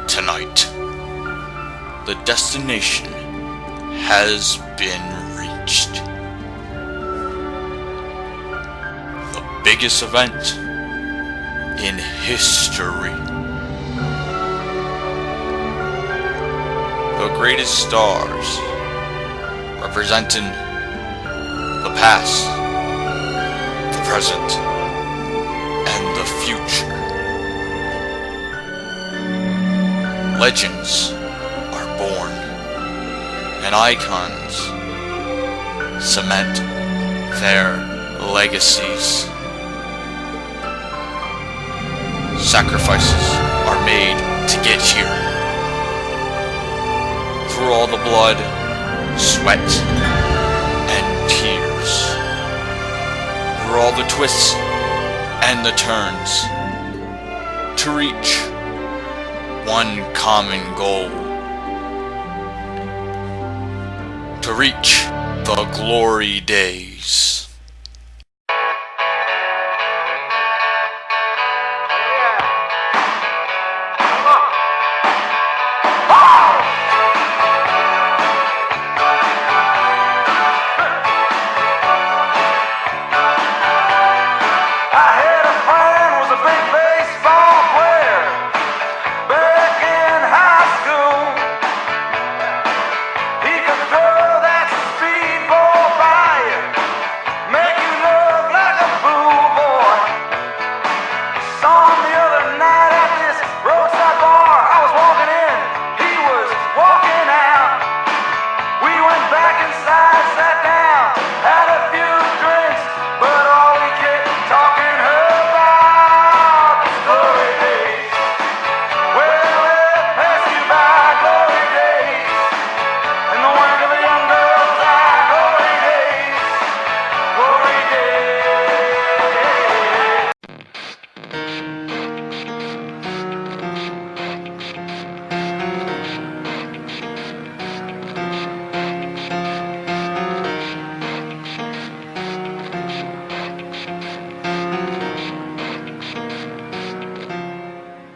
Tonight, the destination has been reached. The biggest event in history. The greatest stars representing the past, the present, and the future. Legends are born, and icons cement their legacies. Sacrifices are made to get here. Through all the blood, sweat, and tears. Through all the twists and the turns. To reach one common goal. To reach the glory days.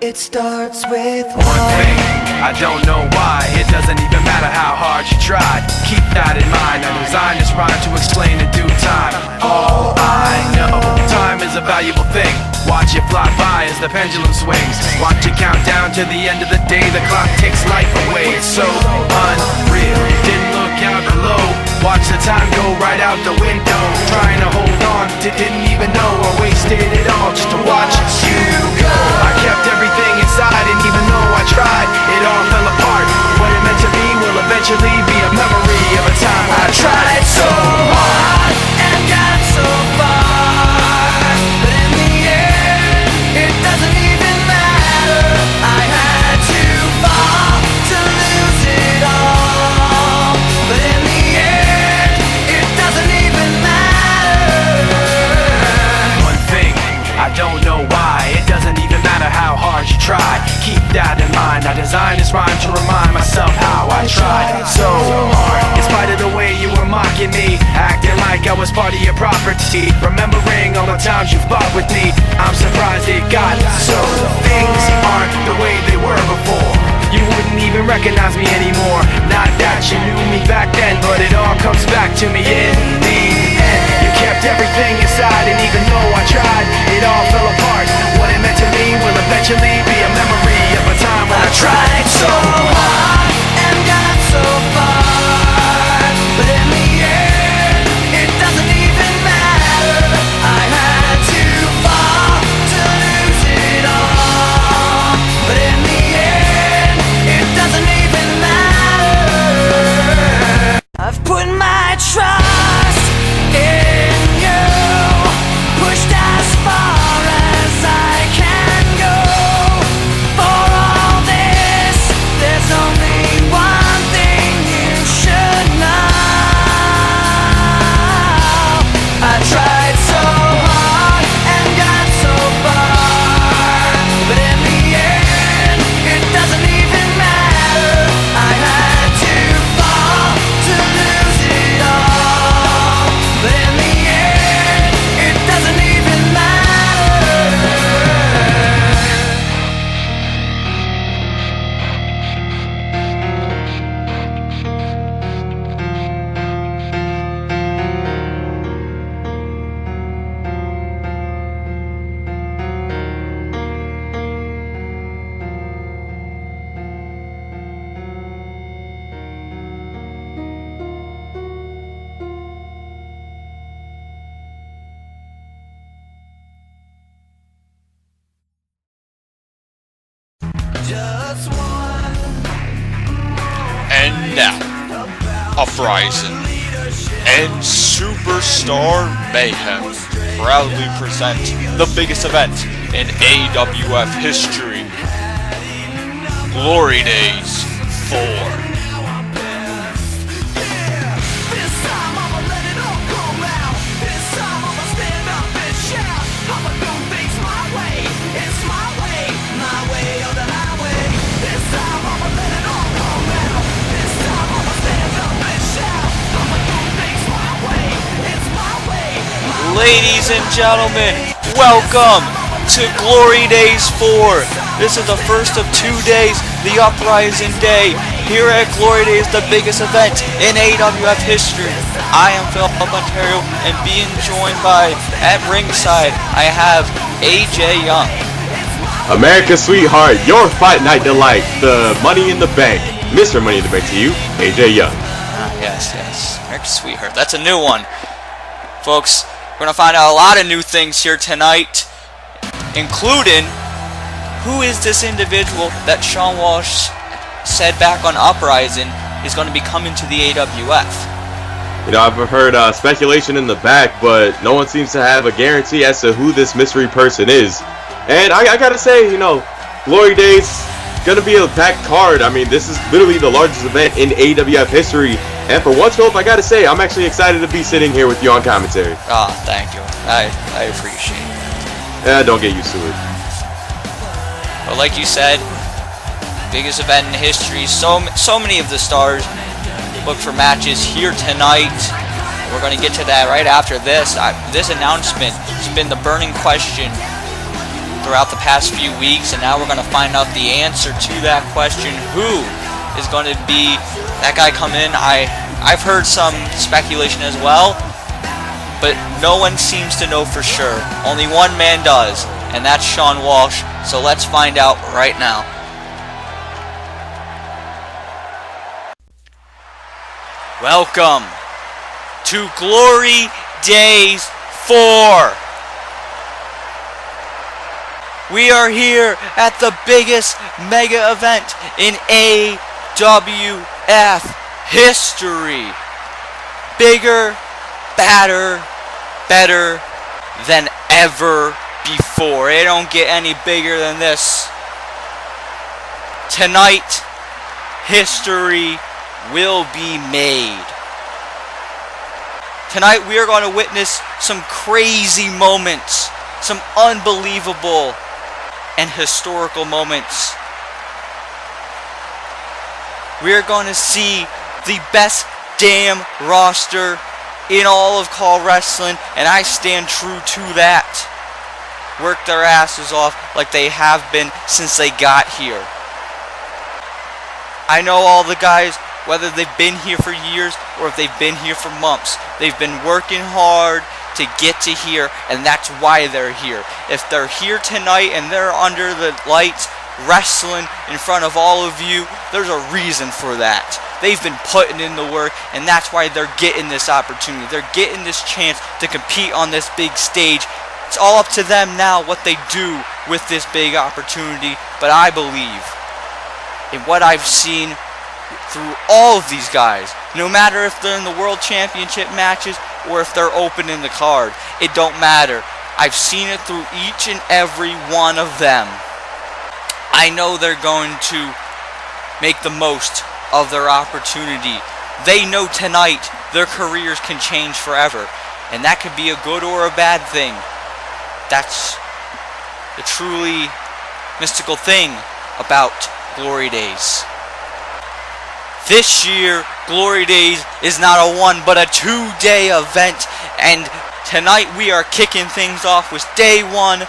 It starts with one thing, I don't know why. It doesn't even matter how hard you try. Keep that in mind, I designed this rhyme to explain in due time. All I know, time is a valuable thing. Watch it fly by as the pendulum swings. Watch it count down to the end of the day. The clock takes life away, it's so unreal. Didn't look out below, watch the time go right out the window. Trying to hold on, didn't even know I wasted it all just to watch you go. I kept everything inside, and even though I tried, it all fell apart. What it meant to be will eventually be a memory of a time when I tried so hard and got so far, but in the end, it doesn't even matter. I had to fall to lose it all, but in the end, it doesn't even matter. One thing, I don't know why. It doesn't even matter how hard you try. Keep that in mind. I designed this rhyme to remind myself how I tried so hard. In spite of the way you were mocking me, acting like I was part of your property, remembering all the times you fought with me, I'm surprised it got so. Things aren't the way they were before. You wouldn't even recognize me anymore. Not that you knew me back then, but it all comes back to me in the end. You kept everything inside, and even though I tried, it all fell apart. What it meant to me will eventually be a memory of a time when I tried so hard and got so far, but in the end, it doesn't even matter. I had to fall to lose it all, but in the end, it doesn't even matter. I've put my trust in you, pushed as far as I can go. And now, Uprising and Superstar Mayhem proudly present the biggest event in AWF history, Glory Days 4. Ladies and gentlemen, welcome to Glory Days 4. This is the first of 2 days, the Uprising Day, here at Glory Days, the biggest event in AWF history. I am Phil Ontario, and being joined by, at ringside, I have AJ Young. America's sweetheart, your fight night delight, the Money in the Bank, Mr. Money in the Bank to you, AJ Young. Yes, America's sweetheart. That's a new one. Folks, we're going to find out a lot of new things here tonight, including who is this individual that Shawn Walsh said back on Uprising is going to be coming to the AWF. You know, I've heard speculation in the back, but no one seems to have a guarantee as to who this mystery person is. And I gotta say, you know, Glory Days gonna be a packed card. I mean, this is literally the largest event in AWF history. And for once, Philip, I gotta say, I'm actually excited to be sitting here with you on commentary. Ah, thank you. I appreciate it. Don't get used to it. But like you said, biggest event in history. So many of the stars look for matches here tonight. We're going to get to that right after this. This announcement has been the burning question throughout the past few weeks, and now we're going to find out the answer to that question. Who is going to be that guy come in? I've heard some speculation as well, but no one seems to know for sure. Only one man does, and that's Shawn Walsh. So let's find out right now. Welcome to Glory Days 4. We are here at the biggest mega event in AWF history. Bigger, badder, better than ever before. It don't get any bigger than this. Tonight, history will be made. Tonight we are going to witness some crazy moments, some unbelievable and historical moments. We are going to see the best damn roster in all of Call Wrestling, and I stand true to that. Work their asses off like they have been since they got here. I know all the guys, whether they've been here for years or if they've been here for months, they've been working hard to get to here, and that's why they're here. If they're here tonight and they're under the lights wrestling in front of all of you, there's a reason for that. They've been putting in the work, and that's why they're getting this opportunity. They're getting this chance to compete on this big stage. It's all up to them now what they do with this big opportunity, but I believe in what I've seen through all of these guys, no matter if they're in the World Championship matches or if they're opening the card, it don't matter. I've seen it through each and every one of them. I know they're going to make the most of their opportunity. They know tonight their careers can change forever, and that could be a good or a bad thing. That's the truly mystical thing about Glory Days. This year, Glory Days is not a 1 but a 2-day event, and tonight we are kicking things off with day 1,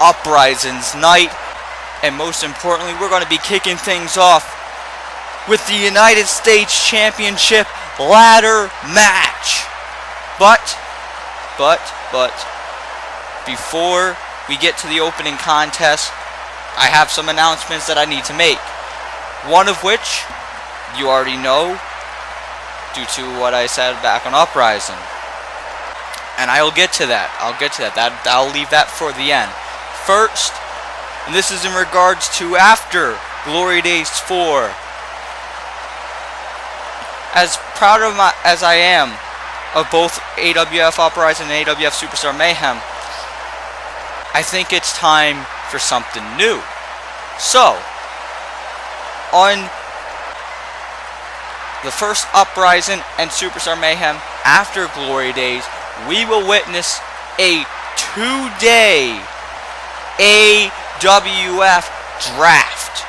Uprising's night, and most importantly, we're going to be kicking things off with the United States Championship ladder match. But, before we get to the opening contest, I have some announcements that I need to make. One of which you already know due to what I said back on Uprising. And I'll get to that. I'll leave that for the end. First, And this is in regards to after Glory Days 4. As proud as I am of both AWF Uprising and AWF Superstar Mayhem, I think it's time for something new. So, on the first Uprising and Superstar Mayhem after Glory Days, we will witness a 2-day AWF draft.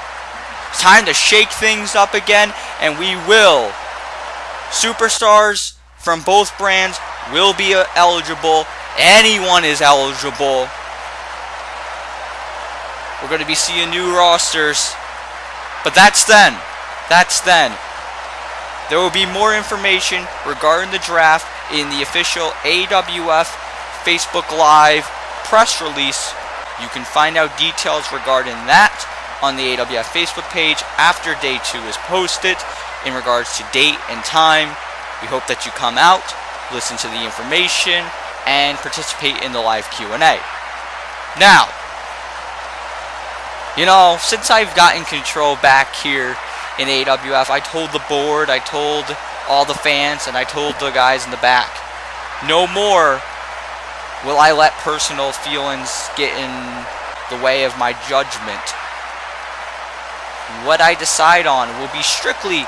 It's time to shake things up again, and we will. Superstars from both brands will be eligible. Anyone is eligible. We're going to be seeing new rosters. But that's then. That's then. There will be more information regarding the draft in the official AWF Facebook Live press release. You can find out details regarding that on the AWF Facebook page after day 2 is posted in regards to date and time. We hope that you come out, listen to the information, and participate in the live Q&A. Now, you know, since I've gotten control back here in AWF, I told the board, I told all the fans, and I told the guys in the back, no more will I let personal feelings get in the way of my judgment. What I decide on will be strictly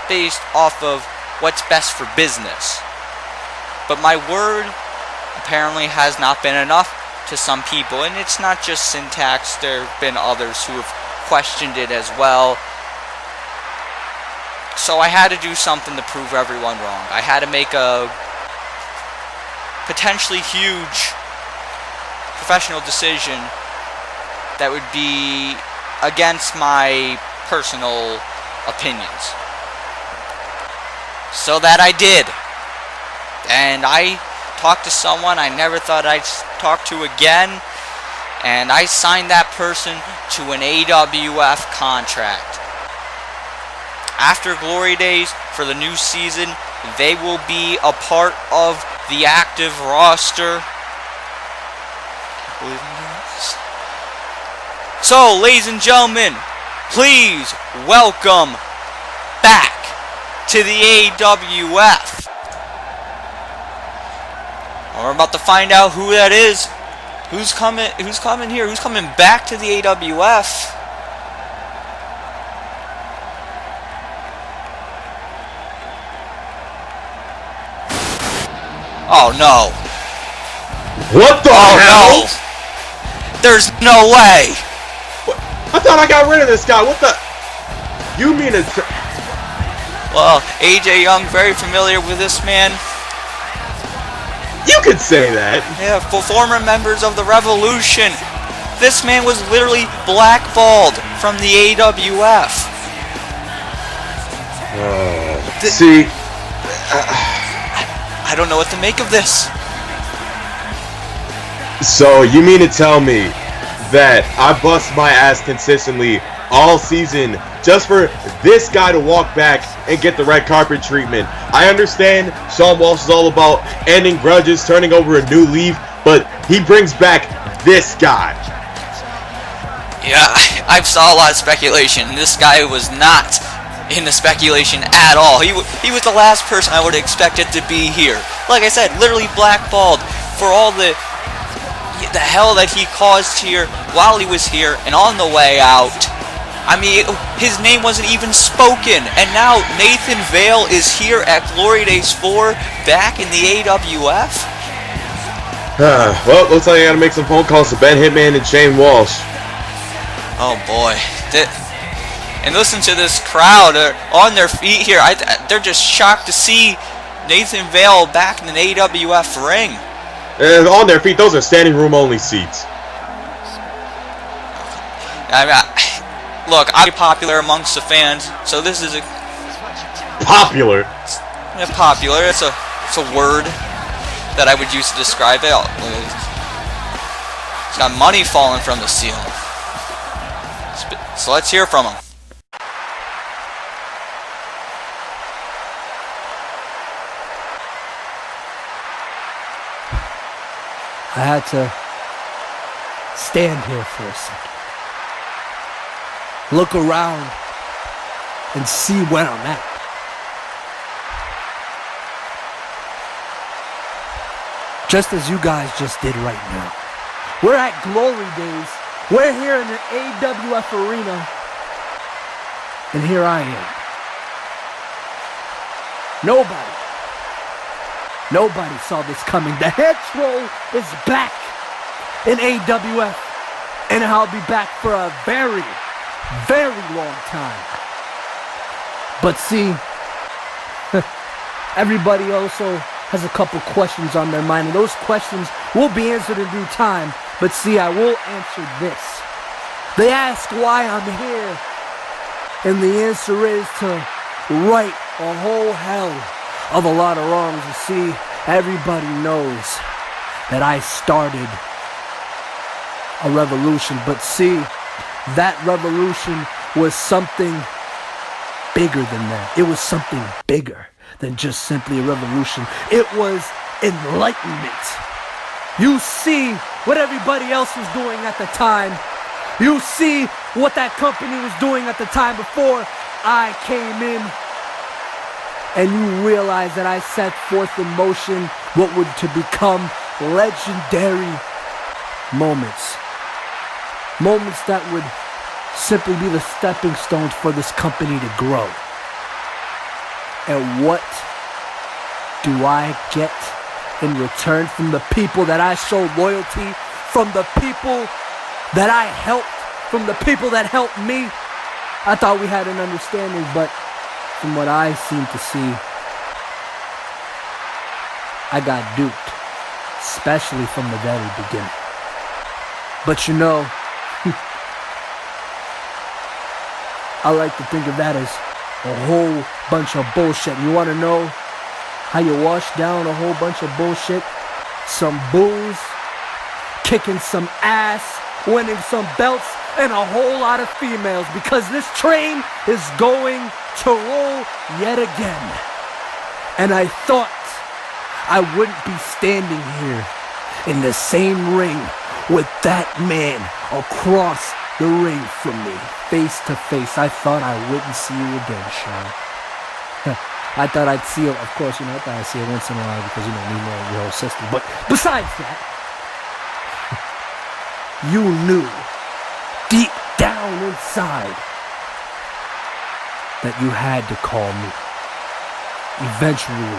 based off of what's best for business. But my word apparently has not been enough to some people, and it's not just Syntax. There have been others who have questioned it as well. So I had to do something to prove everyone wrong. I had to make a potentially huge professional decision that would be against my personal opinions. So that I did. And I talked to someone I never thought I'd talk to again, and I signed that person to an AWF contract. After Glory Days for the new season, they will be a part of the active roster. So, ladies and gentlemen, please welcome back to the AWF. We're about to find out who that is. Who's coming here? Who's coming back to the AWF? Oh no. What the hell? No. There's no way. What? I thought I got rid of this guy. What the? You mean it's... Well, AJ Young, very familiar with this man. You could say that. Yeah, for former members of the Revolution. This man was literally blackballed from the AWF. See... I don't know what to make of this. So, you mean to tell me that I bust my ass consistently all season just for this guy to walk back and get the red carpet treatment? I understand Shawn Walsh is all about ending grudges, turning over a new leaf, but he brings back this guy. Yeah, I saw a lot of speculation. This guy was not in the speculation at all. He was the last person I would have expected to be here. Like I said, literally blackballed for all the hell that he caused here while he was here and on the way out. I mean, his name wasn't even spoken, and now Nathan Vale is here at Glory Days 4 back in the AWF. Well, looks like I gotta make some phone calls to Ben Hitman and Shawn Walsh. Oh boy. And listen to this crowd on their feet here. They're just shocked to see Nathan Vale back in an AWF ring. On their feet, those are standing room only seats. I mean, look, I'm popular amongst the fans, so this is a popular. Yeah, popular. It's a word that I would use to describe it. It's got money falling from the ceiling. So let's hear from him. I had to stand here for a second. look around, and see where I'm at. Just as you guys just did right now. We're at Glory Days. We're here in the AWF arena. And here I am. Nobody saw this coming. The head troll is back in AWF. And I'll be back for a very, very long time. But see, everybody also has a couple questions on their mind, and those questions will be answered in due time. But see, I will answer this. They ask why I'm here, and the answer is to right a whole hell of a lot of wrongs. You see, everybody knows that I started a revolution, but see, that revolution was something bigger than that. It was something bigger than just simply a revolution. It was enlightenment. You see what everybody else was doing at the time. You see what that company was doing at the time before I came in. And you realize that I set forth in motion what would to become legendary moments. Moments that would simply be the stepping stones for this company to grow. And what do I get in return from the people that I showed loyalty, from the people that I helped, from the people that helped me? I thought we had an understanding, but from what I seem to see, I got duped, especially from the very beginning. But you know, I like to think of that as a whole bunch of bullshit. You want to know how you wash down a whole bunch of bullshit? Some booze, kicking some ass, winning some belts, and a whole lot of females, because this train is going to roll yet again. And I thought I wouldn't be standing here in the same ring with that man across the ring from me, face to face. I thought I wouldn't see you again, Shawn. I thought I'd see you, of course, I thought I'd see you once in a while because, me knowing your whole system. But besides that, you knew deep down inside that you had to call me. Eventually,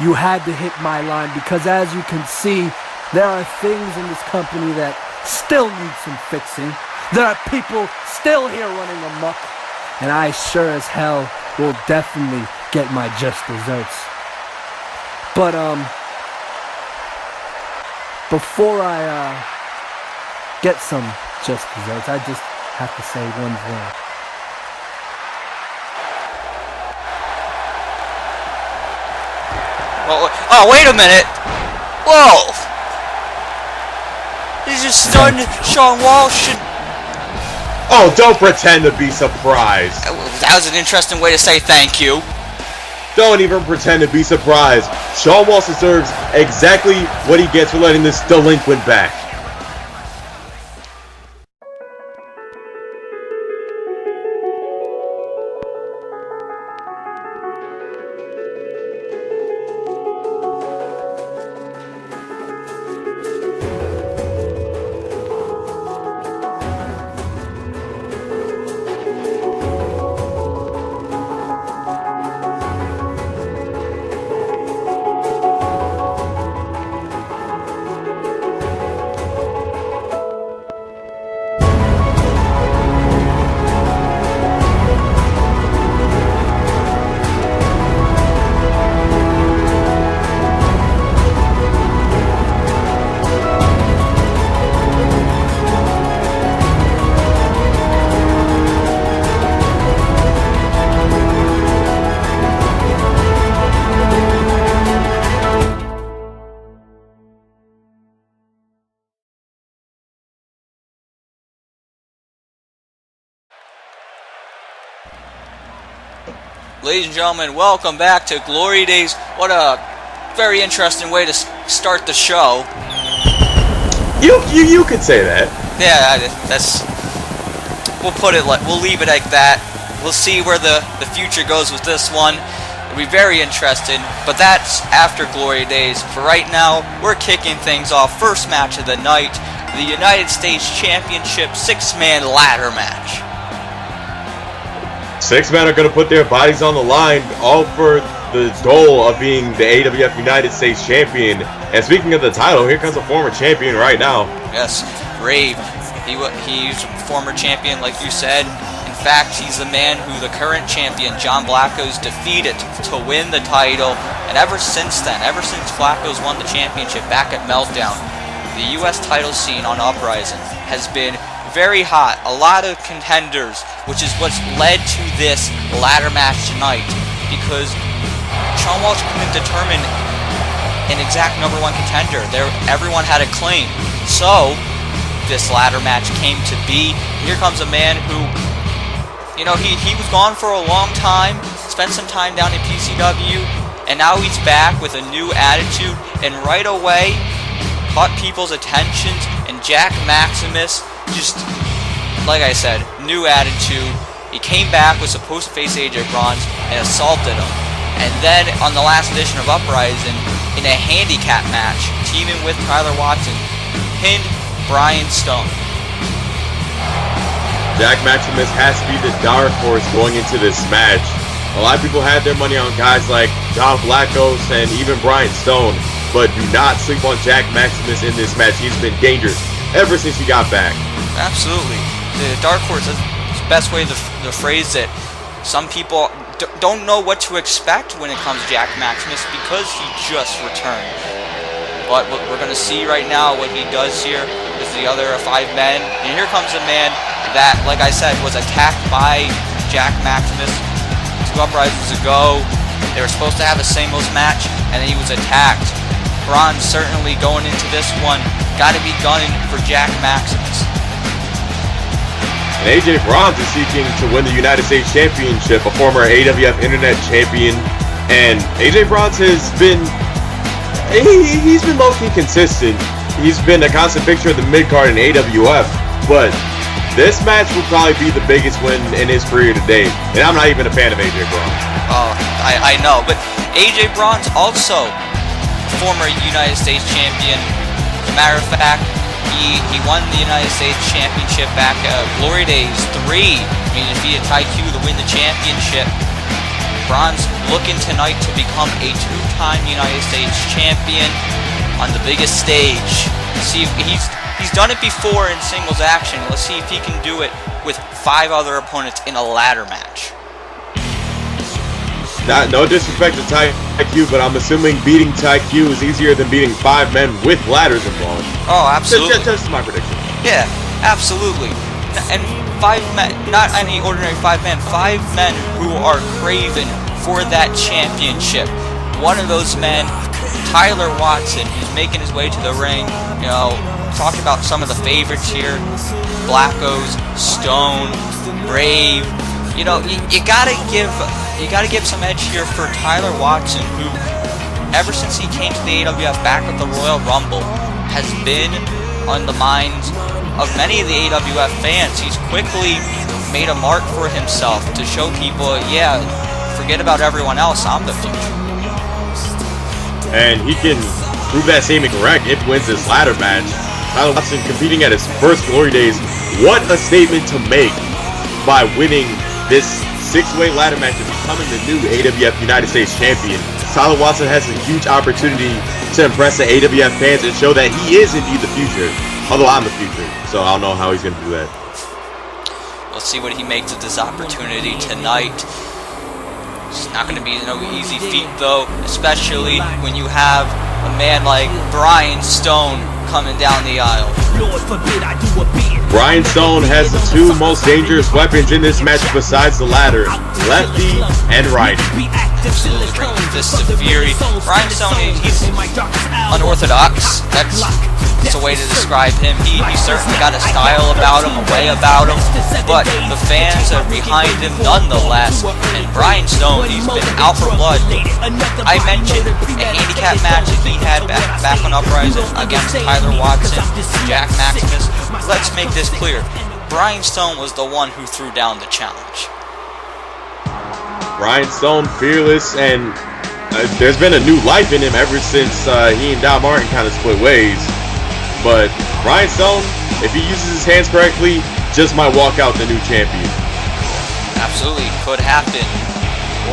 you had to hit my line, because as you can see, there are things in this company that still need some fixing. There are people still here running amok, and I sure as hell will definitely get my just desserts. But before I get some just desserts, I just have to say one thing. Well, oh, wait a minute! Whoa! He just stunned Shawn Walsh. Oh, don't pretend to be surprised. That was an interesting way to say thank you. Don't even pretend to be surprised. Shawn Walsh deserves exactly what he gets for letting this delinquent back. Ladies and gentlemen, welcome back to Glory Days. What a very interesting way to start the show. You could say that. Yeah, that's we'll leave it like that. We'll see where the future goes with this one. It'll be very interesting, but that's after Glory Days. For right now, we're kicking things off. First match of the night, the United States Championship 6-man ladder match. 6 men are going to put their bodies on the line, all for the goal of being the AWF United States Champion. And speaking of the title, here comes a former champion right now. Yes, Rave. He's a former champion, like you said. In fact, he's the man who the current champion, John Blackos, defeated to win the title. And ever since then, ever since Blackos won the championship back at Meltdown, the U.S. title scene on Uprising has been very hot. A lot of contenders, which is what's led to this ladder match tonight. Because Shawn Walsh couldn't determine an exact #1 contender. Everyone had a claim. So this ladder match came to be. Here comes a man who, he was gone for a long time, spent some time down in PCW, and now he's back with a new attitude, and right away caught people's attentions. And Jack Maximus, just like I said, new attitude. He came back, was supposed to face AJ Bronze, and assaulted him. And then on the last edition of Uprising, in a handicap match, teaming with Tyler Watson, pinned Brian Stone. Jack Maximus has to be the dark horse going into this match. A lot of people had their money on guys like John Blackos and even Brian Stone, but do not sleep on Jack Maximus in this match. He's been dangerous ever since he got back. Absolutely. The dark horse is the best way to phrase it. Some people don't know what to expect when it comes to Jack Maximus because he just returned. But what we're going to see right now, what he does here with the other 5 men. And here comes a man that, like I said, was attacked by Jack Maximus 2 uprisings ago. They were supposed to have a singles match, and then he was attacked. Bronze certainly going into this one, got to be gunning for Jack Maximus. And AJ Bronze is seeking to win the United States Championship, a former AWF Internet Champion. And AJ Bronze has been, he's been low-key consistent. He's been a constant fixture of the mid-card in AWF. But this match will probably be the biggest win in his career to date. And I'm not even a fan of AJ Bronze. Oh, I know. But AJ Bronze also former United States champion. As a matter of fact, he won the United States Championship back at Glory Days 3. I mean, defeated Ty Q to win the championship. Bronze looking tonight to become a 2-time United States champion on the biggest stage. See, he's done it before in singles action. Let's see if he can do it with 5 other opponents in a ladder match. No disrespect to Ty Q, but I'm assuming beating Ty Q is easier than beating 5 men with ladders involved. Oh, absolutely. That's my prediction. Yeah, absolutely. And 5 men, not any ordinary 5 men, 5 men who are craving for that championship. One of those men, Tyler Watson, he's making his way to the ring. Talking about some of the favorites here: Blackos, Stone, Rave. You gotta give some edge here for Tyler Watson, who, ever since he came to the AWF back at the Royal Rumble, has been on the minds of many of the AWF fans. He's quickly made a mark for himself to show people, yeah, forget about everyone else, I'm the future. And he can prove that statement correct if he wins this ladder match. Tyler Watson competing at his first Glory Days. What a statement to make by winning this 6-way ladder match and becoming the new AWF United States Champion. Tyler Watson has a huge opportunity to impress the AWF fans and show that he is indeed the future. Although I'm the future, so I don't know how he's going to do that. We'll see what he makes of this opportunity tonight. It's not going to be no easy feat, though, especially when you have a man like Brian Stone coming down the aisle. Brian Stone has the 2 most dangerous weapons in this match besides the ladder, Lefty and Ryder. Absolutely brings this to fury. Brian Stone, he's unorthodox. That's a way to describe him. He certainly got a style about him, a way about him, but the fans are behind him nonetheless. And Brian Stone, he's been out for blood. I mentioned a handicap match that he had back on Uprising against Tyler Watson, Jack Maximus. Let's make this clear. Brian Stone was the one who threw down the challenge. Brian Stone, fearless, and there's been a new life in him ever since he and Don Martin kind of split ways. But Brian Stone, if he uses his hands correctly, just might walk out the new champion. Absolutely, could happen.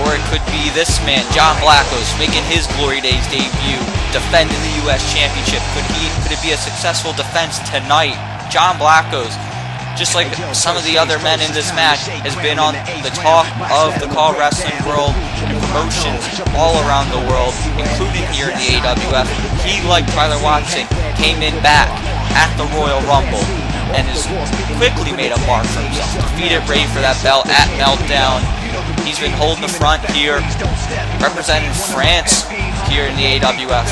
Or it could be this man, John Blackos, making his Glory Days debut, defending the U.S. Championship. Could it be a successful defense tonight? John Blackos, just like some of the other men in this match, has been on the talk of the Call Wrestling world and promotions all around the world, including here in the AWF. He, like Tyler Watson, came in back at the Royal Rumble and has quickly made a mark for himself. Defeated Rave for that belt at Meltdown. He's been holding the front here, representing France here in the AWF.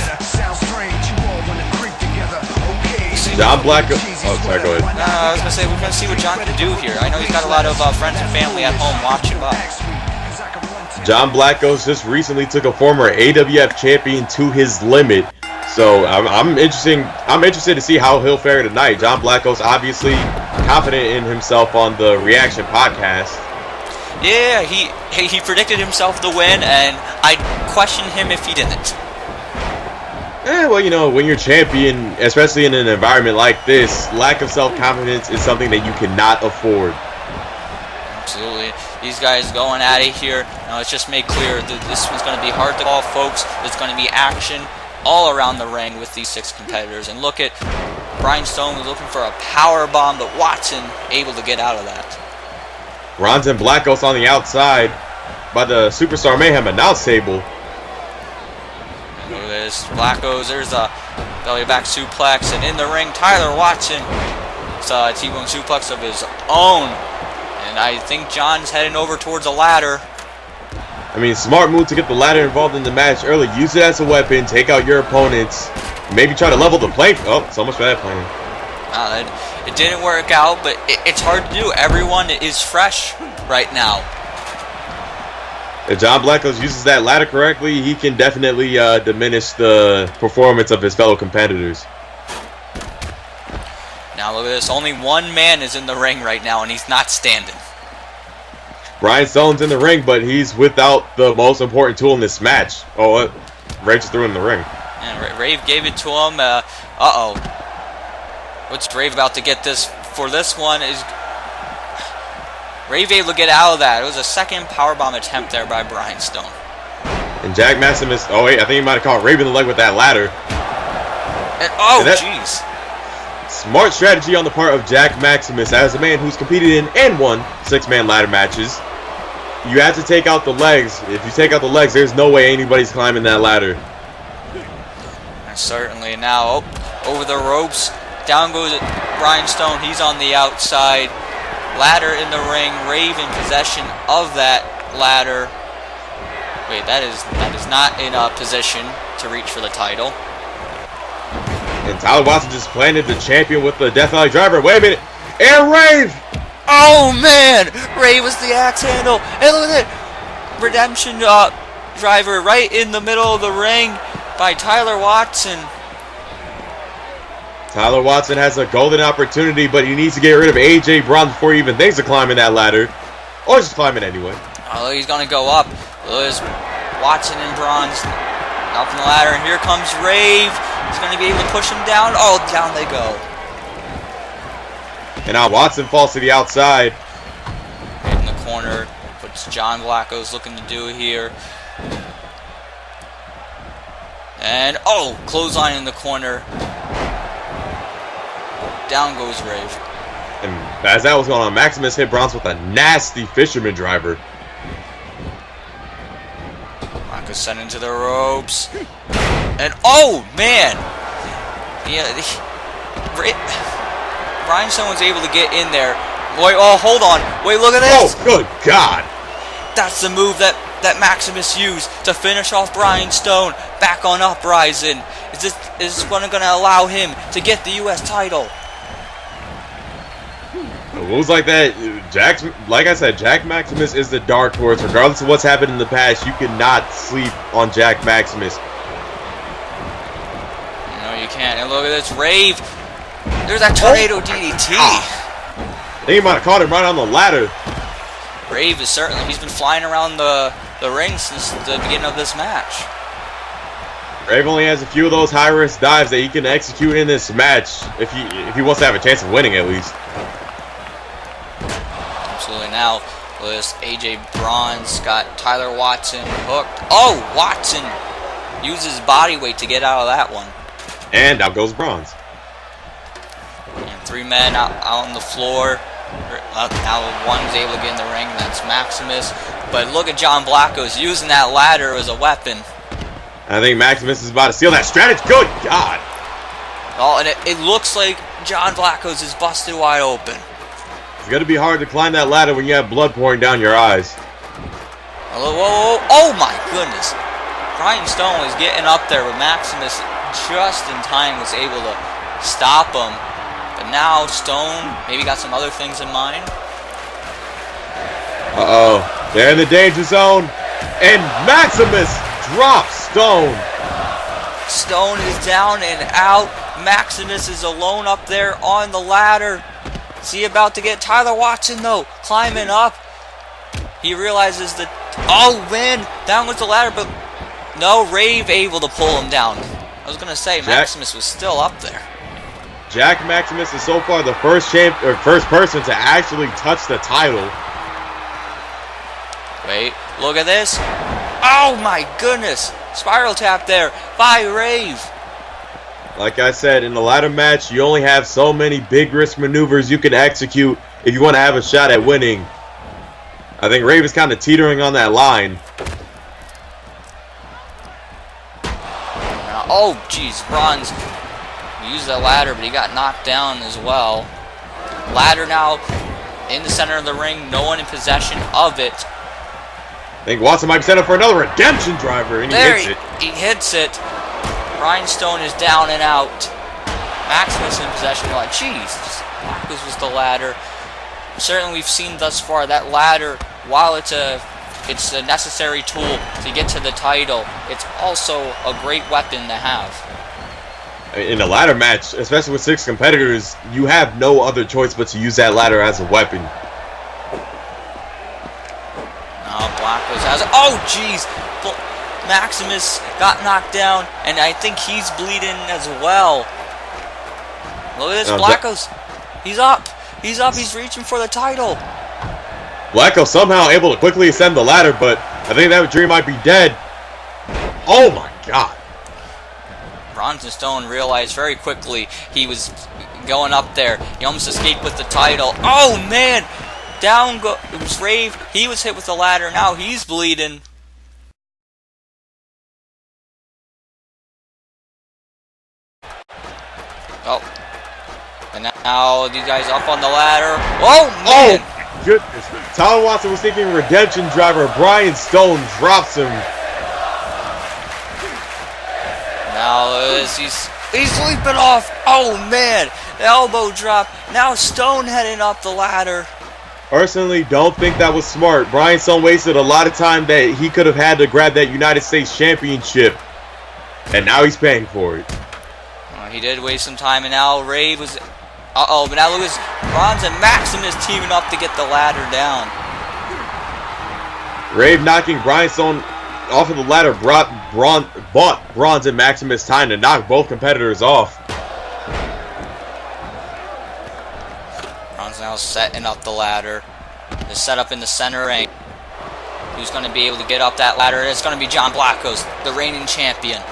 John Blackos. Oh, sorry, go ahead. I was going to say, we're going to see what John can do here. I know he's got a lot of friends and family at home watching by. John Blackos just recently took a former AWF champion to his limit. So I'm interested to see how he'll fare tonight. John Blackos obviously confident in himself on the Reaction podcast. Yeah, he predicted himself to win, and I'd question him if he didn't. Well, you know, when you're champion, especially in an environment like this, lack of self-confidence is something that you cannot afford. Absolutely. These guys going at it here. Now, it's just made clear that this one's going to be hard to call, folks. There's going to be action all around the ring with these 6 competitors. And look at Brian Stone was looking for a power bomb, but Watson able to get out of that. Ronson Blackos on the outside by the Superstar Mayhem announce table. And look at this. Blackos, there's a belly back suplex. And in the ring, Tyler Watson. It's a T-bone suplex of his own. And I think John's heading over towards a ladder. I mean, smart move to get the ladder involved in the match early. Use it as a weapon. Take out your opponents. Maybe try to level the playing. Oh, so much for that plan. It didn't work out, but it's hard to do. Everyone is fresh right now. If John Blackos uses that ladder correctly, he can definitely diminish the performance of his fellow competitors. Now look at this. Only one man is in the ring right now, and he's not standing. Brian Stone's in the ring, but he's without the most important tool in this match. Oh, Rave just threw in the ring. And Rave gave it to him. Uh-oh. What's Rave about to get this for this one is Rave able to get out of that. It was a second powerbomb attempt there by Brian Stone. And Jack Maximus, oh wait, I think he might have caught Rave in the leg with that ladder. And, jeez. Smart strategy on the part of Jack Maximus as a man who's competed in and won 6-man ladder matches. You have to take out the legs. If you take out the legs, there's no way anybody's climbing that ladder. And certainly now, over the ropes. Down goes Brian Stone. He's on the outside. Ladder in the ring. Rave in possession of that ladder. Wait, that is not in a position to reach for the title. And Tyler Watson just planted the champion with the Death Valley driver. Wait a minute. And Rave! Oh, man! Rave was the axe handle. And look at that. Redemption driver right in the middle of the ring by Tyler Watson. Tyler Watson has a golden opportunity, but he needs to get rid of AJ Brown before he even thinks of climbing that ladder. Or just climbing anyway. Oh, he's going to go up. There's Watson and Bronze up on the ladder, and here comes Rave. He's going to be able to push him down. Oh, down they go. And now Watson falls to the outside. Right in the corner. What's John Blackos looking to do here? And, oh, clothesline in the corner. Down goes Rave. And as that was going on, Maximus hit Bronze with a nasty fisherman driver. Blackos sent into the ropes. And, oh, man. Yeah, Brian Stone was able to get in there. Wait, oh, hold on. Wait, look at this. Oh, good God. That's the move that Maximus used to finish off Brian Stone back on Uprising. Is this going to allow him to get the U.S. title? Moves like that, like I said, Jack Maximus is the dark horse. Regardless of what's happened in the past, you cannot sleep on Jack Maximus. No, you can't. And look at this Rave. There's that tornado DDT. I think he might have caught him right on the ladder. Rave is certainly, he's been flying around the ring since the beginning of this match. Rave only has a few of those high-risk dives that he can execute in this match if he wants to have a chance of winning at least. Absolutely. Now, this AJ Bronze got Tyler Watson hooked. Oh, Watson uses body weight to get out of that one. And out goes Bronze. And 3 men out on the floor. Now one's able to get in the ring. That's Maximus. But look at John Blackos using that ladder as a weapon. I think Maximus is about to steal that strategy. Good God. Oh, and it looks like John Blackos is busted wide open. It's going to be hard to climb that ladder when you have blood pouring down your eyes. Whoa. Oh my goodness. Brian Stone was getting up there, but Maximus just in time was able to stop him. But now Stone maybe got some other things in mind. Uh-oh. They're in the danger zone. And Maximus drops Stone. Stone is down and out. Maximus is alone up there on the ladder. Is he about to get Tyler Watson, though? Climbing up. He realizes that... Oh, man. Down with the ladder, but... No, Rave able to pull him down. I was going to say, Maximus was still up there. Jack Maximus is so far the first person to actually touch the title. Wait, look at this. Oh, my goodness. Spiral tap there by Rave. Like I said, in the ladder match, you only have so many big risk maneuvers you can execute if you want to have a shot at winning. I think Rave is kind of teetering on that line. Oh, geez, Bronze used that ladder, but he got knocked down as well. Ladder now in the center of the ring, no one in possession of it. I think Watson might be set up for another redemption driver, and he hits it. He hits it. Brian Stone is down and out. Maximus in possession. You're like, geez, this was the ladder. Certainly, we've seen thus far that ladder, while it's a necessary tool to get to the title, it's also a great weapon to have. In a ladder match, especially with 6 competitors, you have no other choice but to use that ladder as a weapon. Blackos has it. Oh, jeez. Maximus got knocked down, and I think he's bleeding as well. Look at this, Blackos. He's up. He's up. He's reaching for the title. Blackos somehow able to quickly ascend the ladder, but I think that dream might be dead. Oh my God. Bronze and Stone realized very quickly he was going up there. He almost escaped with the title. Oh, man. It was Rave. He was hit with the ladder. Now he's bleeding. Oh. And now these guys up on the ladder. Oh, man. Oh, goodness. Tyler Watson was thinking redemption driver. Brian Stone drops him. Now he's leaping off. Oh, man. The elbow drop. Now Stone heading up the ladder. Personally, don't think that was smart. Brian Stone wasted a lot of time that he could have had to grab that United States Championship. And now he's paying for it. He did waste some time, and now Rave was... Uh-oh, but now look at Bronze and Maximus teaming up to get the ladder down. Rave knocking Brian Stone off of the ladder bought Bronze and Maximus time to knock both competitors off. Bronze now setting up the ladder. They're set up in the center ring. Who's going to be able to get up that ladder? It's going to be John Blackos, the reigning champion.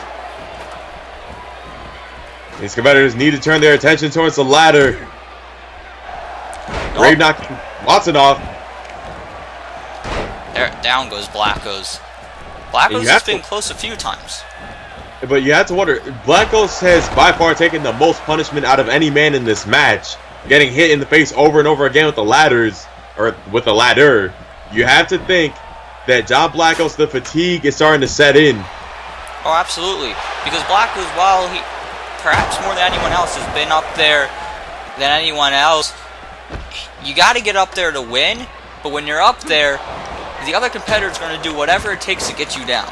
These competitors need to turn their attention towards the ladder. Rave knocking Watson off. There, down goes Blackos. Blackos has been close a few times. But you have to wonder, Blackos has by far taken the most punishment out of any man in this match. Getting hit in the face over and over again with the ladders, or with the ladder. You have to think that John Blackos, the fatigue is starting to set in. Oh, absolutely. Because Blackos, while he, perhaps more than anyone else, has been up there than anyone else, you got to get up there to win. But when you're up there, the other competitor's going to do whatever it takes to get you down.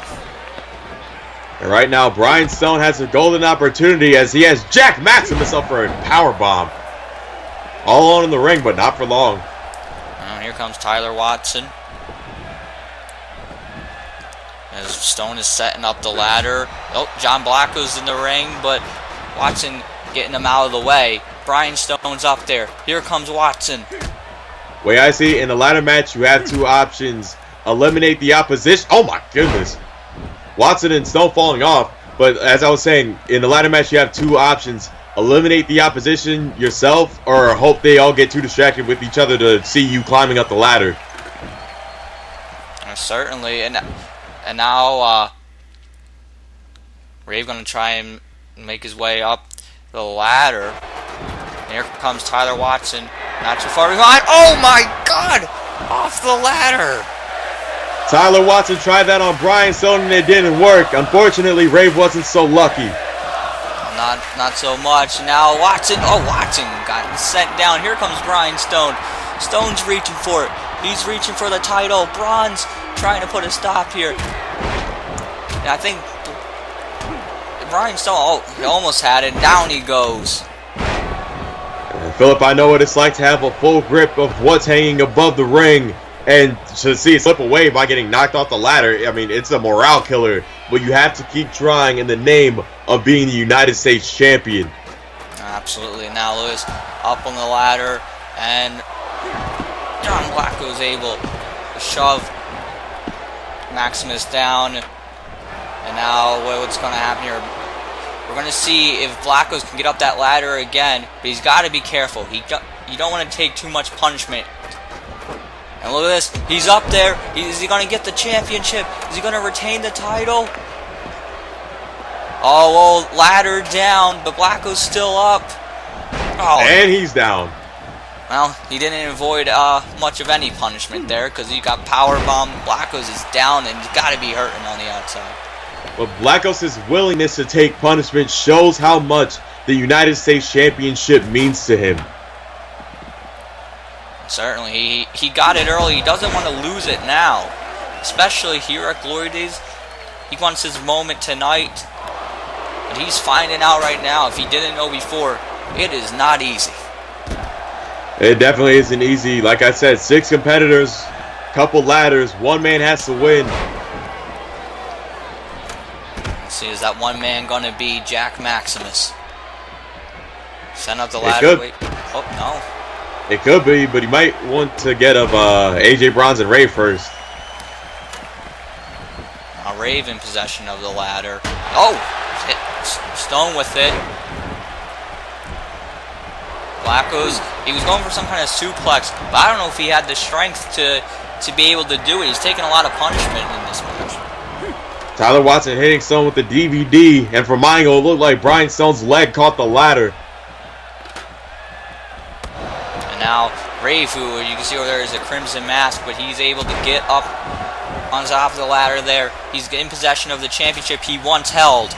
And right now, Brian Stone has a golden opportunity as he has Jack Maximus up for a powerbomb. All alone in the ring, but not for long. And here comes Tyler Watson. As Stone is setting up the ladder. Oh, John Blackos in the ring, but Watson getting him out of the way. Brian Stone's up there. Here comes Watson. Way I see it, in the ladder match, you have two options. Eliminate the opposition. Oh my goodness. Watson and Stone falling off. But as I was saying, in the ladder match, you have two options. Eliminate the opposition yourself, or hope they all get too distracted with each other to see you climbing up the ladder. Certainly. And now Rave gonna try and make his way up the ladder. And here comes Tyler Watson. Not too far behind. Oh my God! Off the ladder. Tyler Watson tried that on Brian Stone and it didn't work. Unfortunately, Rave wasn't so lucky. Not so much. Now Watson. Oh, Watson got sent down. Here comes Brian Stone. Stone's reaching for it. He's reaching for the title. Braun's trying to put a stop here. And I think Brian Stone, oh, he almost had it. Down he goes. Philip, I know what it's like to have a full grip of what's hanging above the ring and to see it slip away by getting knocked off the ladder. I mean, it's a morale killer, but you have to keep trying in the name of being the United States champion. Absolutely. Now Lewis up on the ladder, and John Blackos able to shove Maximus down. And now what's going to happen here? We're going to see if Blackos can get up that ladder again, but he's got to be careful. You don't want to take too much punishment. And look at this. He's up there. Is he going to get the championship? Is he going to retain the title? Oh, well, ladder down, but Blackos still up. Oh. And he's down. Well, he didn't avoid much of any punishment there because he got powerbomb. Blackos is down and he's got to be hurting on the outside. But Blackos' willingness to take punishment shows how much the United States Championship means to him. Certainly, he got it early. He doesn't want to lose it now. Especially here at Glory Days. He wants his moment tonight. But he's finding out right now, if he didn't know before, it is not easy. It definitely isn't easy. Like I said, 6 competitors, couple ladders, one man has to win. Let's see, is that one man going to be Jack Maximus? Send up the ladder. Wait. Oh, no. It could be, but he might want to get of AJ Bronze and Rave first. Rave in possession of the ladder. Oh! Hit Stone with it. Blackos, he was going for some kind of suplex, but I don't know if he had the strength to be able to do it. He's taking a lot of punishment in this match. Tyler Watson hitting Stone with the DVD, and from my angle, it looked like Brian Stone's leg caught the ladder. And now Rave, who you can see over there is a crimson mask, but he's able to get up on top of the ladder there. He's in possession of the championship he once held.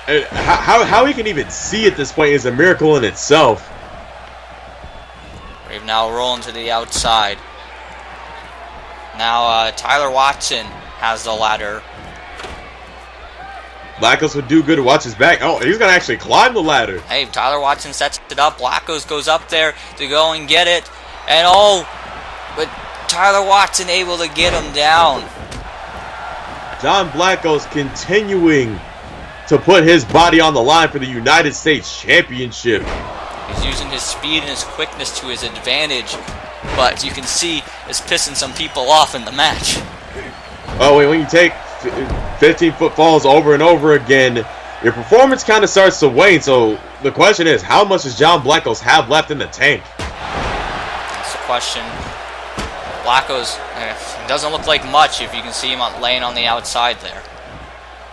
How he can even see at this point is a miracle in itself. Rave now rolling to the outside. Now Tyler Watson has the ladder. Blackos would do good to watch his back. Oh, he's going to actually climb the ladder. Hey, Tyler Watson sets it up. Blackos goes up there to go and get it. And oh, but Tyler Watson able to get him down. John Blackos continuing to put his body on the line for the United States Championship. He's using his speed and his quickness to his advantage, but you can see it's pissing some people off in the match. Oh, wait, when you take 15-foot falls over and over again, your performance kind of starts to wane. So the question is, how much does John Blackos have left in the tank? That's the question. Blackos doesn't look like much if you can see him laying on the outside there.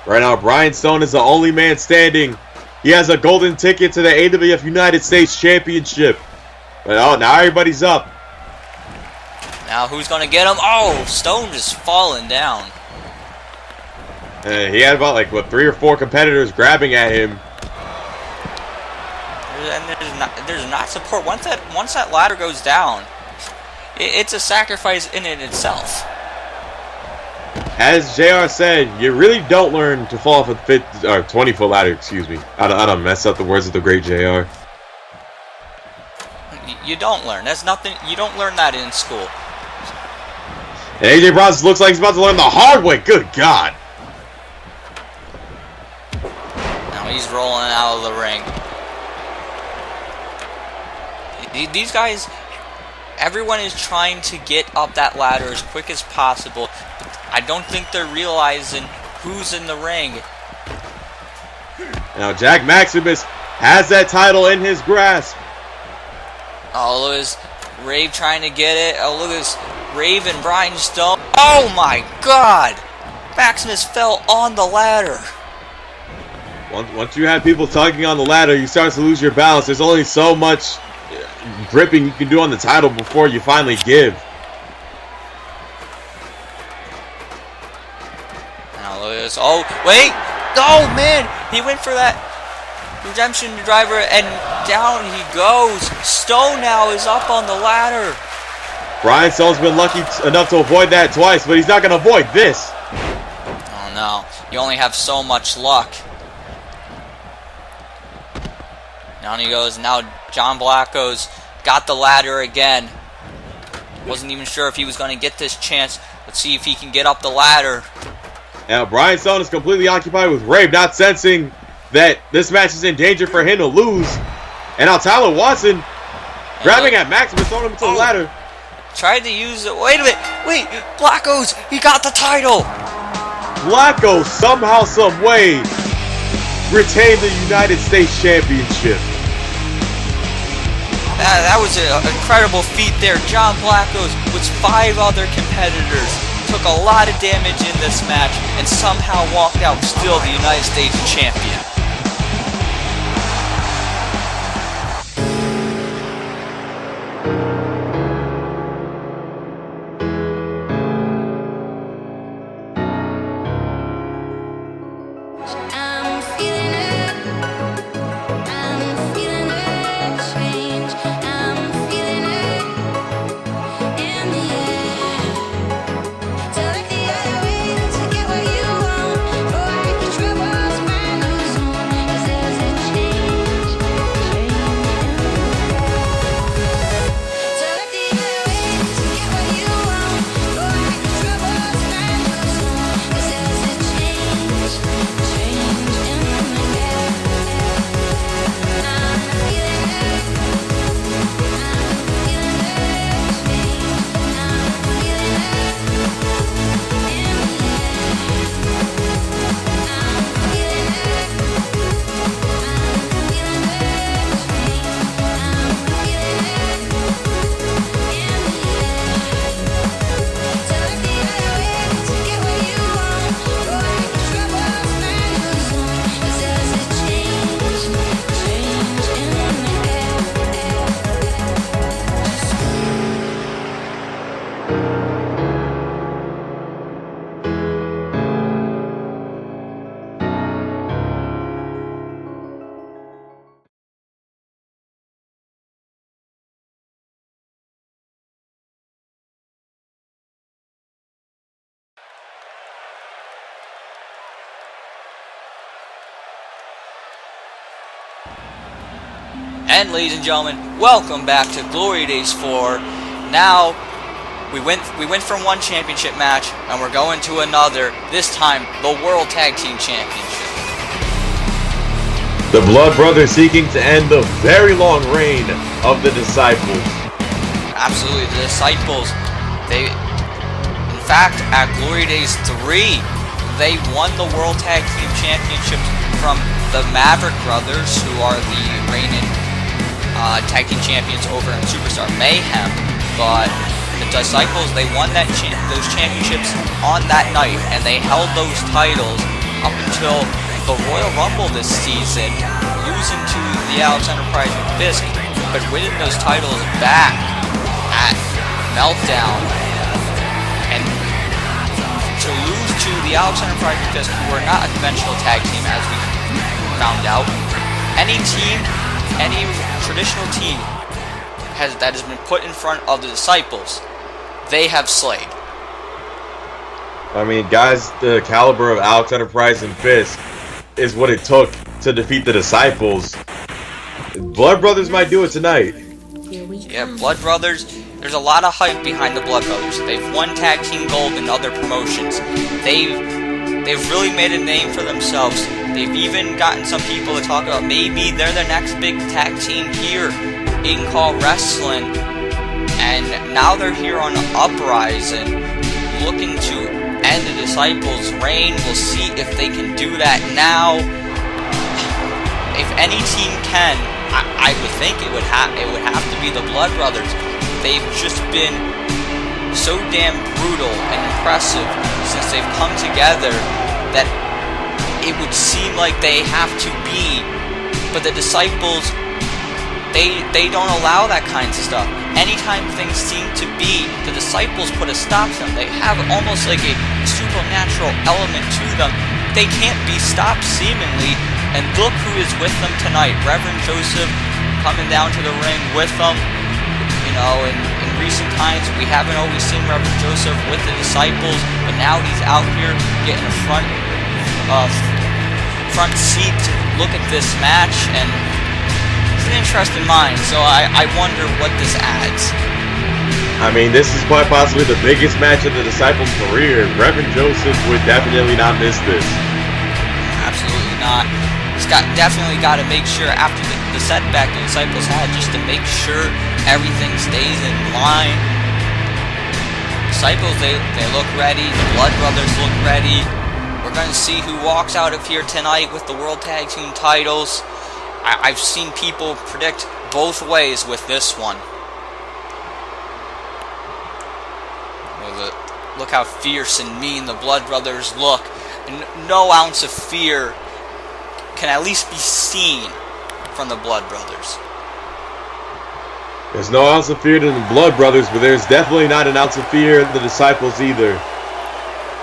Right now, Brian Stone is the only man standing. He has a golden ticket to the AWF United States Championship. But oh, now everybody's up. Now who's going to get him? Oh, Stone just falling down. He had about, 3 or 4 competitors grabbing at him. And there's not support. Once that ladder goes down, it's a sacrifice in it itself. As JR said, you really don't learn to fall off a 20-foot ladder, excuse me. I don't mess up the words of the great JR. You don't learn. That's nothing. You don't learn that in school. And AJ Bronson looks like he's about to learn the hard way. Good God. Now he's rolling out of the ring. These guys, everyone is trying to get up that ladder as quick as possible. But I don't think they're realizing who's in the ring. Now Jack Maximus has that title in his grasp. Oh, look at this Rave trying to get it. Oh, look at this Rave and Brian Stone. Oh my God! Maximus fell on the ladder. Once you have people tugging on the ladder, you start to lose your balance. There's only so much gripping you can do on the title before you finally give. Now look at this. Oh, wait! Oh, man! He went for that redemption driver, and down he goes. Stone now is up on the ladder. Brian Stone's been lucky enough to avoid that twice, but he's not going to avoid this. Oh, no. You only have so much luck. Down he goes. Now John Blackos got the ladder again. Wasn't even sure if he was going to get this chance. Let's see if he can get up the ladder. Now Brian Stone is completely occupied with Rave, not sensing that this match is in danger for him to lose. And now Tyler Watson grabbing at Maximus, throwing him to the ladder. Tried to use it. Wait a minute. Wait. Blackos. He got the title. Blackos somehow, some way retained the United States Championship. That was an incredible feat there. John Blackos with 5 other competitors took a lot of damage in this match and somehow walked out still the United States champion. And ladies and gentlemen, welcome back to Glory Days 4. Now, we went from one championship match, and we're going to another, this time, the World Tag Team Championship. The Blood Brothers seeking to end the very long reign of the Disciples. Absolutely, the Disciples, in fact, at Glory Days 3, they won the World Tag Team Championships from the Maverick Brothers, who are the reigning tag team champions over in Superstar Mayhem. But the Disciples, they won those championships on that night, and they held those titles up until the Royal Rumble this season, losing to the Alexander Prize and Fisk, but winning those titles back at Meltdown. And to lose to the Alexander Prize and Fisk, who are not a conventional tag team, as we found out, any traditional team that has been put in front of the Disciples, they have slayed. I mean, guys, the caliber of Alexander Price and Fisk is what it took to defeat the Disciples. Blood Brothers might do it tonight. Yeah, Blood Brothers, there's a lot of hype behind the Blood Brothers. They've won tag team gold in other promotions. They've really made a name for themselves. They've even gotten some people to talk about maybe they're the next big tag team here in Call Wrestling. And now they're here on Uprising, looking to end the Disciples' reign. We'll see if they can do that now. If any team can, I would think it would have to be the Blood Brothers. They've just been so damn brutal and impressive since they've come together that it would seem like they have to be. But the Disciples, they don't allow that kind of stuff. Anytime things seem to be, the Disciples put a stop to them. They have almost like a supernatural element to them. They can't be stopped seemingly. And look who is with them tonight. Reverend Joseph coming down to the ring with them. You know, in recent times, we haven't always seen Reverend Joseph with the Disciples, but now he's out here getting a front seat to look at this match, and it's an interest in mine, so I wonder what this adds. I mean, this is quite possibly the biggest match of the Disciples' career. Reverend Joseph would definitely not miss this. Absolutely not. He's definitely got to make sure after the setback the Disciples had, just to make sure everything stays in line. Disciples, they look ready. The Blood Brothers look ready. We're going to see who walks out of here tonight with the World Tag Team titles. I've seen people predict both ways with this one. Look how fierce and mean the Blood Brothers look. No ounce of fear can at least be seen from the Blood Brothers. There's no ounce of fear in the Blood Brothers, but there's definitely not an ounce of fear in the Disciples either.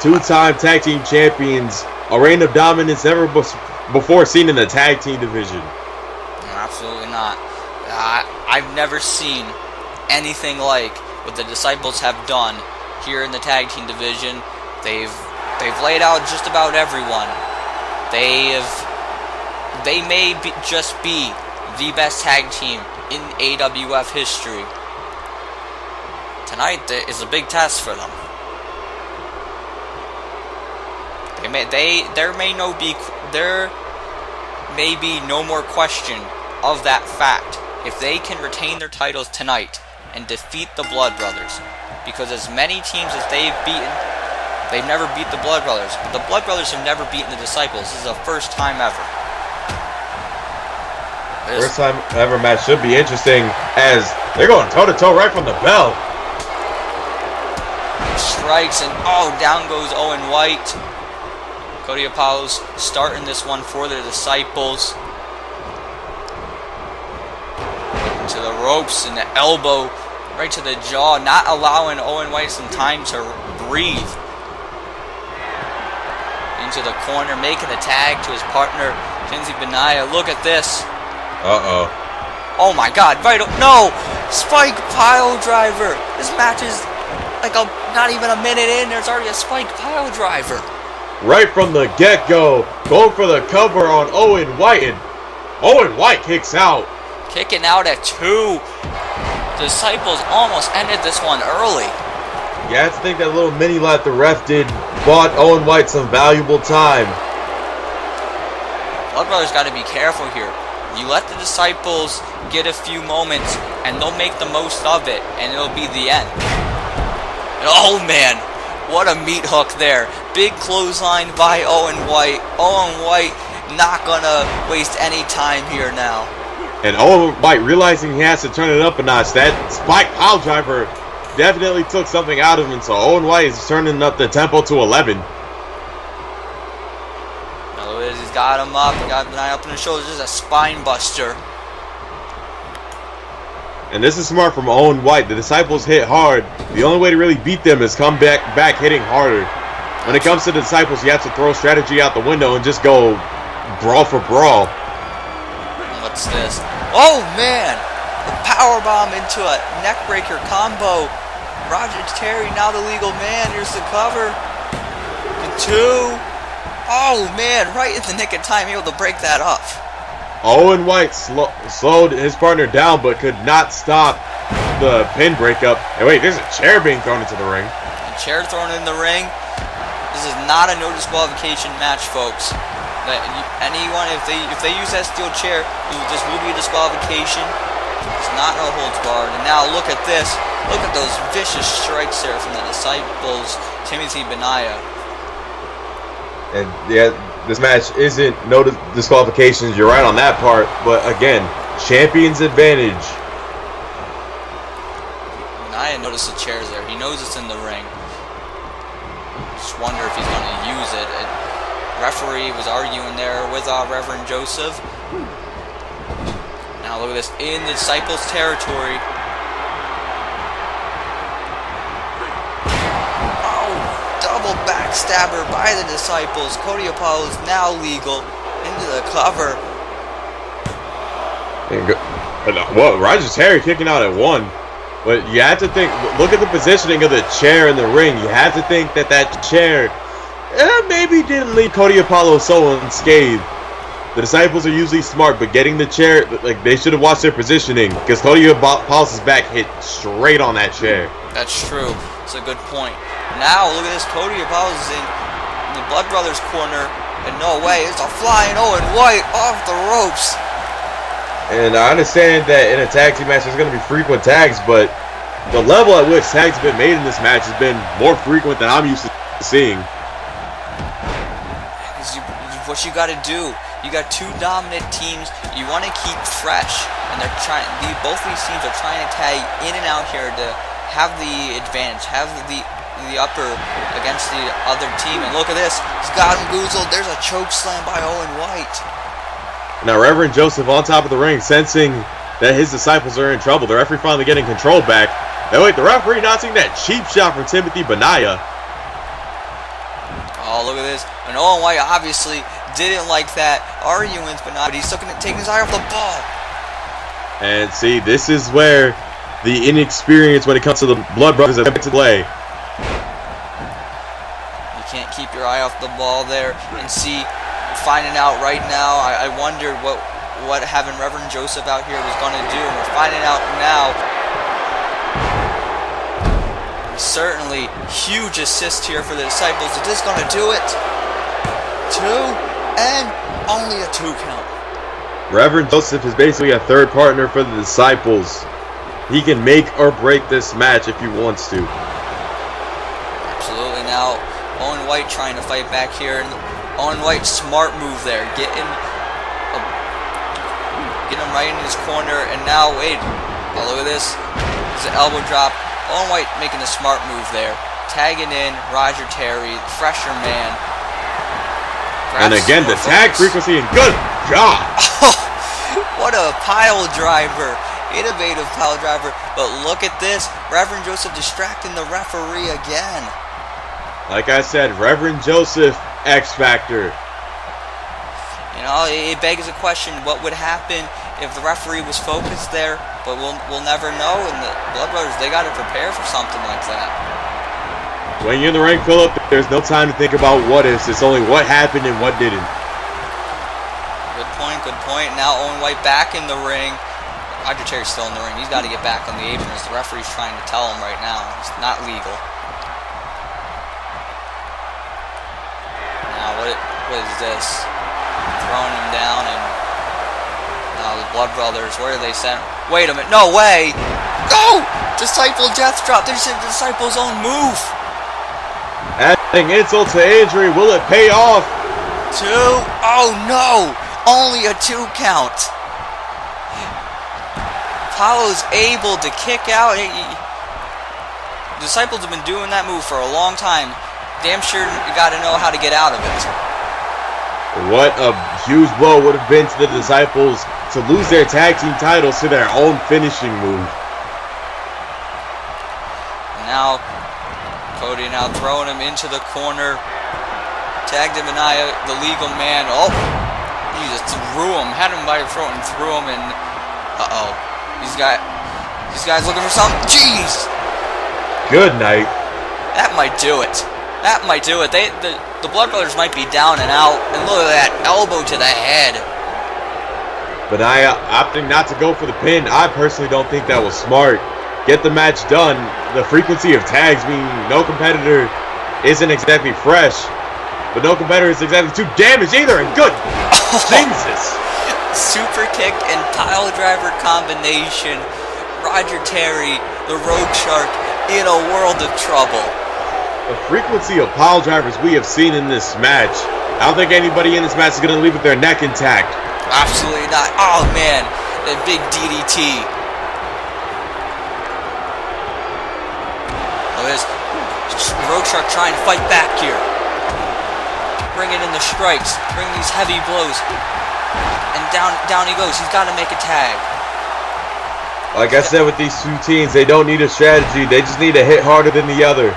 Two-time tag team champions, a reign of dominance never before seen in the tag team division. Absolutely not. I've never seen anything like what the Disciples have done here in the tag team division. They've laid out just about everyone. They may just be the best tag team in AWF history. Tonight is a big test for them. There may be no more question of that fact if they can retain their titles tonight and defeat the Blood Brothers. Because as many teams as they've beaten, they've never beat the Blood Brothers. But the Blood Brothers have never beaten the Disciples. This is the first time ever. First time ever match should be interesting as they're going toe-to-toe right from the bell. Strikes and down goes Owen White. Cody Apollo's starting this one for the Disciples. Into the ropes and the elbow right to the jaw, not allowing Owen White some time to breathe. Into the corner, making the tag to his partner, Shinzi Benaya. Look at this. Uh-oh. Oh my god, Vital. No! Spike pile driver. This match is like not even a minute in. There's already a spike pile driver. Right from the get-go, going for the cover on Owen White, and Owen White kicks out. Kicking out at 2. Disciples almost ended this one early. Yeah, I have to think that little mini lap the ref did bought Owen White some valuable time. Blood Brothers got to be careful here. You let the Disciples get a few moments, and they'll make the most of it, and it'll be the end. And oh man, what a meat hook there. Big clothesline by Owen White. Owen White not gonna waste any time here now. And Owen White realizing he has to turn it up a notch. That spike pile driver definitely took something out of him, so Owen White is turning up the tempo to 11. He's got him up, got the eye up in the shoulders. This is a spine buster. And this is smart from Owen White. The Disciples hit hard. The only way to really beat them is come back hitting harder. When it comes to the Disciples, you have to throw strategy out the window and just go brawl for brawl. What's this? Oh man! A powerbomb into a neckbreaker combo. Roger Terry, now the legal man. Here's the cover. The 2. Oh man, right in the nick of time, able to break that up. Owen White slowed his partner down, but could not stop the pin breakup. And wait, there's a chair being thrown into the ring. A chair thrown in the ring. This is not a no disqualification match, folks. Anyone, if they use that steel chair, this will be a disqualification. It's not no holds barred. And now look at this. Look at those vicious strikes there from the Disciples, Timothy Benaya. And yeah, this match isn't no disqualifications. You're right on that part. But again, champion's advantage. Benaya noticed the chairs there. He knows it's in the ring. Just wonder if he's going to use it. Referee was arguing there with Reverend Joseph. Now look at this, in the Disciples' territory. Oh, double backstabber by the Disciples. Cody Apollo is now legal into the cover. Well, Ryder's Terry kicking out at 1. But you have to think, look at the positioning of the chair in the ring. You have to think that chair maybe didn't leave Cody Apollo so unscathed. The Disciples are usually smart, but getting the chair, like, they should have watched their positioning, because Cody Apollo's back hit straight on that chair. That's true. It's a good point. Now, look at this. Cody Apollo's in the Blood Brothers corner, and no way, it's a flying Owen White off the ropes. And I understand that in a tag team match there's going to be frequent tags, but the level at which tags have been made in this match has been more frequent than I'm used to seeing. What you got to do, you got two dominant teams. You want to keep fresh, and they're trying. Both these teams are trying to tag in and out here to have the advantage, have the upper against the other team. And look at this, he's got him goozled. There's a choke slam by Owen White. Now Reverend Joseph on top of the ring, sensing that his Disciples are in trouble. The referee finally getting control back. And wait, the referee not seeing that cheap shot from Timothy Benaya. Oh, look at this. And Owen White obviously didn't like that arguing with Benaya, but he's still taking his eye off the ball. And see, this is where the inexperience when it comes to the Blood Brothers have to play. You can't keep your eye off the ball there. And see, finding out right now, I wondered what having Reverend Joseph out here was going to do, and we're finding out now. Certainly huge assist here for the Disciples. Is this going to do it? 2, and only a 2 count. Reverend Joseph is basically a third partner for the Disciples. He can make or break this match if he wants to. Absolutely. Now Owen White trying to fight back here, and Owen White, smart move there, get him right in his corner. And now wait, oh, look at this. It's an elbow drop. Owen White making a smart move there, tagging in Roger Terry, fresher man. And again, the tag frequency, and good job. Oh, what a pile driver. Innovative pile driver. But look at this. Reverend Joseph distracting the referee again. Like I said, Reverend Joseph, X Factor. You know, it begs a question. What would happen if the referee was focused there? But we'll never know. And the Blood Brothers, they got to prepare for something like that. When you're in the ring, Philip, there's no time to think about what ifs. It's only what happened and what didn't. Good point, good point. Now Owen White back in the ring. Roger Terry's still in the ring. He's got to get back on the apron, as the referee's trying to tell him right now. It's not legal. Now what is this? Throwing him down, and now the Blood Brothers, where are they sent? Wait a minute, no way! Go! Disciple death drop. There's the Disciple's own move. Adding insult to injury, will it pay off? 2. Oh no! Only a 2 count. Apollo's able to kick out. The Disciples have been doing that move for a long time. Damn sure you got to know how to get out of it. What a huge blow would have been to the Disciples to lose their tag team titles to their own finishing move. Now Cody now throwing him into the corner. Tagged him, Benaya, the legal man. Oh, he just threw him, had him by the throat and threw him, and uh-oh. These guys looking for something. Jeez! Good night. That might do it. That might do it. The Blood Brothers might be down and out. And look at that elbow to the head. But opting not to go for the pin, I personally don't think that was smart. Get the match done. The frequency of tags mean no competitor isn't exactly fresh, but no competitor is exactly too damaged either. And good Jesus. Super kick and pile driver combination. Roger Terry, the Road Shark, in a world of trouble. The frequency of pile drivers we have seen in this match, I don't think anybody in this match is going to leave with their neck intact. Absolutely not. Oh man, that big DDT. Look at this. Road Shark trying to fight back here. Bringing in the strikes, bringing these heavy blows. And down he goes. He's got to make a tag. Like I said with these two teams, they don't need a strategy. They just need to hit harder than the other.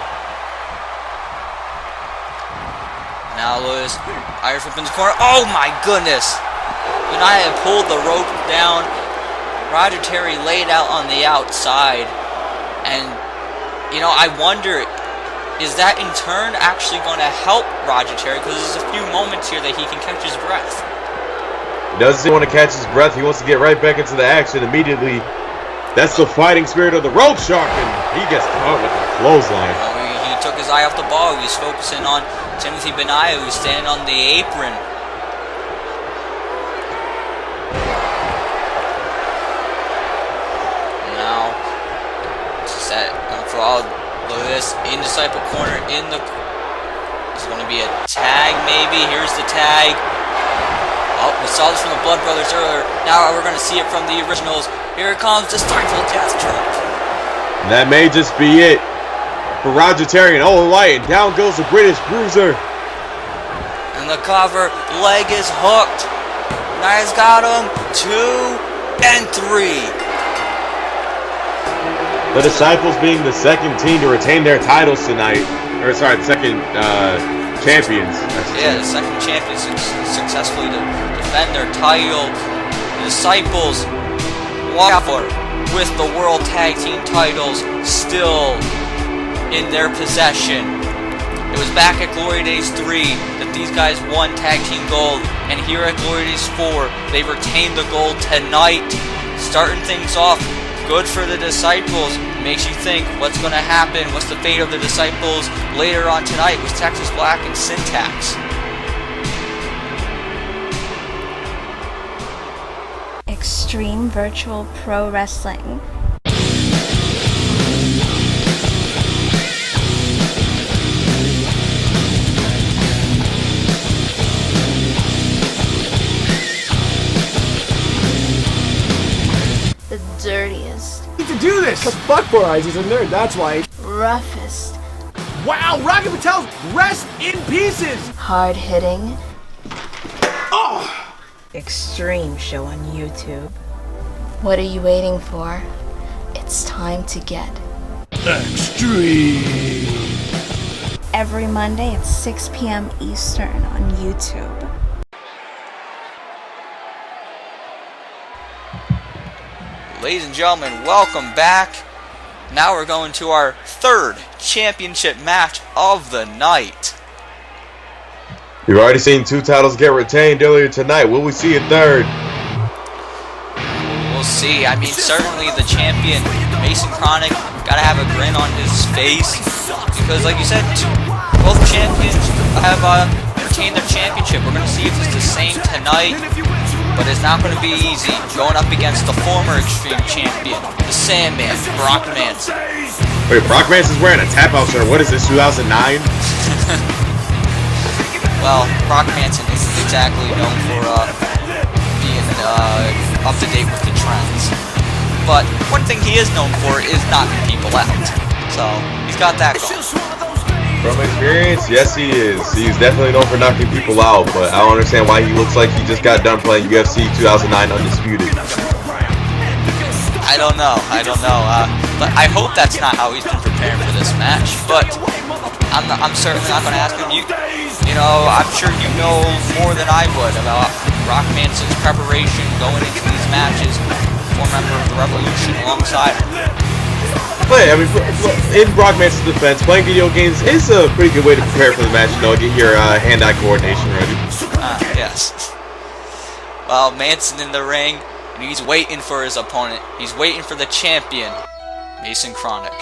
Now Lewis, Irish whip in the corner. Oh my goodness! When I had pulled the rope down, Roger Terry laid out on the outside. And, you know, I wonder, is that in turn actually going to help Roger Terry? Because there's a few moments here that he can catch his breath. He doesn't want to catch his breath. He wants to get right back into the action immediately. That's the fighting spirit of the Road Shark, and he gets caught with a clothesline. He took his eye off the ball. He was focusing on Timothy Benaya, who's standing on the apron. Now, set for all. Look at this, in disciple corner, it's going to be a tag maybe. Here's the tag. Oh, we saw this from the Blood Brothers earlier. Now we're going to see it from the originals. Here it comes, the Disciple Death Drop. That may just be it for Roger Terry, and all right, and down goes the British Bruiser. And the cover, leg is hooked. Now he's got him, 2 and 3. The Disciples being the second team to retain their titles tonight. Or sorry, the second champions. Yeah, the second champions successfully to defend their title. The Disciples walk with the World Tag Team titles still in their possession. It was back at Glory Days 3 that these guys won Tag Team Gold, and here at Glory Days 4, they retained the gold tonight. Starting things off good for the Disciples. Makes you think, what's going to happen? What's the fate of the Disciples later on tonight with Texas Black and Syntax? Extreme Virtual Pro Wrestling. The dirtiest, To do this! Cause fuck Four Eyes, he's a nerd, that's why. roughest, Wow, Rocket Patel's rest in pieces! hard-hitting, Oh! Extreme show on YouTube. what are you waiting for? It's time to get Extreme! every Monday at 6 p.m. Eastern on YouTube. Ladies and gentlemen, welcome back. Now we're going to our third championship match of the night. You've already seen 2 titles get retained earlier tonight. Will we see a third? We'll see. I mean, certainly the champion, Mason Kronik, gotta have a grin on his face. Because, like you said, both champions have retained their championship. We're gonna see if it's the same tonight. But it's not going to be easy going up against the former Extreme Champion, the Sandman, Brock Manson. Wait, Brock Manson's wearing a tap out shirt. What is this, 2009? Well, Brock Manson isn't exactly known for being up to date with the trends. But one thing he is known for is knocking people out. So he's got that going. From experience, yes he is. He's definitely known for knocking people out, but I don't understand why he looks like he just got done playing UFC 2009 Undisputed. I don't know. But I hope that's not how he's been preparing for this match. But I'm certainly not going to ask him. You know, I'm sure you know more than I would about Brock Manson's preparation going into these matches. Former member of the Revolution alongside him. But I mean, in Brock Manson's defense, playing video games is a pretty good way to prepare for the match. You know, get your hand-eye coordination ready. Yes. Well, Manson in the ring, and he's waiting for his opponent. He's waiting for the champion, Mason Kronik.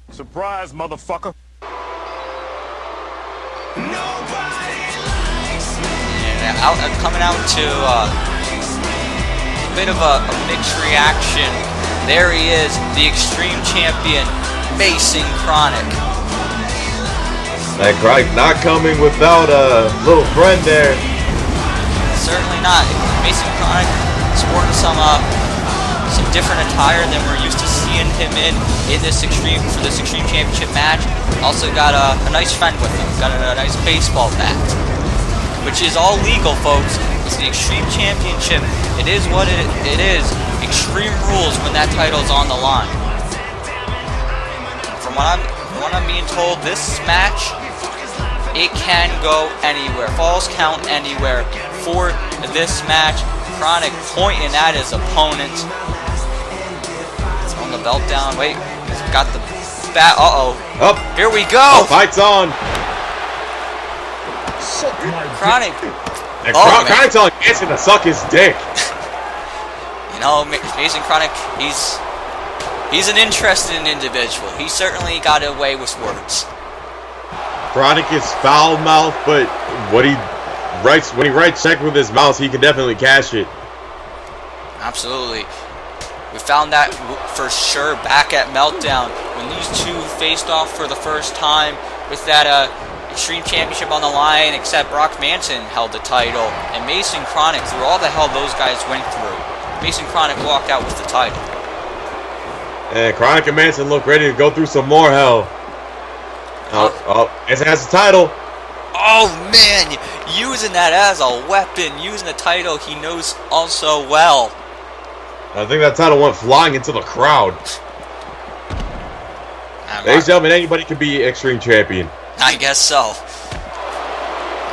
Surprise, motherfucker. And coming out to a bit of a mixed reaction. There he is, the Extreme Champion, Mason Kronik. That Kronik not coming without a little friend there. Certainly not. Mason Kronik sporting some different attire than we're used to seeing him in this Extreme Championship match. Also got a nice friend with him. Got a nice baseball bat, which is all legal, folks. It's the Extreme Championship. It is what it is. Extreme rules when that title's on the line. From what I'm being told, this match, it can go anywhere. Falls count anywhere for this match. Kronik pointing at his opponent. Throwing the belt down. Wait, he's got the bat. Uh-oh. Up. Here we go. Fight's on. Kronik. And Kronik's telling Manson to suck his dick. You know, Mason Kronik, he's an interesting individual. He certainly got away with words. Kronik is foul mouth, but when he writes check with his mouth, he can definitely cash it. Absolutely. We found that for sure back at Meltdown when these two faced off for the first time with that Extreme Championship on the line, except Brock Manson held the title, and Mason Kronik, through all the hell those guys went through, Mason Kronik walked out with the title. And Kronik and Manson look ready to go through some more hell. Manson has the title. Oh man, using that as a weapon, using the title he knows also well. I think that title went flying into the crowd. Ladies and gentlemen, anybody can be Extreme Champion. I guess so.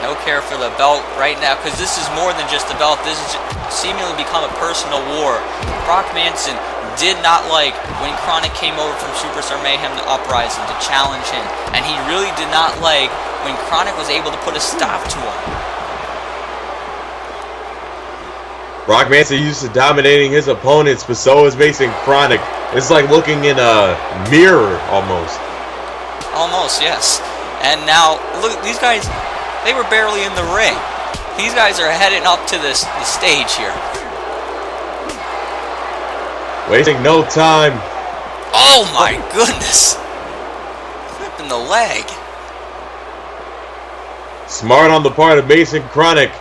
No care for the belt right now, because this is more than just the belt. This has seemingly become a personal war. Brock Manson did not like when Kronik came over from Superstar Mayhem to Uprising to challenge him, and he really did not like when Kronik was able to put a stop to him. Brock Manson used to dominating his opponents, but so is Mason Kronik. It's like looking in a mirror almost. Almost, yes. And now, look, these guys, they were barely in the ring. These guys are heading up to the stage here. Wasting no time. Oh my goodness! Flipping the leg. Smart on the part of Mason Kronik.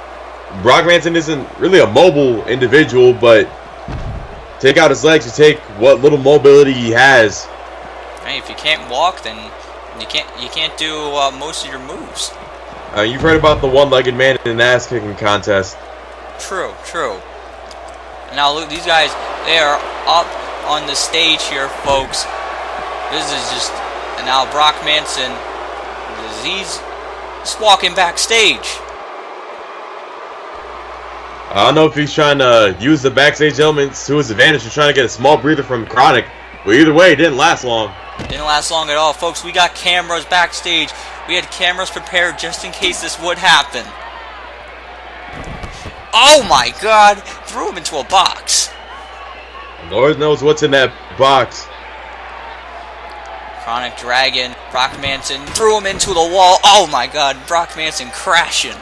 Brock Manson isn't really a mobile individual, but take out his legs to take what little mobility he has. Hey, if you can't walk, then you can't do most of your moves. You've heard about the one-legged man in an ass-kicking contest. True, true. Now look, these guys, they are up on the stage here, folks. This is just, and now Brock Manson, he's just walking backstage. I don't know if he's trying to use the backstage elements to his advantage or trying to get a small breather from Kronik. But either way, it didn't last long. Didn't last long at all, folks. We got cameras backstage. We had cameras prepared just in case this would happen. Oh my God! Threw him into a box. Lord knows what's in that box. Kronik dragging Brock Manson, threw him into the wall. Oh my God! Brock Manson crashing.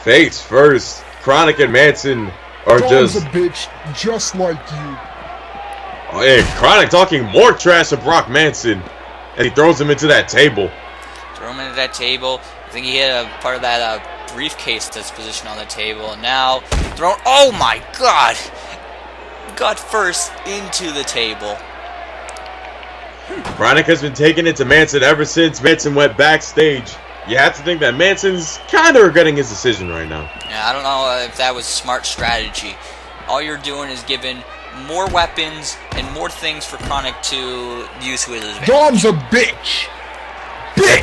Face first, Kronik and Manson are Dom's just a bitch, just like you. Oh, and Kronik talking more trash to Brock Manson, and he throws him into that table. Throw him into that table. I think he hit a part of that briefcase that's positioned on the table, and now thrown. Oh my God! Gut first into the table. Kronik has been taking it to Manson ever since Manson went backstage. You have to think that Manson's kind of regretting his decision right now. Yeah, I don't know if that was smart strategy. All you're doing is giving more weapons and more things for Kronik to use to his advantage. Dom's a bitch. Yeah,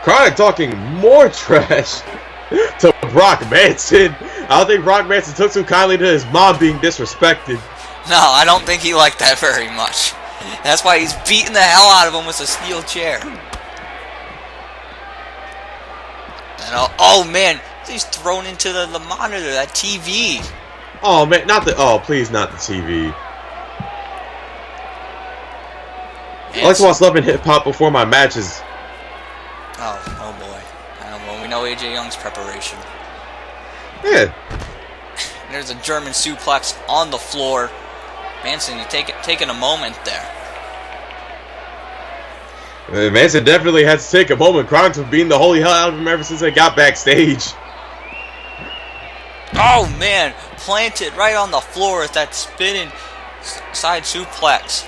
Kronik talking more trash to Brock Manson. I don't think Brock Manson took too kindly to his mom being disrespected. No, I don't think he liked that very much. That's why he's beating the hell out of him with a steel chair. And oh man, he's thrown into the monitor, that TV. Oh man, please not the TV. I like to watch Love and Hip Hop before my matches. Oh boy. Well, we know AJ Young's preparation. Yeah. There's a German suplex on the floor. Manson, you're taking a moment there. Manson definitely had to take a moment. Kronik's been beating the holy hell out of him ever since they got backstage. Oh man, planted right on the floor with that spinning side suplex.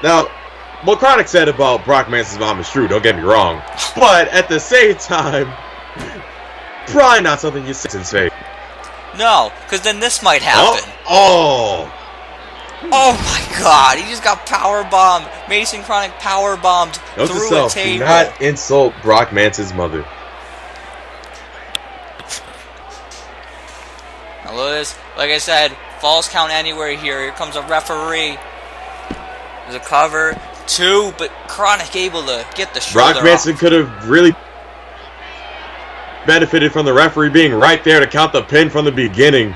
Now, what Kronik said about Brock Manson's mom is true, don't get me wrong. But at the same time, probably not something you say. No, because then this might happen. Oh my god, he just got powerbombed. Mason Kronik powerbombed through a table. Do not insult Brock Manson's mother. Now Lewis, like I said, falls count anywhere here. Here comes a referee. There's a cover. 2, but Kronik able to get the shoulder Brock Manson could have really benefited from the referee being right there to count the pin from the beginning.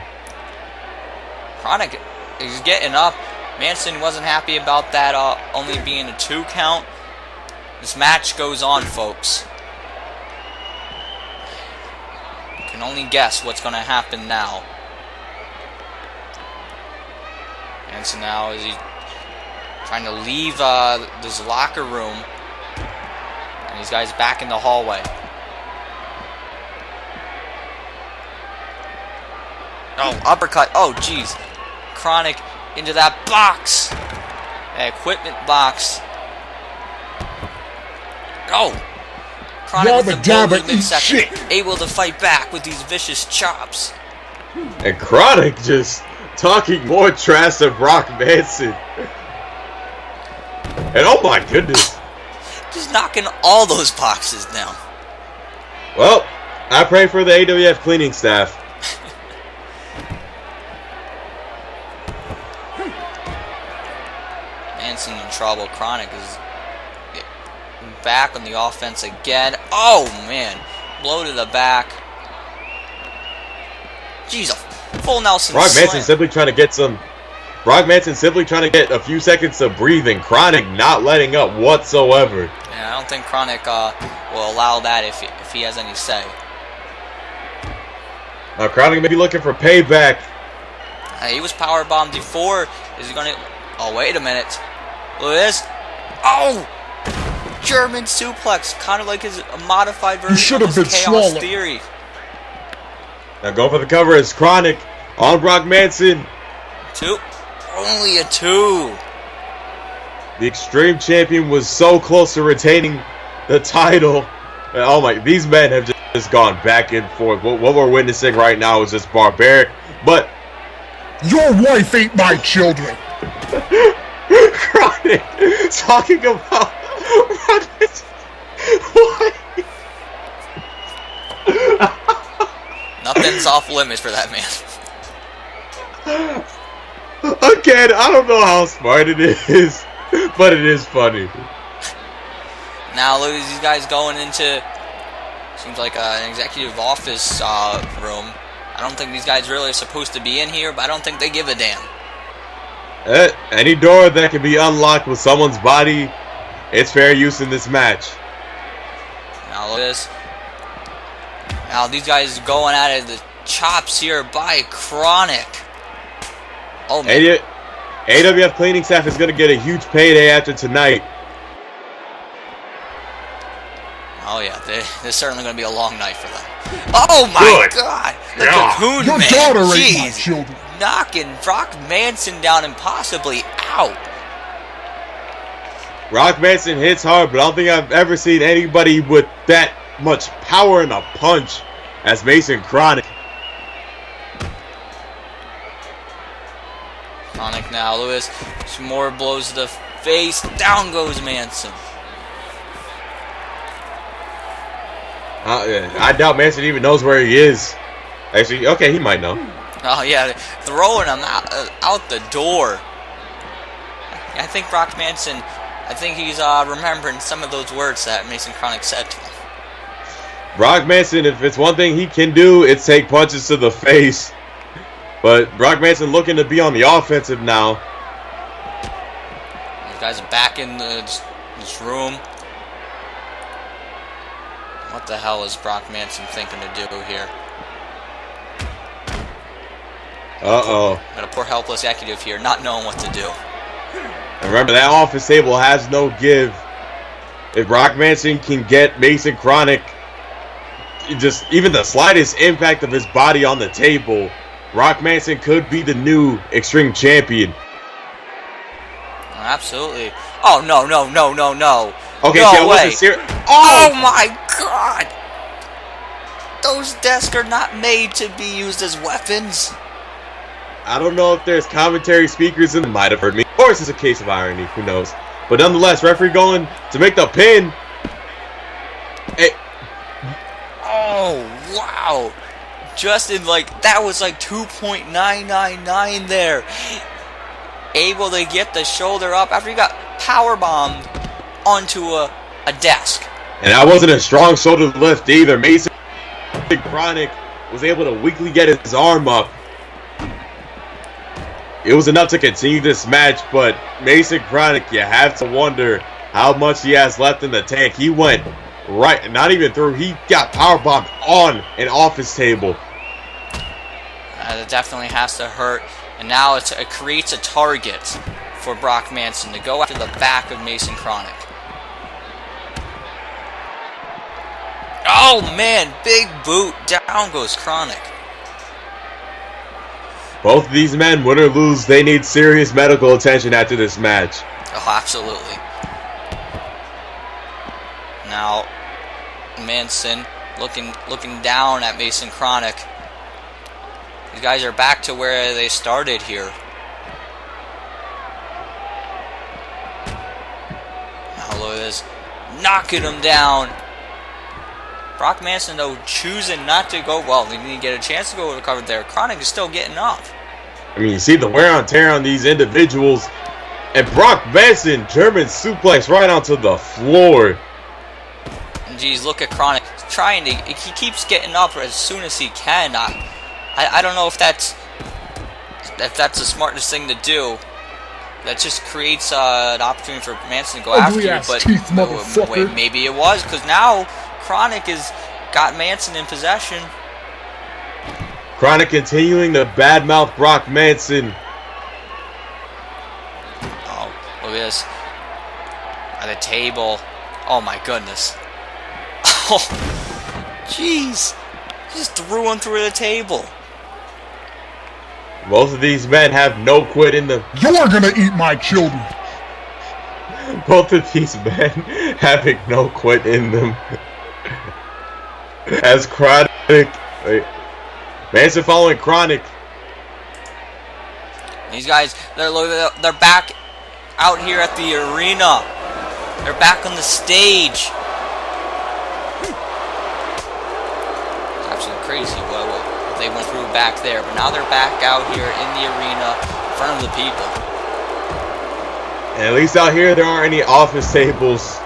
Kronik is getting up. Manson wasn't happy about that only being a 2 count. This match goes on, folks. You can only guess what's going to happen now. Manson now, is he trying to leave this locker room? And these guys back in the hallway. Oh, uppercut. Oh, jeez. Kronik into that box. That equipment box. Oh. Kronik with the blow in mid-second. Able to fight back with these vicious chops. And Kronik just talking more trash to Brock Manson. And oh my goodness. Just knocking all those boxes down. Well, I pray for the AWF cleaning staff. Manson in trouble. Kronik is back on the offense again. Oh man. Blow to the back. Jeez, a full Nelson Brock slam. Manson simply trying to get some. Brock Manson simply trying to get a few seconds of breathing. Kronik not letting up whatsoever. Yeah, I don't think Kronik will allow that if he has any say. Now Kronik may be looking for payback. He was powerbombed before. Is he gonna? Oh wait a minute. Look at this. Oh, German suplex, kind of like his modified version of his Chaos Theory. Now go for the cover as Kronik on Brock Manson. 2. Only a 2. The Extreme Champion was so close to retaining the title. Oh my, these men have just gone back and forth. What we're witnessing right now is just barbaric. But your wife ain't my children. Kronik talking about what? Nothing's off limits for that man. Again, I don't know how smart it is, but it is funny. Now look at these guys going into, seems like an executive office room. I don't think these guys really are supposed to be in here, but I don't think they give a damn. Any door that can be unlocked with someone's body, it's fair use in this match. Now look at this. Now these guys going at it, the chops here by Kronik. Oh man. AWF cleaning staff is going to get a huge payday after tonight. Oh yeah, this is certainly going to be a long night for them. Oh my god! The Cocoon Your Man, daughter ain't my jeez, children. knocking Brock Manson down and possibly out. Brock Manson hits hard, but I don't think I've ever seen anybody with that much power in a punch as Mason Kronik. Kronik now, Lewis, some more blows to the face. Down goes Manson. I doubt Manson even knows where he is. Actually, okay, he might know. Oh yeah, throwing him out the door. I think Brock Manson, I think he's remembering some of those words that Mason Kronik said to him. Brock Manson, if it's one thing he can do, it's take punches to the face. But Brock Manson looking to be on the offensive now. These guys are back in this room. What the hell is Brock Manson thinking to do here? Uh-oh. Got a poor helpless executive here, not knowing what to do. And remember, that office table has no give. If Brock Manson can get Mason Kronik just even the slightest impact of his body on the table, Brock Manson could be the new Extreme Champion. Absolutely. Oh, no, no, no, no, no. Okay, no see, I way. wasn't serious. Oh my god! Those desks are not made to be used as weapons. I don't know if there's commentary speakers in might have heard me. Or it's just a case of irony, who knows. But nonetheless, referee going to make the pin. Hey. Oh, wow. Just in that was 2.999 there. Able to get the shoulder up after he got powerbombed onto a desk. And that wasn't a strong shoulder lift either. Mason Kronik was able to weakly get his arm up. It was enough to continue this match, but Mason Kronik, you have to wonder how much he has left in the tank. He went right, not even through, he got powerbombed on an office table. That definitely has to hurt. And now it creates a target for Brock Manson to go after the back of Mason Kronik. Oh man, big boot. Down goes Kronik. Both of these men, win or lose, they need serious medical attention after this match. Oh, absolutely. Now, Manson looking down at Mason Kronik. These guys are back to where they started here. Now look at this. Knocking him down. Brock Manson, though, choosing not to go. Well, he didn't get a chance to go recover there. Kronik is still getting up. I mean, you see the wear and tear on these individuals. And Brock Manson, German suplex right onto the floor. And geez, look at Kronik. He keeps getting up as soon as he can. I don't know if that's the smartest thing to do. That just creates an opportunity for Manson to go after you. But wait, maybe it was, because now Kronik has got Manson in possession. Kronik continuing to badmouth Brock Manson. Oh, look at this. At the table. Oh my goodness. Oh, jeez. Just threw him through the table. Both of these men have no quit in them. You're gonna eat my children. Both of these men having no quit in them. As Kronik, Manson following Kronik. These guys, they're back out here at the arena. They're back on the stage. It's absolutely crazy what they went through back there, but now they're back out here in the arena in front of the people. And at least out here there aren't any office tables.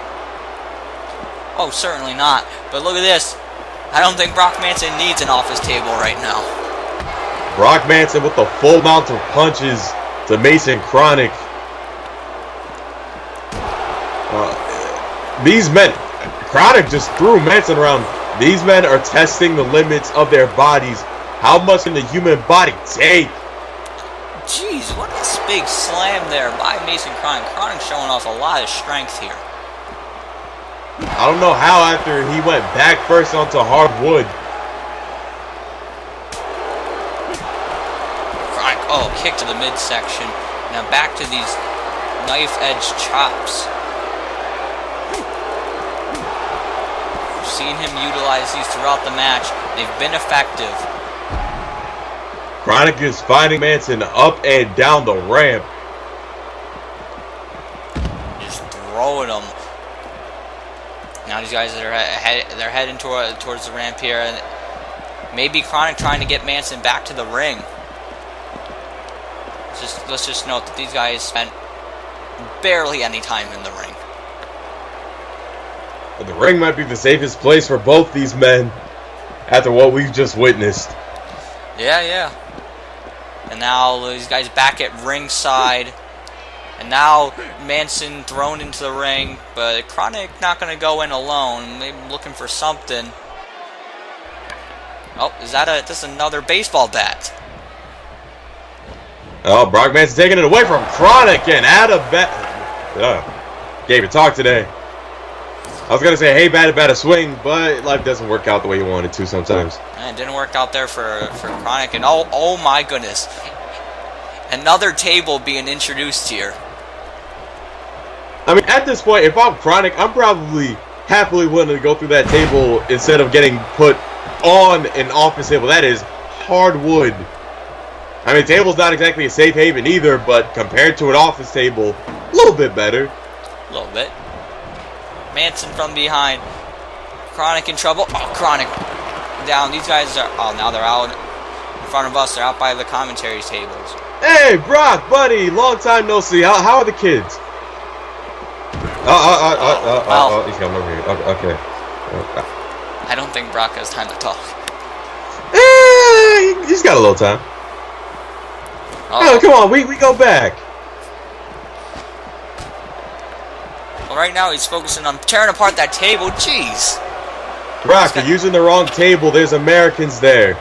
Oh, certainly not. But look at this. I don't think Brock Manson needs an office table right now. Brock Manson with the full amount of punches to Mason Kronik. These men, Kronik just threw Manson around. These men are testing the limits of their bodies. How much can the human body take? Jeez, what a big slam there by Mason Kronik. Kronik showing off a lot of strength here. I don't know how after he went back first onto hardwood. Kronik, oh, kick to the midsection. Now back to these knife edge chops. We've seen him utilize these throughout the match. They've been effective. Kronik is finding Manson up and down the ramp. Just throwing him. Now these guys they're heading towards the ramp here, and maybe Kronik trying to get Manson back to the ring. Let's just note that these guys spent barely any time in the ring. But the ring might be the safest place for both these men after what we've just witnessed. Yeah. And now these guys back at ringside. And now Manson thrown into the ring, but Kronik not going to go in alone. Maybe looking for something. Oh, is that just another baseball bat? Oh, Brock Manson taking it away from Kronik and out of bat. Gave it talk today. I was going to say, hey, bat a swing, but life doesn't work out the way you want it to sometimes. And it didn't work out there for Kronik. And oh my goodness. Another table being introduced here. I mean, at this point, if I'm Kronik, I'm probably happily willing to go through that table instead of getting put on an office table. That is hardwood. I mean, table's not exactly a safe haven either, but compared to an office table, a little bit better. A little bit. Manson from behind. Kronik in trouble. Oh, Kronik down. These guys are... Oh, now they're out in front of us. They're out by the commentary tables. Hey, Brock, buddy. Long time no see. How are the kids? He's coming over here. Okay. I don't think Brock has time to talk. He's got a little time. Oh, come on. We go back. Well, right now he's focusing on tearing apart that table. Jeez. Brock, you're using the wrong table. There's Americans there.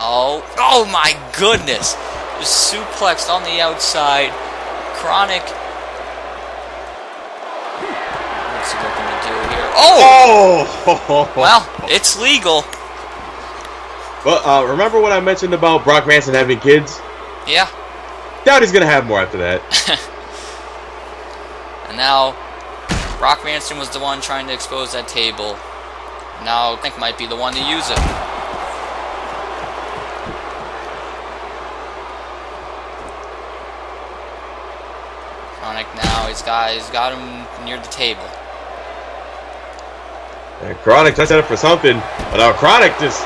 Oh my goodness. Just suplexed on the outside. Kronik. What's he looking to do here? Oh! Well, it's legal. But remember what I mentioned about Brock Manson having kids? Yeah. Doubt he's going to have more after that. And now, Brock Manson was the one trying to expose that table. Now, I think might be the one to use it. Kronik now, he's got him near the table. And Kronik touched that up for something, but now Kronik just...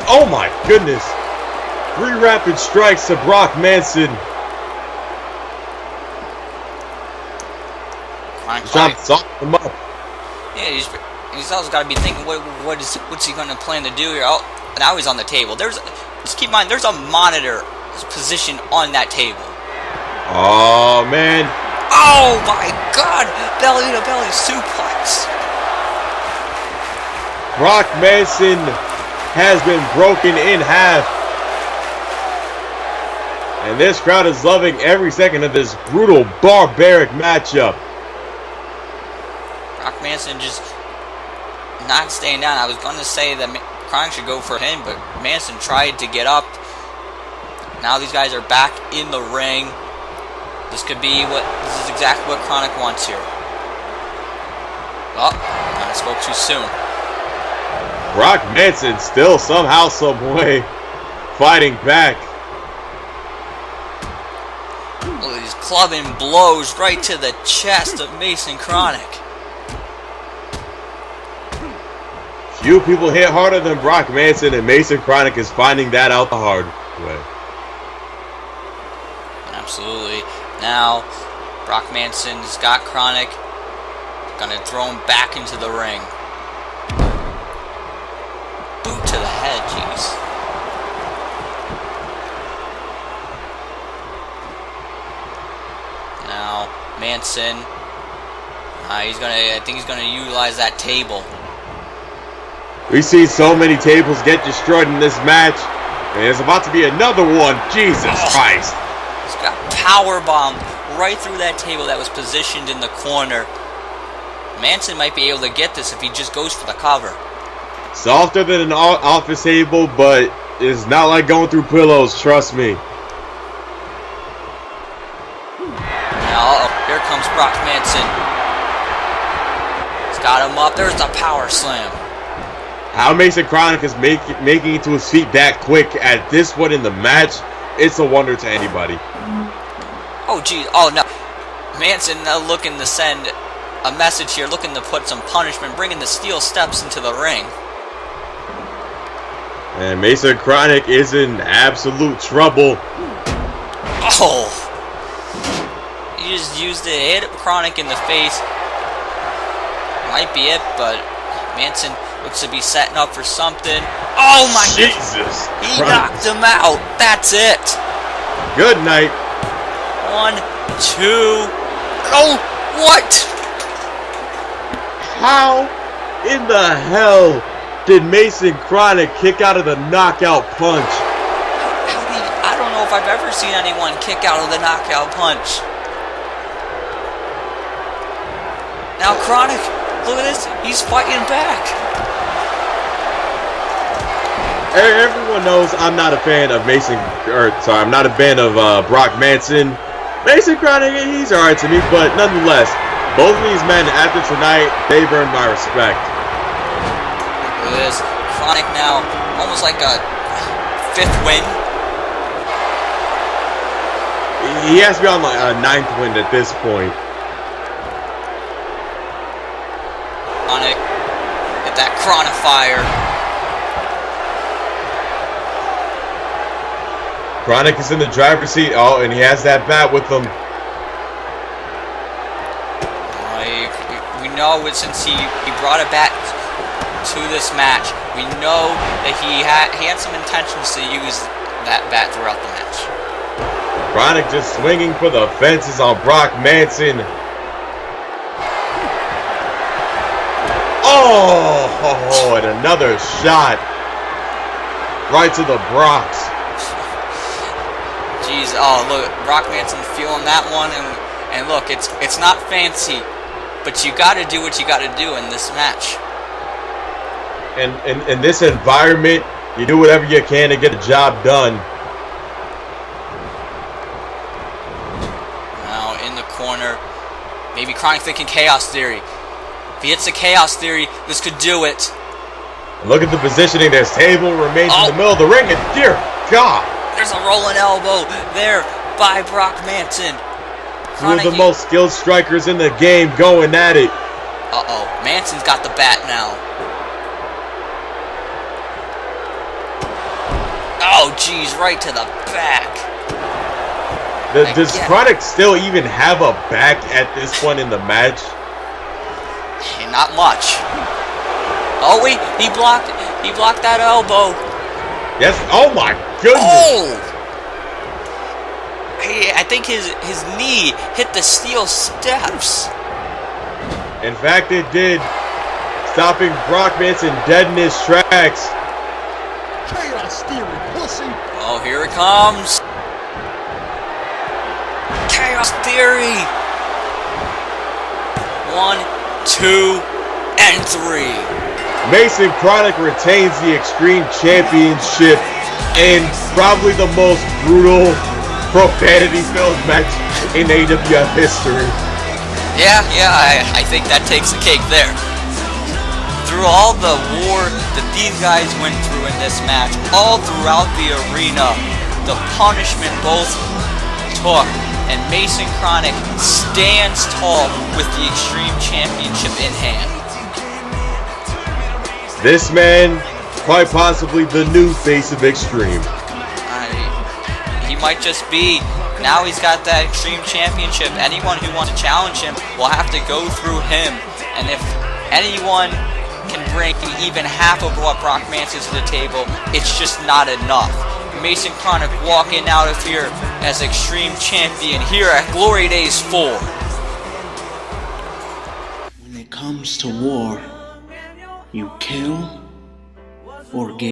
Oh my goodness! 3 rapid strikes to Brock Manson. He's trying to soften him up. Yeah, he's also got to be thinking, what's he going to plan to do here? Oh, now he's on the table. Just keep in mind, there's a monitor positioned on that table. Oh, man. Oh, my God. Belly-to-belly suplex. Brock Manson has been broken in half. And this crowd is loving every second of this brutal, barbaric matchup. Brock Manson just not staying down. I was going to say that Kronik should go for him, but Manson tried to get up. Now these guys are back in the ring. This is exactly what Kronik wants here. Oh, I spoke too soon. Brock Manson still somehow, some way fighting back. Look at these clubbing blows right to the chest of Mason Kronik. Few people hit harder than Brock Manson, and Mason Kronik is finding that out the hard way. Absolutely. Now, Brock Manson's got Kronik. Gonna throw him back into the ring. Boot to the head, jeez. Now, Manson. I think he's gonna utilize that table. We see so many tables get destroyed in this match, and there's about to be another one. Jesus Christ! He's got powerbombed right through that table that was positioned in the corner. Manson might be able to get this if he just goes for the cover. Softer than an office table, but it's not like going through pillows, trust me. Now, here comes Brock Manson. He's got him up. There's the power slam. How Mason Kronik is making it to his feet that quick at this point in the match, it's a wonder to anybody. Oh, geez. Oh, no. Manson looking to send a message here, looking to put some punishment, bringing the steel steps into the ring. And Mason Kronik is in absolute trouble. Oh! He just used it, hit Kronik in the face. Might be it, but Manson looks to be setting up for something. Oh my Jesus! He knocked him out. That's it. Good night. 1, 2. Oh, what? How in the hell did Mason Kronik kick out of the knockout punch? I don't know if I've ever seen anyone kick out of the knockout punch. Now Kronik, look at this. He's fighting back. Everyone knows I'm not a fan of I'm not a fan of Brock Manson. Mason Kronik, he's alright to me, but nonetheless, both of these men after tonight, they've earned my respect. Look at this. Kronik now, almost like a 5th win. He has to be on like a 9th win at this point. Kronik, get that Kronifier. Kronik is in the driver's seat. Oh, and he has that bat with him. We know it since he brought it back to this match. We know that he had some intentions to use that bat throughout the match. Kronik just swinging for the fences on Brock Manson. Oh, and another shot right to the Bronx. Jeez, oh look, Brock Manson feeling that one, and look, it's not fancy, but you got to do what you got to do in this match. And in this environment, you do whatever you can to get the job done. Now in the corner, maybe Kronik thinking Chaos Theory. If he hits the Chaos Theory, this could do it. And look at the positioning. This table remains in the middle of the ring, and dear God, there's a rolling elbow there by Brock Manson. two of the most skilled strikers in the game going at it. Uh-oh, Manson's got the bat now. Oh, geez, right to the back. Does Kronik still even have a back at this point in the match? Not much. Oh, he blocked that elbow. Yes. Oh my goodness. Oh! I think his knee hit the steel steps. In fact, it did, stopping Brock Manson dead in his tracks. Chaos Theory, pussy. Oh, here it comes. Chaos Theory. 1, 2, and 3. Mason Kronik retains the Extreme Championship in probably the most brutal, profanity-filled match in AWF history. Yeah, I think that takes the cake there. Through all the war that these guys went through in this match, all throughout the arena, the punishment both took, and Mason Kronik stands tall with the Extreme Championship in hand. This man, quite possibly the new face of Extreme. He might just be. Now he's got that Extreme Championship. Anyone who wants to challenge him will have to go through him. And if anyone can bring even half of what Brock Manson to the table, it's just not enough. Mason Kronik walking out of here as Extreme Champion here at Glory Days 4. When it comes to war, you kill or get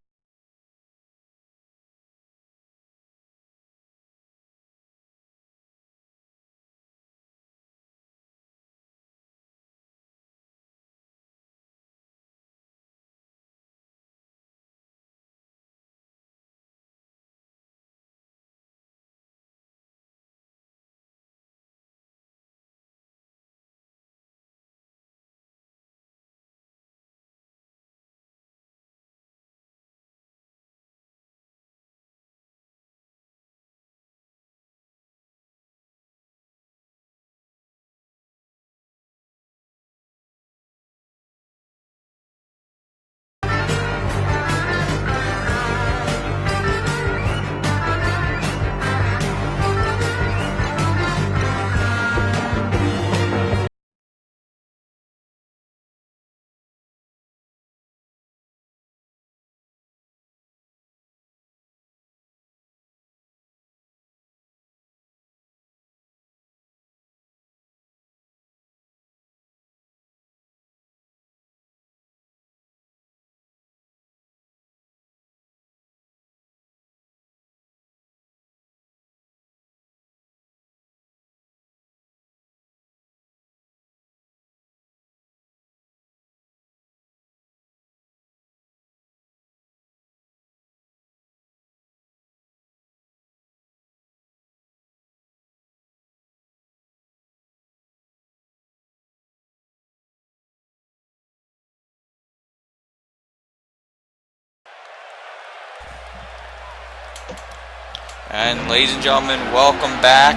And ladies and gentlemen, welcome back.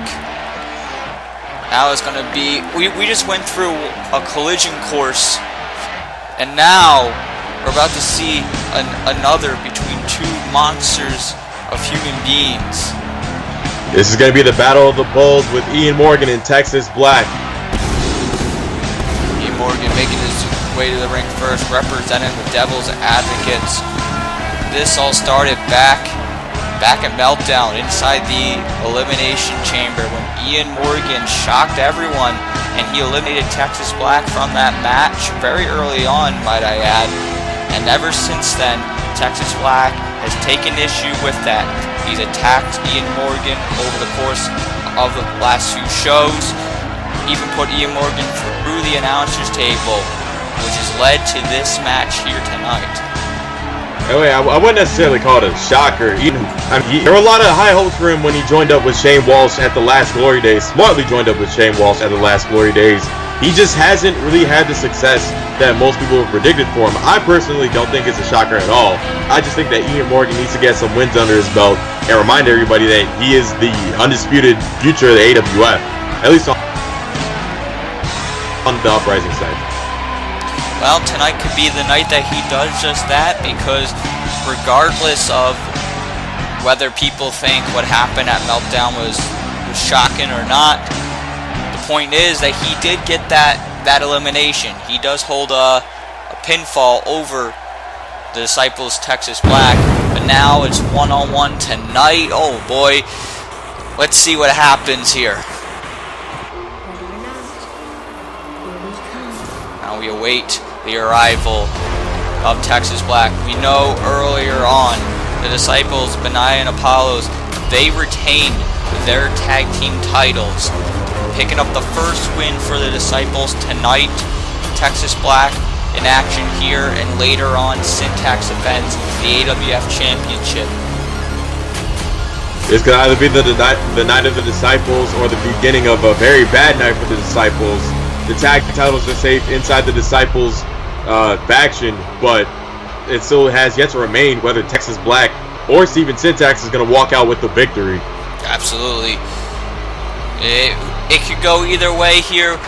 Now it's gonna be, we just went through a collision course, and now we're about to see another between two monsters of human beings. This is going to be the Battle of the Bulls with Ian Morgan and Texas Black. Ian Morgan making his way to the ring first, representing the Devil's Advocates. This all started back at Meltdown inside the Elimination Chamber when Ian Morgan shocked everyone and he eliminated Texas Black from that match very early on, might I add. And ever since then, Texas Black has taken issue with that. He's attacked Ian Morgan over the course of the last few shows, even put Ian Morgan through the announcer's table, which has led to this match here tonight. Anyway, I wouldn't necessarily call it a shocker. There were a lot of high hopes for him when he joined up with Shawn Walsh at the last Glory Days. Smartly joined up with Shawn Walsh at the last Glory Days. He just hasn't really had the success that most people have predicted for him. I personally don't think it's a shocker at all. I just think that Ian Morgan needs to get some wins under his belt and remind everybody that he is the undisputed future of the AWF, at least on the Uprising side. Well, tonight could be the night that he does just that, because regardless of whether people think what happened at Meltdown was shocking or not, the point is that he did get that elimination. He does hold a pinfall over the Disciples Texas Black, but now it's one-on-one tonight. Oh boy, let's see what happens here. Now we await the arrival of Texas Black. We know earlier on the Disciples, Benai and Apollos, they retained their tag team titles, picking up the first win for the Disciples tonight. Texas Black in action here, and later on Syntax defends the AWF Championship. This could either be the night of the Disciples or the beginning of a very bad night for the Disciples. The tag titles are safe inside the Disciples faction, but it still has yet to remain whether Texas Black or Steven Syntax is going to walk out with the victory. Absolutely. It could go either way here.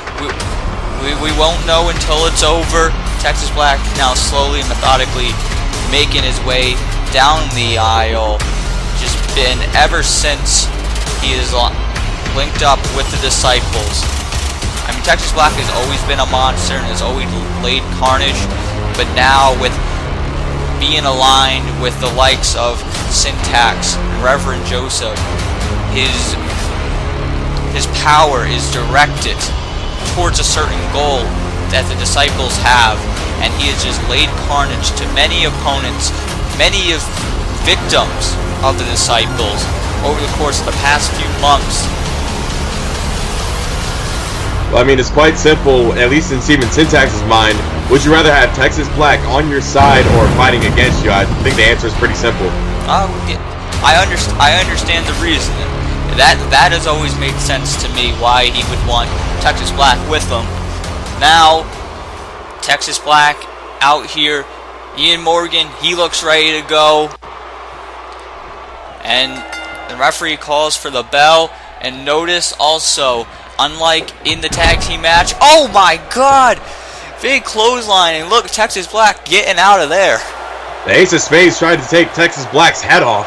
We won't know until it's over. Texas Black now slowly and methodically making his way down the aisle. Just been ever since he is linked up with the Disciples. I mean, Texas Black has always been a monster and has always laid carnage, but now with being aligned with the likes of Syntax and Reverend Joseph, his power is directed towards a certain goal that the Disciples have, and he has just laid carnage to many opponents, many of victims of the Disciples over the course of the past few months. Well, I mean, it's quite simple, at least in Steven Syntax's mind. Would you rather have Texas Black on your side or fighting against you? I think the answer is pretty simple. I understand the reasoning. That has always made sense to me, why he would want Texas Black with him. Now, Texas Black out here. Ian Morgan, he looks ready to go. And the referee calls for the bell. And notice also, unlike in the tag team match, oh my god! Big clothesline, and look, Texas Black getting out of there. The Ace of Spades tried to take Texas Black's head off.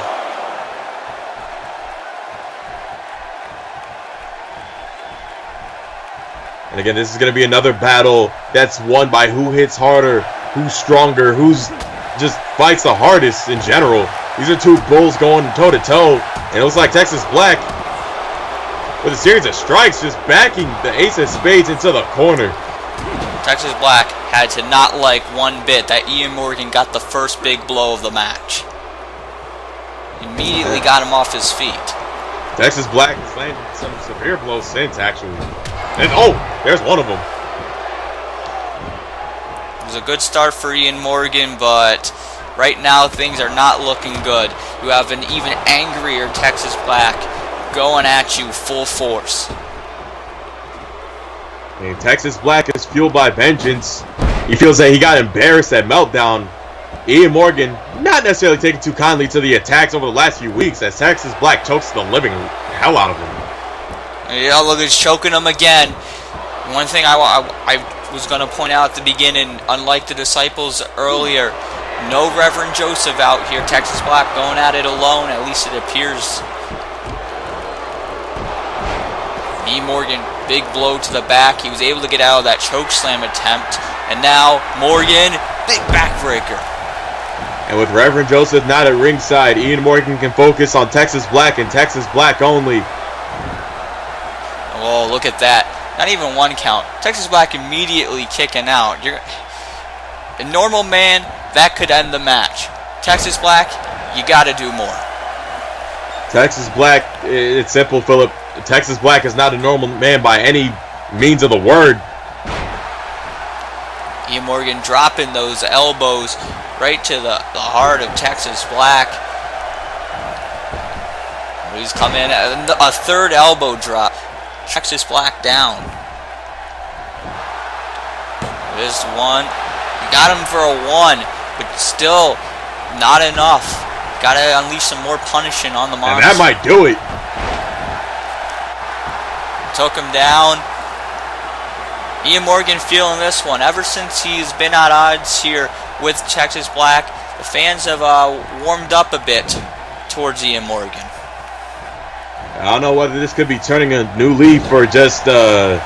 And again, this is going to be another battle that's won by who hits harder, who's stronger, who's just fights the hardest in general. These are two bulls going toe-to-toe, and it looks like Texas Black, with a series of strikes, just backing the Ace of Spades into the corner. Texas Black had to not like one bit that Ian Morgan got the first big blow of the match. Immediately got him off his feet. Texas Black is landing some severe blows since, actually. And oh, there's one of them. It was a good start for Ian Morgan, but right now things are not looking good. You have an even angrier Texas Black going at you full force. And Texas Black is fueled by vengeance. He feels that he got embarrassed at Meltdown Ian Morgan not necessarily taking too kindly to the attacks over the last few weeks as Texas Black chokes the living hell out of him. Yeah, look, he's choking him again. One thing I was going to point out at the beginning, unlike the Disciples earlier, no Reverend Joseph out here. Texas Black going at it alone, at least it appears. Ian Morgan, big blow to the back. He was able to get out of that choke slam attempt. And now Morgan, big backbreaker. And with Reverend Joseph not at ringside, Ian Morgan can focus on Texas Black and Texas Black only. Oh, look at that. Not even one count. Texas Black immediately kicking out. A normal man, that could end the match. Texas Black, you got to do more. Texas Black, it's simple, Philip. Texas Black is not a normal man by any means of the word. Ian Morgan dropping those elbows right to the heart of Texas Black. He's come in at a third elbow drop. Texas Black down. This one. You got him for a one, but still not enough. Got to unleash some more punishing on the monster. And that might do it. Took him down. Ian Morgan feeling this one. Ever since he's been at odds here with Texas Black, the fans have warmed up a bit towards Ian Morgan. I don't know whether this could be turning a new leaf or just a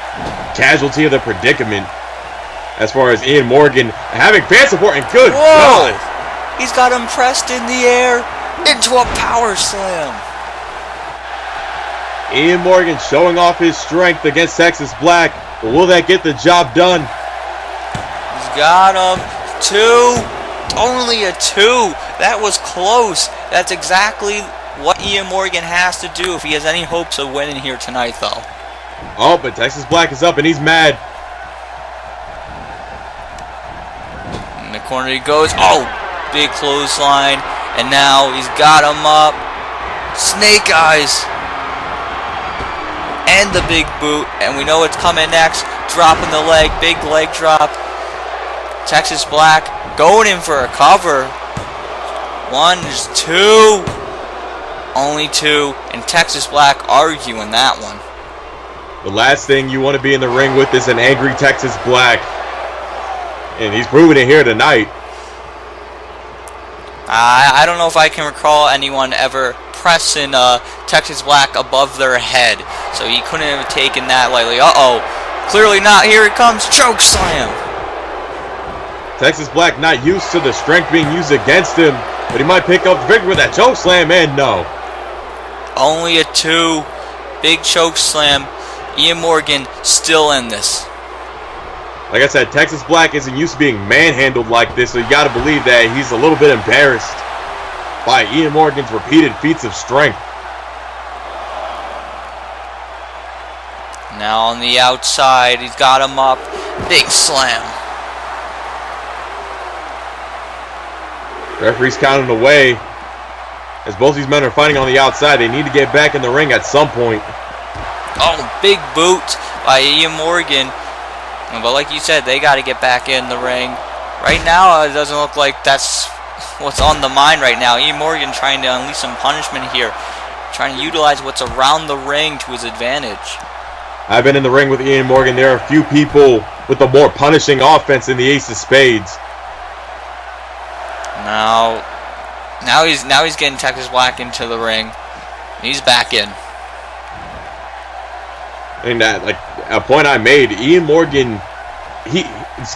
casualty of the predicament. As far as Ian Morgan having fan support, and good Whoa! God. He's got him pressed in the air into a power slam. Ian Morgan showing off his strength against Texas Black. But will that get the job done? He's got him. Two. Only a two. That was close. That's exactly what Ian Morgan has to do if he has any hopes of winning here tonight, though. Oh, but Texas Black is up and he's mad. In the corner he goes. Oh, big clothesline. And now he's got him up. Snake eyes. And the big boot. And we know what's coming next. Dropping the leg. Big leg drop. Texas Black going in for a cover. One, there's two. Only two. And Texas Black arguing that one. The last thing you want to be in the ring with is an angry Texas Black. And he's proving it here tonight. I don't know if I can recall anyone ever pressing Texas Black above their head. So he couldn't have taken that lightly. Uh-oh. Clearly not. Here it comes. Choke slam. Texas Black not used to the strength being used against him. But he might pick up the victory with that choke slam, and no. Only a two. Big choke slam. Ian Morgan still in this. Like I said, Texas Black isn't used to being manhandled like this, so you got to believe that he's a little bit embarrassed by Ian Morgan's repeated feats of strength. Now on the outside, he's got him up. Big slam. Referee's counting away. As both these men are fighting on the outside, they need to get back in the ring at some point. Oh, big boot by Ian Morgan. But like you said, they got to get back in the ring. Right now, it doesn't look like that's what's on the mind right now. Ian Morgan trying to unleash some punishment here. Trying to utilize what's around the ring to his advantage. I've been in the ring with Ian Morgan. There are a few people with the more punishing offense than the Ace of Spades. Now he's getting Texas Black into the ring. He's back in. And like a point I made, Ian Morgan,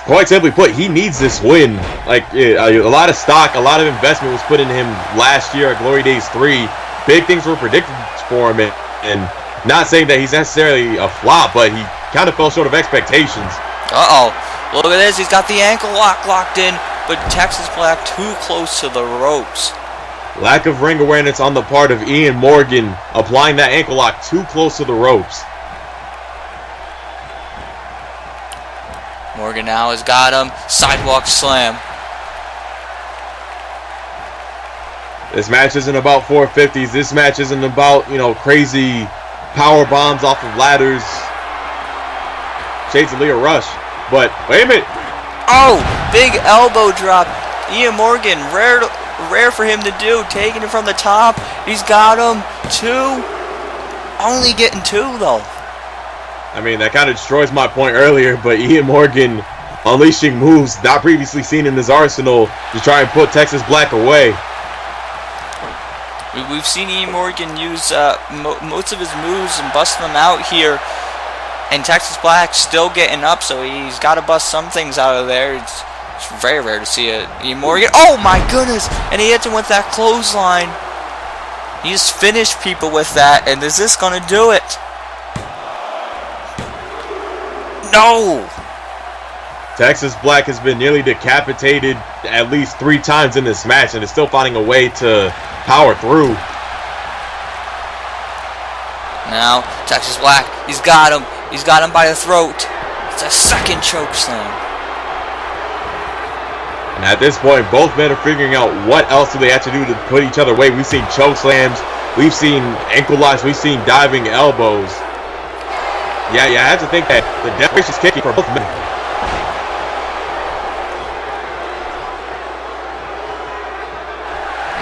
quite simply put, he needs this win. Like a lot of stock, a lot of investment was put in him last year at Glory Days 3. Big things were predicted for him, and not saying that he's necessarily a flop, but he kind of fell short of expectations. Uh-oh. Look at this. He's got the ankle lock locked in, but Texas Black too close to the ropes. Lack of ring awareness on the part of Ian Morgan, applying that ankle lock too close to the ropes. Morgan now has got him. Sidewalk slam. This match isn't about 450s. This match isn't about, crazy power bombs off of ladders. Shades of Leo Rush. But, wait a minute. Oh, big elbow drop. Ian Morgan, rare for him to do, taking it from the top. He's got him 2. Only getting 2 though. I mean, that kind of destroys my point earlier, but Ian Morgan unleashing moves not previously seen in his arsenal to try and put Texas Black away. We've seen Ian Morgan use most of his moves and bust them out here. And Texas Black still getting up, so he's got to bust some things out of there. It's very rare to see Ian Morgan. Oh my goodness! And he hits him with that clothesline. He just finished people with that, and is this going to do it? No! Texas Black has been nearly decapitated at least 3 times in this match and is still finding a way to power through. Now, Texas Black, he's got him. He's got him by the throat. It's a second choke slam. And at this point, both men are figuring out what else do they have to do to put each other away. We've seen choke slams, we've seen ankle locks, we've seen diving elbows. Yeah, I have to think that the damage is kicking for both men.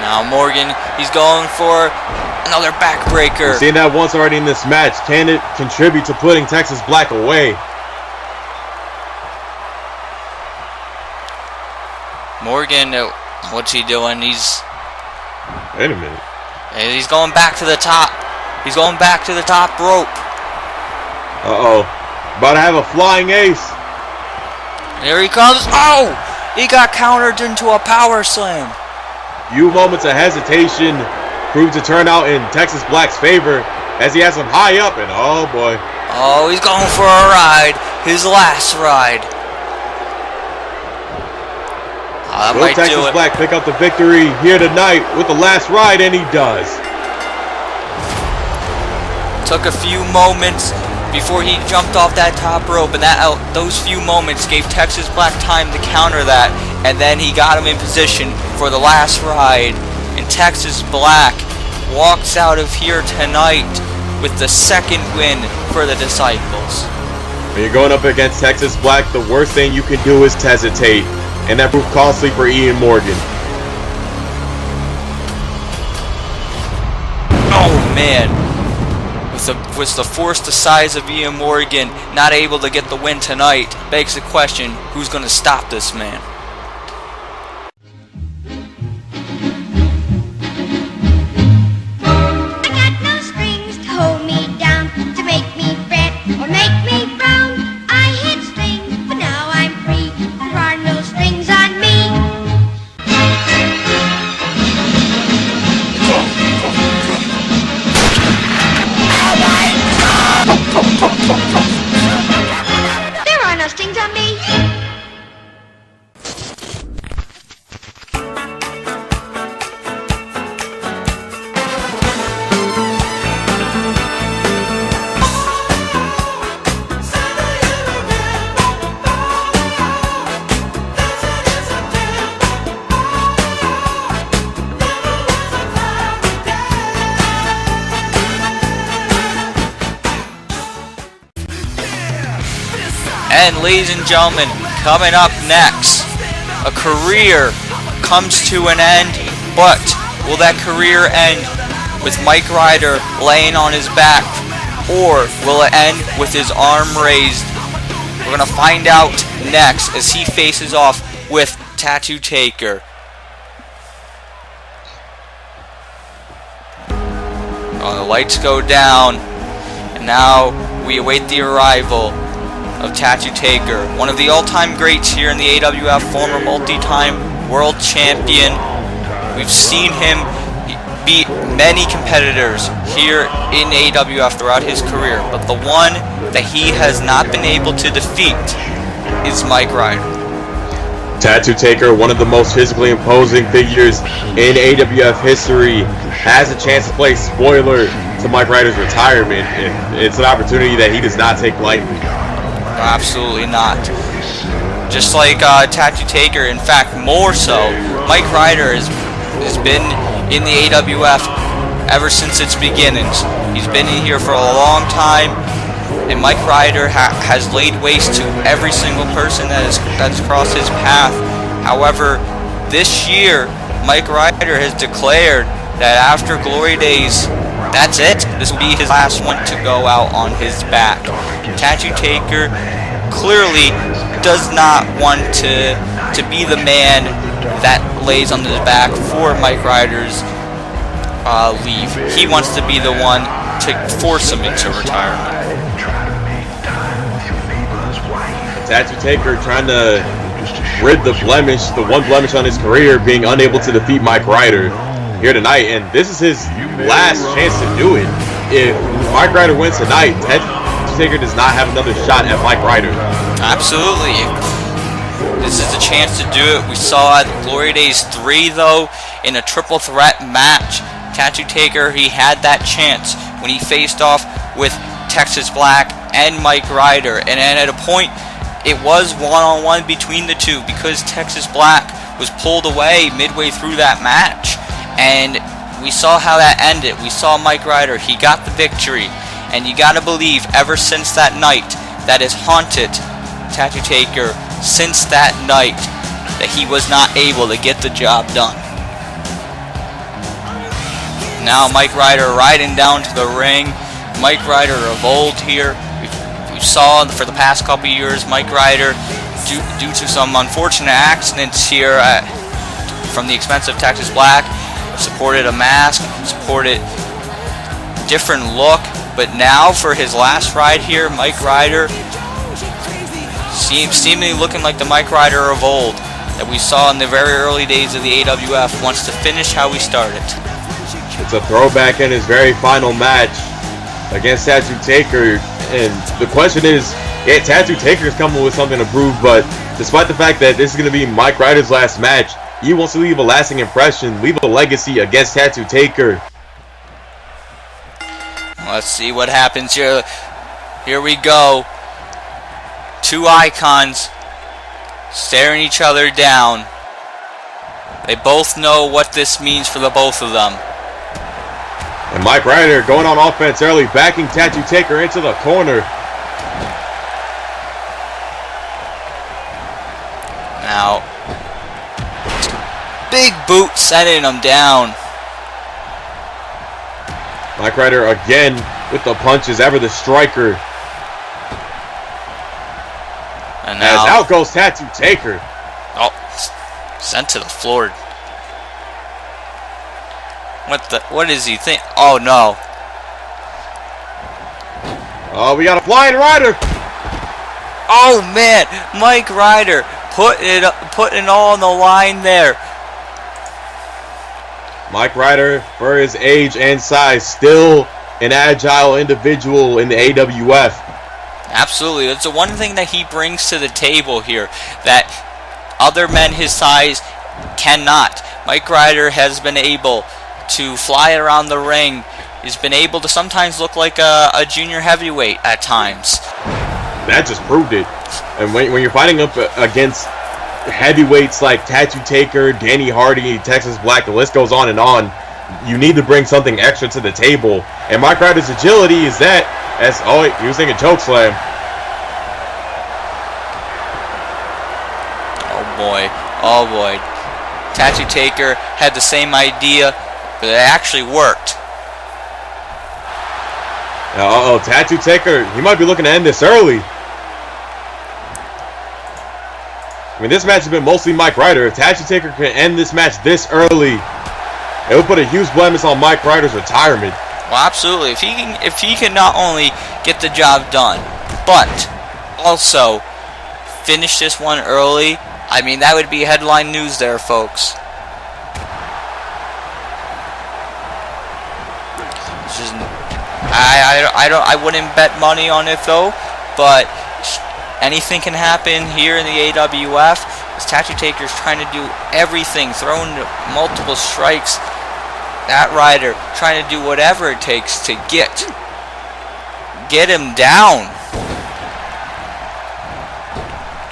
Now Morgan, he's going for another backbreaker. We've seen that once already in this match. Can it contribute to putting Texas Black away? Morgan, what's he doing? Wait a minute. He's going back to the top. He's going back to the top rope. Uh-oh. About to have a flying ace. Here he comes. Oh! He got countered into a power slam. Few moments of hesitation proved to turn out in Texas Black's favor as he has him high up, and oh boy. Oh, he's going for a ride. His last ride. That Will might Texas do it. Black pick up the victory here tonight with the last ride? And he does. Took a few moments before he jumped off that top rope, and those few moments gave Texas Black time to counter that, and then he got him in position for the last ride. And Texas Black walks out of here tonight with the second win for the Disciples. When you're going up against Texas Black, the worst thing you can do is hesitate, and that proved costly for Ian Morgan. Oh man, with the force the size of Ian Morgan not able to get the win tonight, begs the question, who's going to stop this man? And ladies and gentlemen, coming up next, a career comes to an end, but will that career end with Mike Ryder laying on his back, or will it end with his arm raised? We're going to find out next as he faces off with Tattoo Taker. The lights go down, and now we await the arrival of Tattoo Taker, one of the all-time greats here in the AWF, former multi-time world champion. We've seen him beat many competitors here in AWF throughout his career, but the one that he has not been able to defeat is Mike Ryder. Tattoo Taker, one of the most physically imposing figures in AWF history, has a chance to play spoiler to Mike Ryder's retirement, and it's an opportunity that he does not take lightly. Absolutely not. Just like Tattoo Taker, in fact, more so, Mike Ryder has been in the AWF ever since its beginnings. He's been in here for a long time, and Mike Ryder has laid waste to every single person that has crossed his path. However, this year, Mike Ryder has declared that after Glory Days, that's it. This will be his last one to go out on his back. Tattoo Taker clearly does not want to be the man that lays on his back for Mike Ryder's leave. He wants to be the one to force him into retirement. Tattoo Taker trying to rid the one blemish on his career, being unable to defeat Mike Ryder here tonight, and this is his last chance to do it. If Mike Ryder wins tonight, Tattoo Taker does not have another shot at Mike Ryder. Absolutely. This is the chance to do it. We saw at Glory Days 3, though, in a triple threat match, Tattoo Taker, he had that chance when he faced off with Texas Black and Mike Ryder, and at a point, it was one-on-one between the two because Texas Black was pulled away midway through that match. And we saw how that ended. We saw Mike Ryder, he got the victory. And you gotta believe, ever since that night, that has haunted Tattoo Taker since that night, that he was not able to get the job done. Now Mike Ryder riding down to the ring. Mike Ryder of old here. We saw for the past couple years, Mike Ryder, due to some unfortunate accidents here from the expense of Texas Black, supported a mask, supported different look, but now for his last ride here, Mike Ryder seemingly looking like the Mike Ryder of old that we saw in the very early days of the AWF, wants to finish how we started. It's a throwback in his very final match against Tattoo Taker, and the question is, yeah, Tattoo Taker's coming with something to prove, but despite the fact that this is going to be Mike Ryder's last match, he wants to leave a lasting impression, leave a legacy against Tattoo Taker. Let's see what happens here. Here we go. Two icons staring each other down. They both know what this means for the both of them. And Mike Ryder going on offense early, backing Tattoo Taker into the corner. Now, big boot sending him down. Mike Ryder again with the punches, ever the striker. And now, as out goes Tattoo Taker. Oh, sent to the floor. What does he think? Oh no. Oh, we got a flying Ryder. Oh man, Mike Ryder putting all on the line there. Mike Ryder, for his age and size, still an agile individual in the AWF. Absolutely. That's the one thing that he brings to the table here that other men his size cannot. Mike Ryder has been able to fly around the ring. He's been able to sometimes look like a junior heavyweight at times. That just proved it. And when you're fighting up against heavyweights like Tattoo Taker, Danny Hardy, Texas Black, the list goes on and on, you need to bring something extra to the table. And Mike Ryder's agility is that. Oh, wait, he was thinking choke slam. Oh boy. Tattoo Taker had the same idea, but it actually worked. Tattoo Taker, he might be looking to end this early. I mean, this match has been mostly Mike Ryder. If Tattoo Taker can end this match this early, it would put a huge blemish on Mike Ryder's retirement. Well, absolutely. If he can not only get the job done, but also finish this one early, I mean, that would be headline news there, folks. I wouldn't bet money on it though, but anything can happen here in the AWF. This Tattoo Taker's trying to do everything, throwing multiple strikes. That Ryder trying to do whatever it takes to get him down.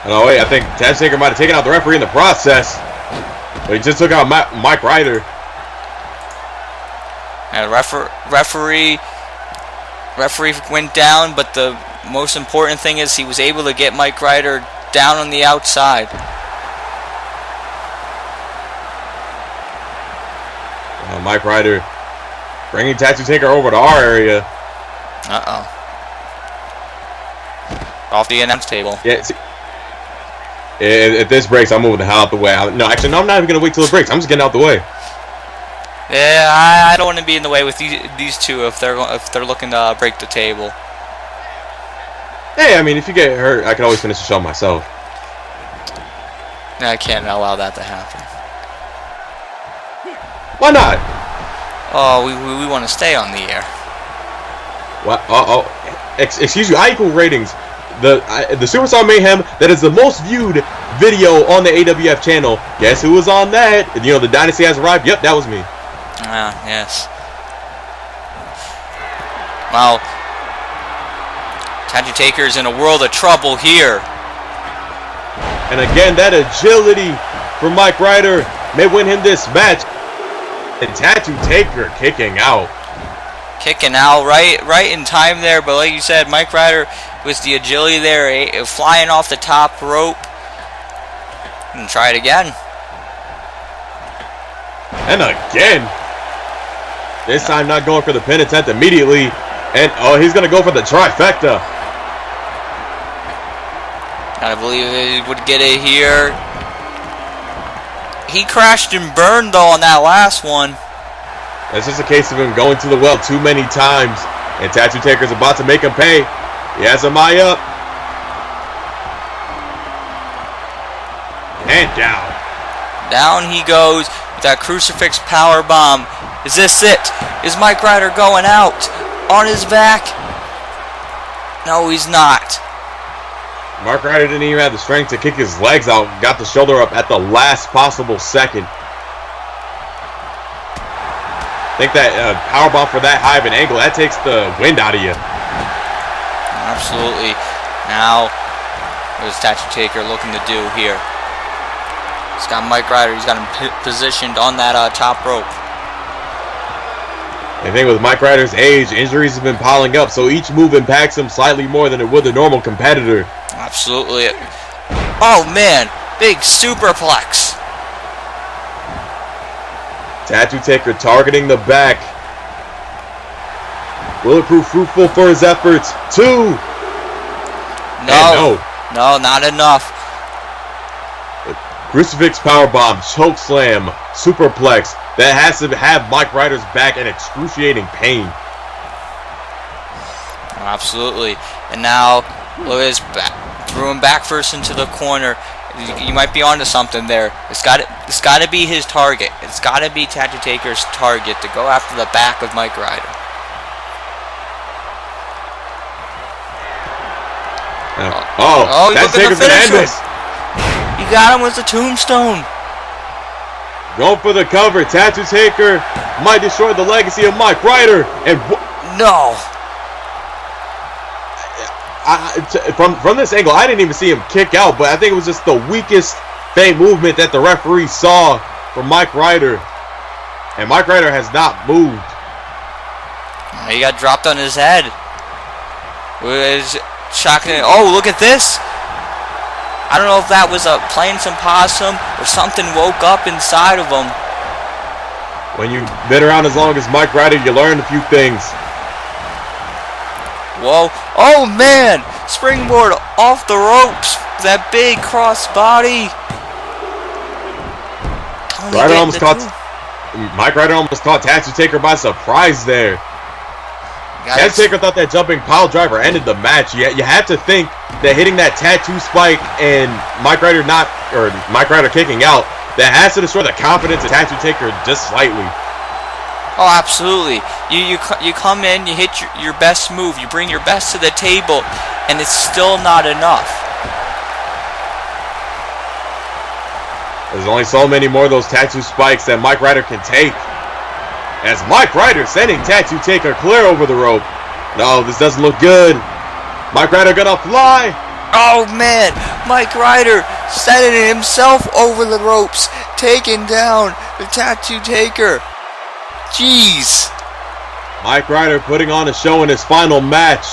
Oh wait, I think Tattoo Taker might have taken out the referee in the process, but he just took out Mike Ryder. And referee went down, but the most important thing is he was able to get Mike Ryder down on the outside. Mike Ryder bringing Tattoo Taker over to our area. Uh-oh. Off the announce table. Yeah, see, if this breaks, I'm moving the hell out the way. No, actually, no, I'm not even going to wait till it breaks. I'm just getting out the way. Yeah, I don't want to be in the way with these two if they're looking to break the table. Hey, I mean, if you get hurt, I can always finish the show myself. I can't allow that to happen. Why not? Oh, we want to stay on the air. What? Excuse you. I equal ratings. The Superstar Mayhem that is the most viewed video on the AWF channel. Guess who was on that? You know, the Dynasty has arrived. Yep, that was me. Ah, yes. Wow. Tattoo Taker's in a world of trouble here. And again, that agility from Mike Ryder may win him this match. And Tattoo Taker kicking out. Kicking out right in time there, but like you said, Mike Ryder with the agility there, flying off the top rope. And try it again. And again. This time not going for the pin attempt immediately. And oh, he's gonna go for the trifecta. I believe he would get it here. He crashed and burned though on that last one. It's just a case of him going to the well too many times. And Tattoo Taker's about to make him pay. He has him eye up. And down. Down he goes with that crucifix power bomb. Is this it? Is Mike Ryder going out on his back? No, he's not. Mark Ryder didn't even have the strength to kick his legs out. Got the shoulder up at the last possible second. I think that powerbomb for that high of an angle, that takes the wind out of you. Absolutely. Now, what is Tattoo Taker looking to do here? He's got Mike Ryder. He's got him positioned on that top rope. I think with Mike Ryder's age, injuries have been piling up, so each move impacts him slightly more than it would a normal competitor. Absolutely. Oh man, big superplex. Tattoo Taker targeting the back. Will it prove fruitful for his efforts? 2. No, not enough. Crucifix powerbomb, choke slam, superplex. That has to have Mike Ryder's back in excruciating pain. Absolutely. And now, look at his back. Threw him back first into the corner. You might be onto something there. It's got to be his target. It's got to be Tattoo Taker's target to go after the back of Mike Ryder. That's Taker Fernandez. You got him with the tombstone. Going for the cover. Tattoo Taker might destroy the legacy of Mike Ryder. And no. From this angle, I didn't even see him kick out, but I think it was just the weakest feint movement that the referee saw from Mike Ryder. And Mike Ryder has not moved. He got dropped on his head. It was shocking. Oh, look at this. I don't know if that was playing some possum or something woke up inside of him. When you've been around as long as Mike Ryder, you learn a few things. Whoa. Oh, man. Springboard off the ropes. That big cross body. Mike Ryder almost caught Tattoo Taker by surprise there. Tattoo Taker thought that jumping pile driver ended the match. You have to think that hitting that tattoo spike and Mike Ryder kicking out, that has to destroy the confidence of Tattoo Taker just slightly. Oh, absolutely. You come in, you hit your best move, you bring your best to the table, and it's still not enough. There's only so many more of those tattoo spikes that Mike Ryder can take. As Mike Ryder sending Tattoo Taker clear over the rope. No, this doesn't look good. Mike Ryder gonna fly. Oh man, Mike Ryder sending himself over the ropes, taking down the Tattoo Taker. Jeez. Mike Ryder putting on a show in his final match.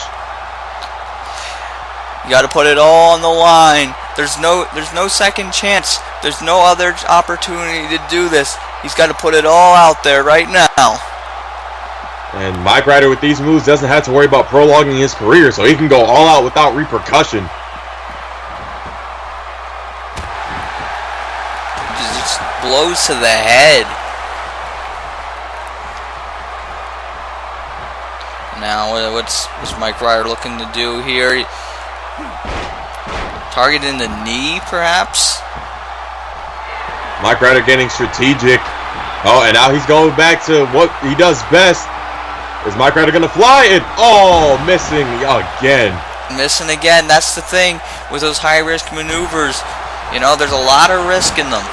You gotta put it all on the line. There's no second chance. There's no other opportunity to do this. He's got to put it all out there right now. And Mike Ryder with these moves doesn't have to worry about prolonging his career, so he can go all out without repercussion. Just blows to the head. Now, what's Mike Ryder looking to do here? Targeting the knee, perhaps? Mike Ryder getting strategic. Oh, and now he's going back to what he does best. Is Mike Ryder going to fly it? Oh, missing again. Missing again. That's the thing with those high-risk maneuvers. You know, there's a lot of risk in them.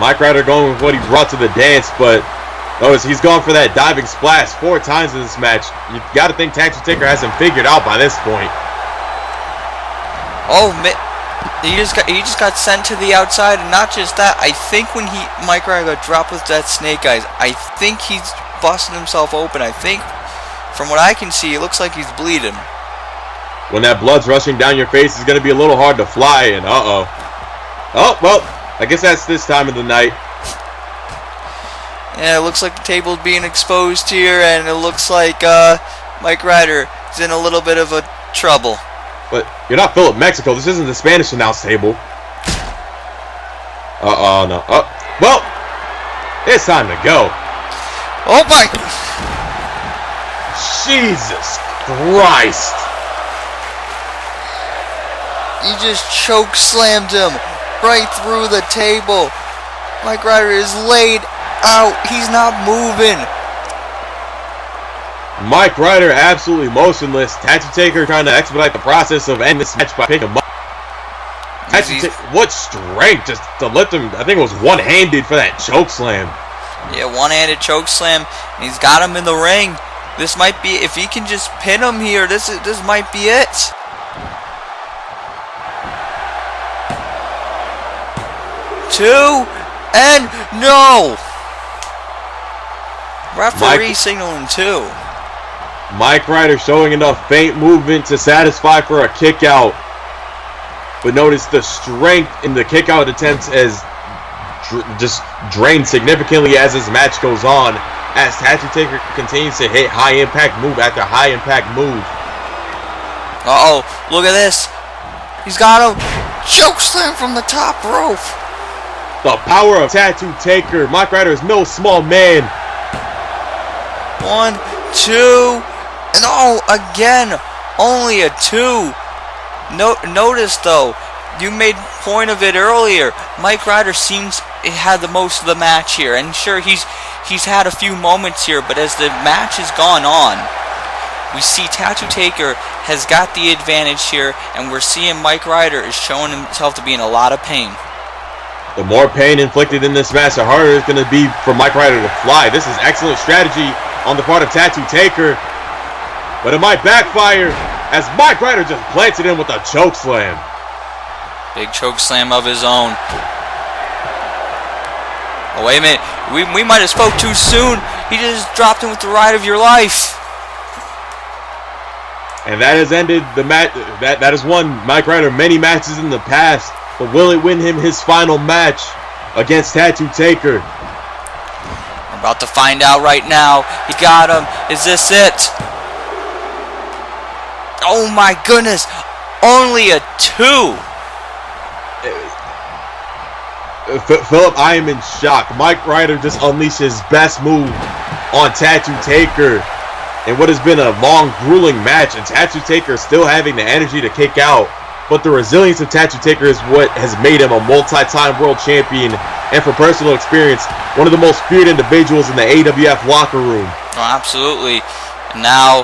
Mike Ryder going with what he brought to the dance, but notice he's going for that diving splash 4 times in this match. You got to think Tattoo Taker has him figured out by this point. Oh, he just got sent to the outside, and not just that. I think when Mike Ryder got dropped with that snake eyes, I think he's busting himself open. I think, from what I can see, it looks like he's bleeding. When that blood's rushing down your face, it's going to be a little hard to fly, and uh-oh. Oh, well, I guess that's this time of the night. Yeah, it looks like the table's being exposed here, and it looks like Mike Ryder is in a little bit of a trouble. But you're not Philip Mexico. This isn't the Spanish announce table. Uh-oh, no. Oh, well, it's time to go. Oh, my. Jesus Christ. He just choke slammed him right through the table. Mike Ryder is laid out. He's not moving. Mike Ryder absolutely motionless. Tattoo Taker trying to expedite the process of ending this match by picking him up. What strength just to lift him. I think it was one-handed for that choke slam. Yeah, one-handed choke slam. And he's got him in the ring. This might be, if he can just pin him here, this might be it. Two, and no! Referee signaling 2. Mike Ryder showing enough feint movement to satisfy for a kick out. But notice the strength in the kick out attempts as just drained significantly as this match goes on, as Tattoo Taker continues to hit high impact move after high impact move. Uh-oh, look at this. He's got him. Choke slam from the top rope. The power of Tattoo Taker. Mike Ryder is no small man. 1, 2, and oh, again, only a 2. Notice though, you made point of it earlier. Mike Ryder seems had the most of the match here, and sure, he's had a few moments here, but as the match has gone on, we see Tattoo Taker has got the advantage here, and we're seeing Mike Ryder is showing himself to be in a lot of pain. The more pain inflicted in this match, the harder it's going to be for Mike Ryder to fly. This is excellent strategy on the part of Tattoo Taker, but it might backfire as Mike Ryder just planted him with a choke slam. Big choke slam of his own. Oh, wait a minute. We might have spoke too soon. He just dropped him with the ride of your life. And that has ended the match. That has won Mike Ryder many matches in the past. But will it win him his final match against Tattoo Taker? We're about to find out right now. He got him. Is this it? Oh my goodness. Only a 2. Philip, I am in shock. Mike Ryder just unleashed his best move on Tattoo Taker in what has been a long, grueling match, and Tattoo Taker still having the energy to kick out. But the resilience of Tattoo Taker is what has made him a multi-time world champion, and from personal experience, one of the most feared individuals in the AWF locker room. Oh, absolutely. And now,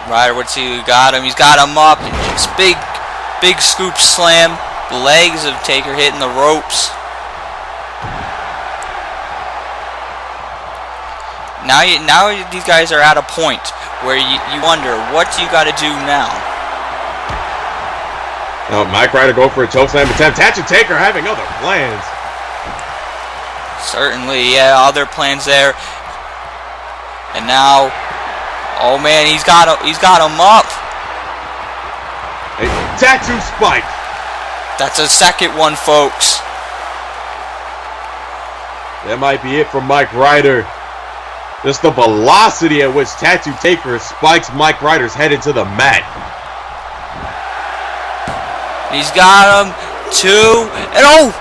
Ryder, what's he got him? He's got him up. Just big scoop slam. The legs of Taker hitting the ropes. Now these guys are at a point where you wonder, what do you got to do now? Now, Mike Ryder go for a chokeslam attempt. Tattoo Taker having other plans. Certainly, yeah, other plans there. And now, oh man, he's got him up. A tattoo spike. That's a second one, folks. That might be it for Mike Ryder. Just the velocity at which Tattoo Taker spikes Mike Ryder's head into the mat. He's got him. 2, and oh!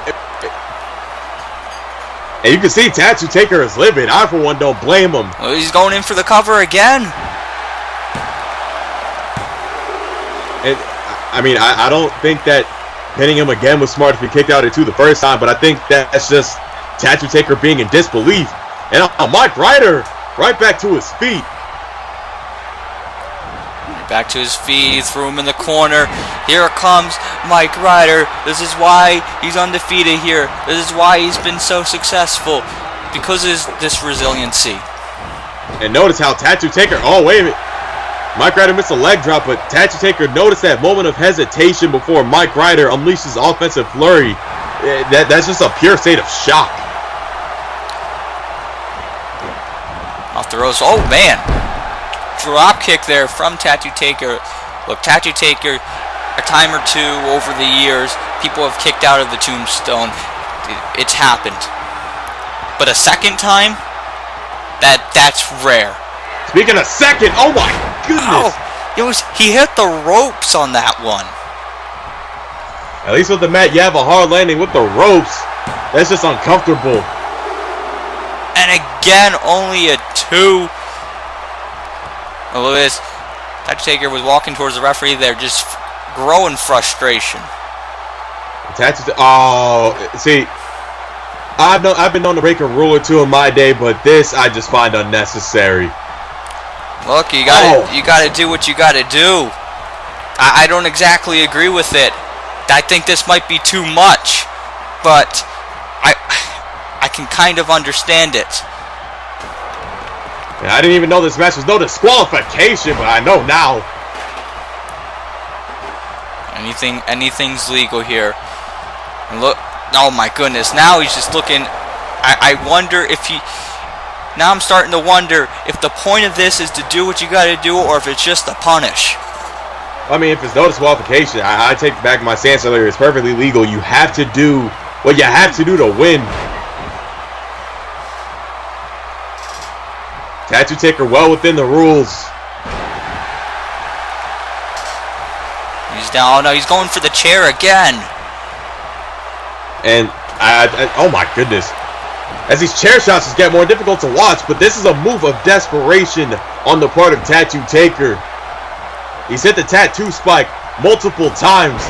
And you can see Tattoo Taker is livid. I, for one, don't blame him. Well, he's going in for the cover again. And I mean, I don't think that pinning him again was smart if he kicked out at 2 the first time, but I think that's just Tattoo Taker being in disbelief. And Mike Ryder right back to his feet. Back to his feet, he threw him in the corner. Here comes Mike Ryder. This is why he's undefeated here. This is why he's been so successful. Because of this resiliency. And notice how Tattoo Taker, oh wait a minute. Mike Ryder missed a leg drop, but Tattoo Taker noticed that moment of hesitation before Mike Ryder unleashes offensive flurry. That's just a pure state of shock. Off the ropes, oh man. Drop kick there from Tattoo Taker. Look, Tattoo Taker, a time or two over the years, people have kicked out of the tombstone. It's happened. But a second time, that's rare. Speaking of second, oh my goodness. Oh, he hit the ropes on that one. At least with the mat, you have a hard landing. With the ropes, that's just uncomfortable. And again, only a 2. Oh, look at this. Tattoo Taker was walking towards the referee there, just growing frustration. Oh, see, I've been known to break a rule or 2 in my day, but this I just find unnecessary. Look, you gotta do what you gotta do. I don't exactly agree with it. I think this might be too much, but I can kind of understand it. I didn't even know this match was no disqualification, but I know now. Anything's legal here. And look, oh my goodness, now he's just looking. I wonder if he. Now I'm starting to wonder if the point of this is to do what you gotta do, or if it's just to punish. I mean, if it's no disqualification, I take back my stance earlier. It's perfectly legal. You have to do what you have to do to win. Tattoo Taker well within the rules. He's down. Oh no, he's going for the chair again. And oh my goodness. As these chair shots just get more difficult to watch, but this is a move of desperation on the part of Tattoo Taker. He's hit the tattoo spike multiple times,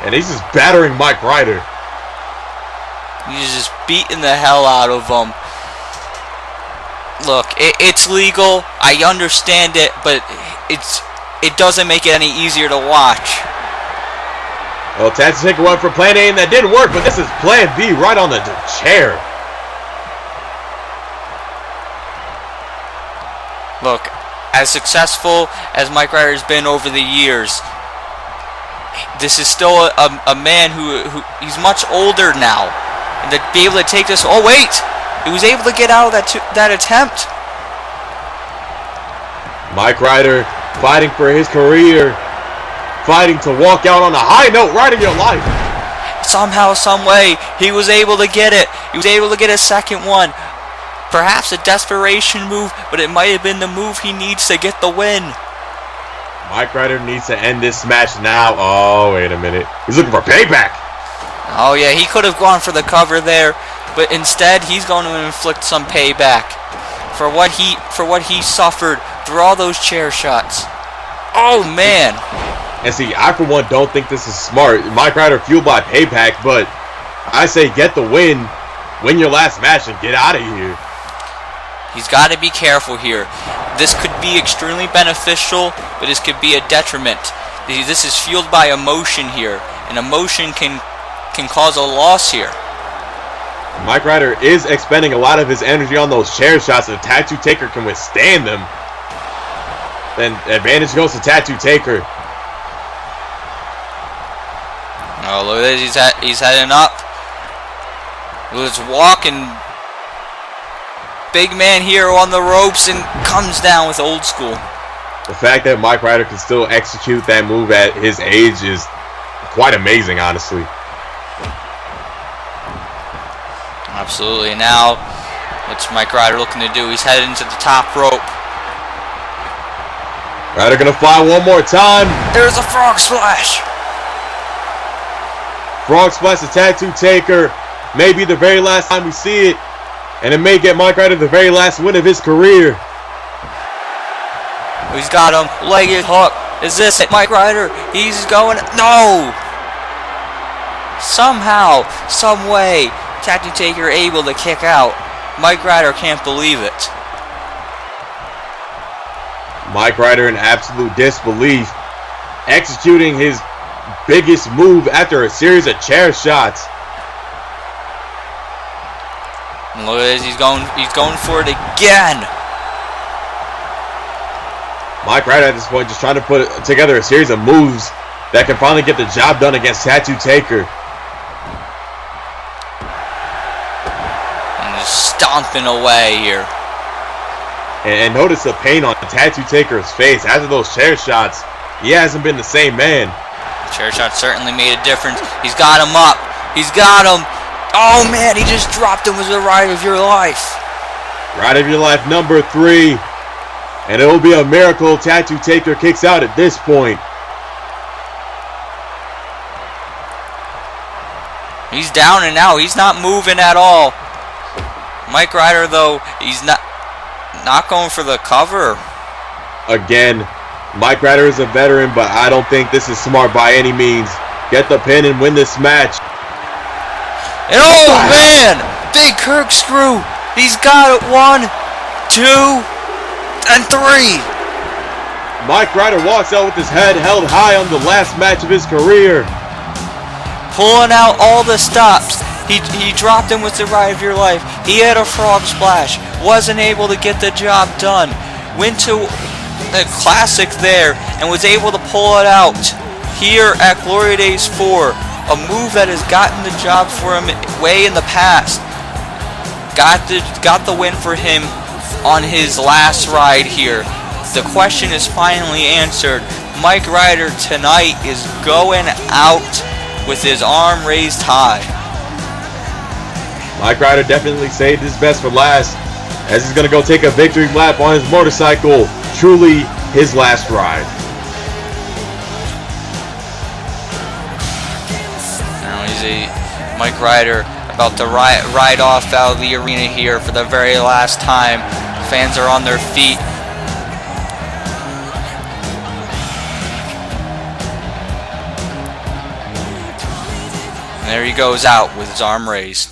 and he's just battering Mike Ryder. He's just beating the hell out of him. Look, it's legal. I understand it, but it doesn't make it any easier to watch. Well, Tattoo Taker went for plan A and that didn't work, but this is plan B right on the chair. Look, as successful as Mike Ryder's been over the years, this is still a man who he's much older now. And to be able to take this, oh wait! He was able to get out of that attempt. Mike Ryder fighting for his career, fighting to walk out on a high note right in your life. Somehow, some way, he was able to get it. He was able to get a second one. Perhaps a desperation move, but it might have been the move he needs to get the win. Mike Ryder needs to end this match now. Oh, wait a minute. He's looking for payback. Oh yeah, he could have gone for the cover there, but instead he's going to inflict some payback for what he suffered through all those chair shots. Oh man. And see, I for one don't think this is smart. Mike Ryder fueled by payback, but I say get the win your last match and get out of here. He's got to be careful here. This could be extremely beneficial, but this could be a detriment. This is fueled by emotion here, and emotion can cause a loss here. Mike Ryder is expending a lot of his energy on those chair shots. If Tattoo Taker can withstand them, then advantage goes to Tattoo Taker. Oh, look at this. He's heading up. Let's walk, and big man here on the ropes and comes down with old school. The fact that Mike Ryder can still execute that move at his age is quite amazing, honestly. Absolutely. Now, what's Mike Ryder looking to do? He's headed into the top rope. Ryder gonna fly one more time. There's a frog splash. Frog splash the Tattoo Taker. Maybe the very last time we see it. And it may get Mike Ryder the very last win of his career. He's got him. Legged hook. Is this it, Mike Ryder? He's going. No! Somehow, some way, Tattoo Taker able to kick out. Mike Ryder can't believe it. Mike Ryder in absolute disbelief, executing his biggest move after a series of chair shots. And look at this, he's going for it again. Mike Ryder at this point just trying to put together a series of moves that can finally get the job done against Tattoo Taker. And just stomping away here. And notice the pain on Tattoo Taker's face after those chair shots. He hasn't been the same man. Chair shot certainly made a difference. He's got him up. He's got him. Oh man, he just dropped him with the Ride of Your Life. Ride of Your Life number 3. And it will be a miracle Tattoo Taker kicks out at this point. He's down and out. He's not moving at all. Mike Ryder, though, he's not going for the cover. Again, Mike Ryder is a veteran, but I don't think this is smart by any means. Get the pin and win this match. And oh man, big corkscrew. He's got it. 1, 2, and 3. Mike Ryder walks out with his head held high on the last match of his career. Pulling out all the stops. He dropped him with the Ride of Your Life. He had a frog splash. Wasn't able to get the job done. Went to a classic there and was able to pull it out here at Glory Days 4. A move that has gotten the job for him way in the past. Got the win for him on his last ride here. The question is finally answered. Mike Ryder tonight is going out with his arm raised high. Mike Ryder definitely saved his best for last, as he's going to go take a victory lap on his motorcycle. Truly his last ride. Now Mike Ryder about to ride off out of the arena here for the very last time. Fans are on their feet. And there he goes out with his arm raised.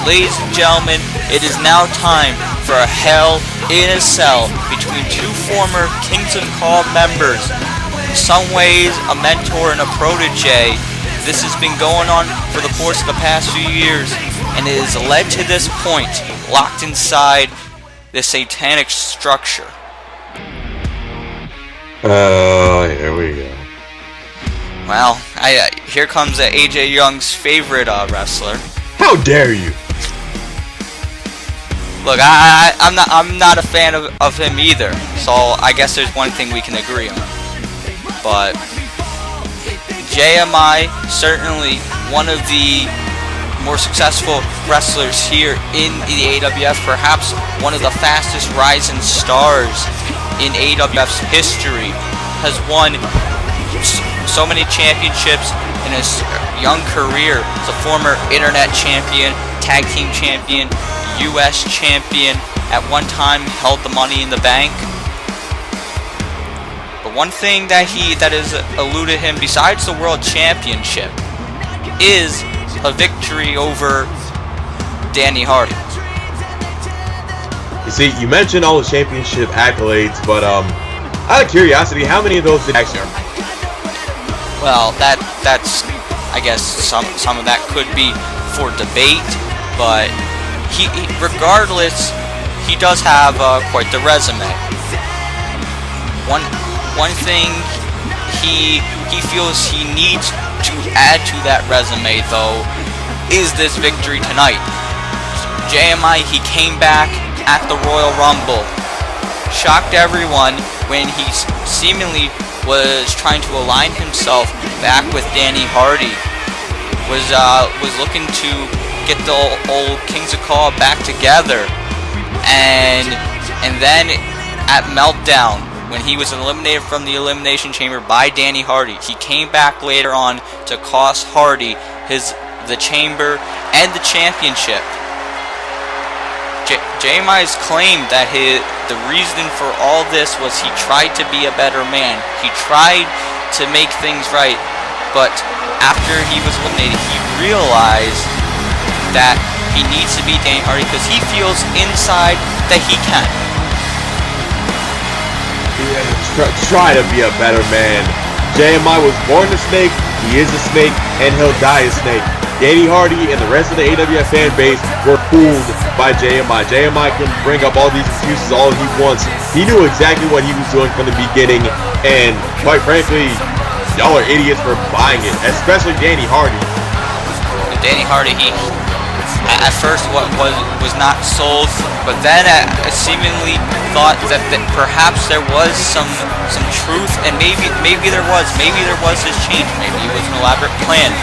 Ladies and gentlemen, it is now time for a Hell in a Cell between two former Kings of Call members. In some ways, a mentor and a protege. This has been going on for the course of the past few years, and it has led to this point, locked inside this satanic structure. Here we go. Well, here comes AJ Young's favorite wrestler. How dare you! Look, I'm not a fan of him either, so I guess there's one thing we can agree on. But JMI, certainly one of the more successful wrestlers here in the AWF, perhaps one of the fastest rising stars in AWF's history, has won so many championships in his young career. He's a former internet champion, tag team champion, US champion, at one time held the Money in the Bank. But one thing that has eluded him besides the World Championship is a victory over Danny Hardy. You see, you mentioned all the championship accolades, but out of curiosity, how many of those did actually? Well, that's I guess some of that could be for debate, but he regardless, he does have quite the resume. One thing he feels he needs to add to that resume, though, is this victory tonight. JMI, he came back at the Royal Rumble, shocked everyone when he seemingly was trying to align himself back with Danny Hardy, was looking to get the old Kings of Call back together, and then at Meltdown, when he was eliminated from the Elimination Chamber by Danny Hardy, he came back later on to cost Hardy the Chamber and the championship. JMI's claimed that the reason for all this was he tried to be a better man. He tried to make things right, but after he was eliminated, he realized that he needs to beat Danny Hardy because he feels inside that he can. Try to be a better man. JMI was born a snake, he is a snake, and he'll die a snake. Danny Hardy and the rest of the AWF fan base were fooled by JMI. JMI can bring up all these excuses all he wants. He knew exactly what he was doing from the beginning, and quite frankly, y'all are idiots for buying it, especially Danny Hardy. Danny Hardy, he at first was not sold, but then seemingly thought that perhaps there was some truth, and maybe there was this change, maybe it was an elaborate plan.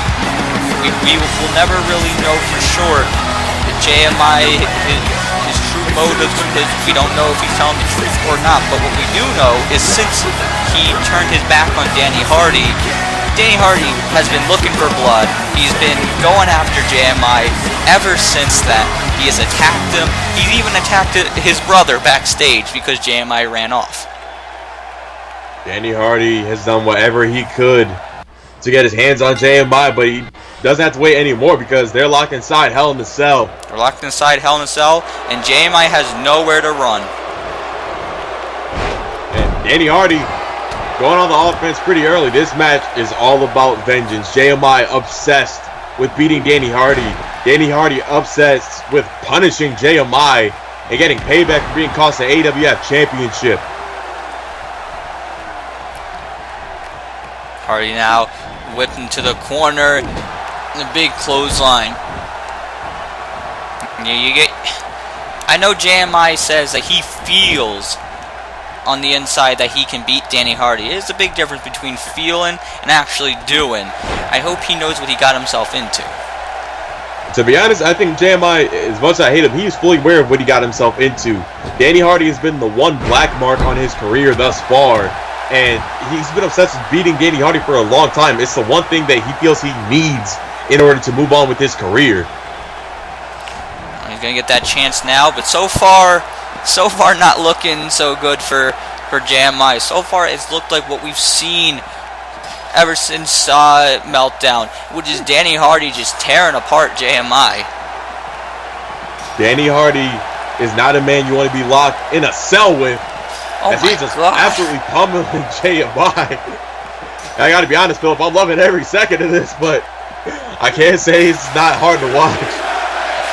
We will never really know for sure that JMI, his true motives, because we don't know if he's telling the truth or not. But what we do know is since he turned his back on Danny Hardy has been looking for blood. He's been going after JMI ever since then. He has attacked him. He's even attacked his brother backstage because JMI ran off. Danny Hardy has done whatever he could to get his hands on JMI, but he doesn't have to wait anymore because they're locked inside Hell in a Cell. They're locked inside Hell in a Cell, and JMI has nowhere to run. And Danny Hardy going on the offense pretty early. This match is all about vengeance. JMI obsessed with beating Danny Hardy. Danny Hardy obsessed with punishing JMI and getting payback for being cost the AWF Championship. Hardy now whipped into the corner. The big clothesline. I know JMI says that he feels on the inside that he can beat Danny Hardy. It is a big difference between feeling and actually doing. I hope he knows what he got himself into. To be honest, I think JMI, as much as I hate him, he's fully aware of what he got himself into. Danny Hardy has been the one black mark on his career thus far, and he's been obsessed with beating Danny Hardy for a long time. It's the one thing that he feels he needs in order to move on with his career. He's gonna get that chance now, but so far not looking so good for JMI. So far it's looked like what we've seen ever since Meltdown, which is Danny Hardy just tearing apart JMI. Danny Hardy is not a man you want to be locked in a cell with, as he's just absolutely pummeling JMI. I gotta be honest, Philip, I'm loving every second of this, but I can't say it's not hard to watch.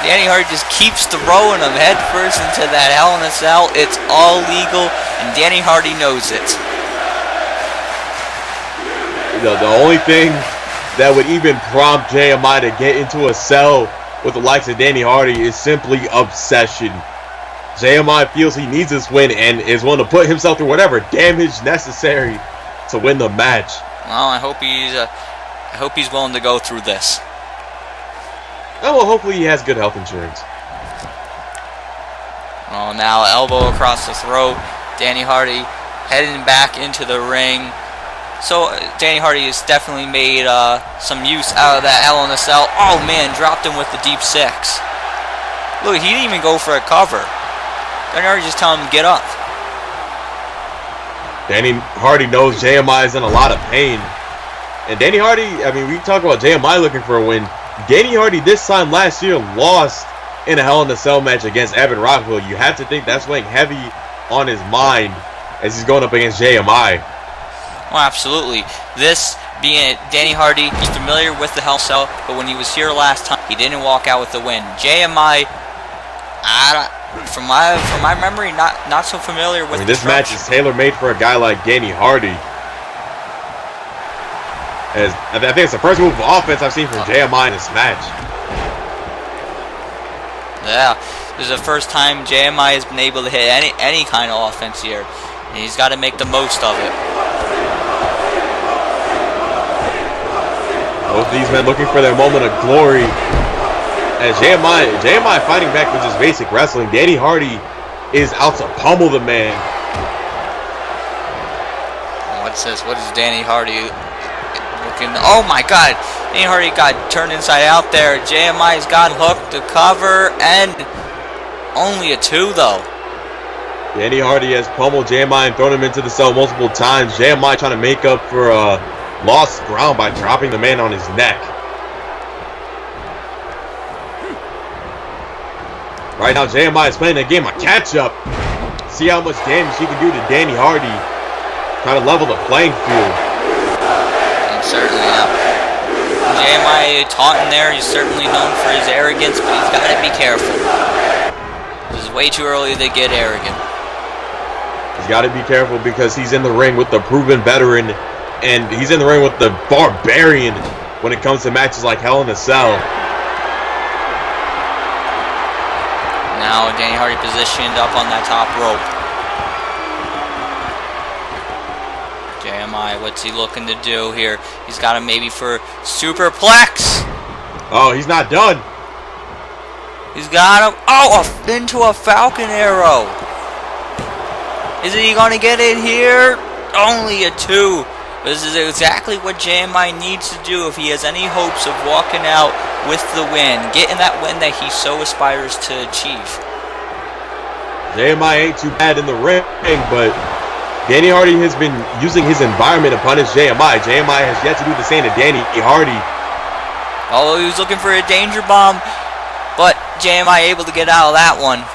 Danny Hardy just keeps throwing him head first into that Hell in a Cell. It's all legal, and Danny Hardy knows it. The only thing that would even prompt JMI to get into a cell with the likes of Danny Hardy is simply obsession. JMI feels he needs this win and is willing to put himself through whatever damage necessary to win the match. Well, I hope he's willing to go through this. Oh, well, hopefully he has good health insurance. Oh, now elbow across the throat. Danny Hardy heading back into the ring. So Danny Hardy has definitely made some use out of that Hell in a Cell. Oh man, dropped him with the deep six. Look, he didn't even go for a cover. Danny Hardy just telling him to get up. Danny Hardy knows JMI is in a lot of pain. And Danny Hardy, I mean, we talk about JMI looking for a win. Danny Hardy this time last year lost in a Hell in a Cell match against Evan Rockville. You have to think that's weighing heavy on his mind as he's going up against JMI. Well, absolutely. This being Danny Hardy, he's familiar with the Hell Cell, but when he was here last time, he didn't walk out with the win. JMI, from my memory, not so familiar with. I mean, this match is tailor-made for a guy like Danny Hardy. As I think it's the first move of offense I've seen from JMI in this match. Yeah, this is the first time JMI has been able to hit any kind of offense here, and he's got to make the most of it. Both these men looking for their moment of glory. As JMI fighting back with just basic wrestling. Danny Hardy is out to pummel the man. What's this? What is Danny Hardy looking? Oh my God! Danny Hardy got turned inside out there. JMI's got hooked to cover, and only a 2 though. Danny Hardy has pummeled JMI and thrown him into the cell multiple times. JMI trying to make up for lost ground by dropping the man on his neck. Right now, JMI is playing a game of catch-up. See how much damage he can do to Danny Hardy. Trying to level the playing field. And certainly, JMI taunting there. He's certainly known for his arrogance, but he's got to be careful. This is way too early to get arrogant. He's got to be careful because he's in the ring with the proven veteran, and he's in the ring with the barbarian when it comes to matches like Hell in a Cell. Now Danny Hardy positioned up on that top rope. JMI, what's he looking to do here? He's got him maybe for superplex. Oh, he's not done. He's got him. Oh, into a Falcon Arrow. Is he going to get it here? Only a 2. This is exactly what JMI needs to do if he has any hopes of walking out with the win, getting that win that he so aspires to achieve. JMI ain't too bad in the ring, but Danny Hardy has been using his environment to punish JMI. JMI has yet to do the same to Danny Hardy. Although he was looking for a danger bomb, but JMI able to get out of that one.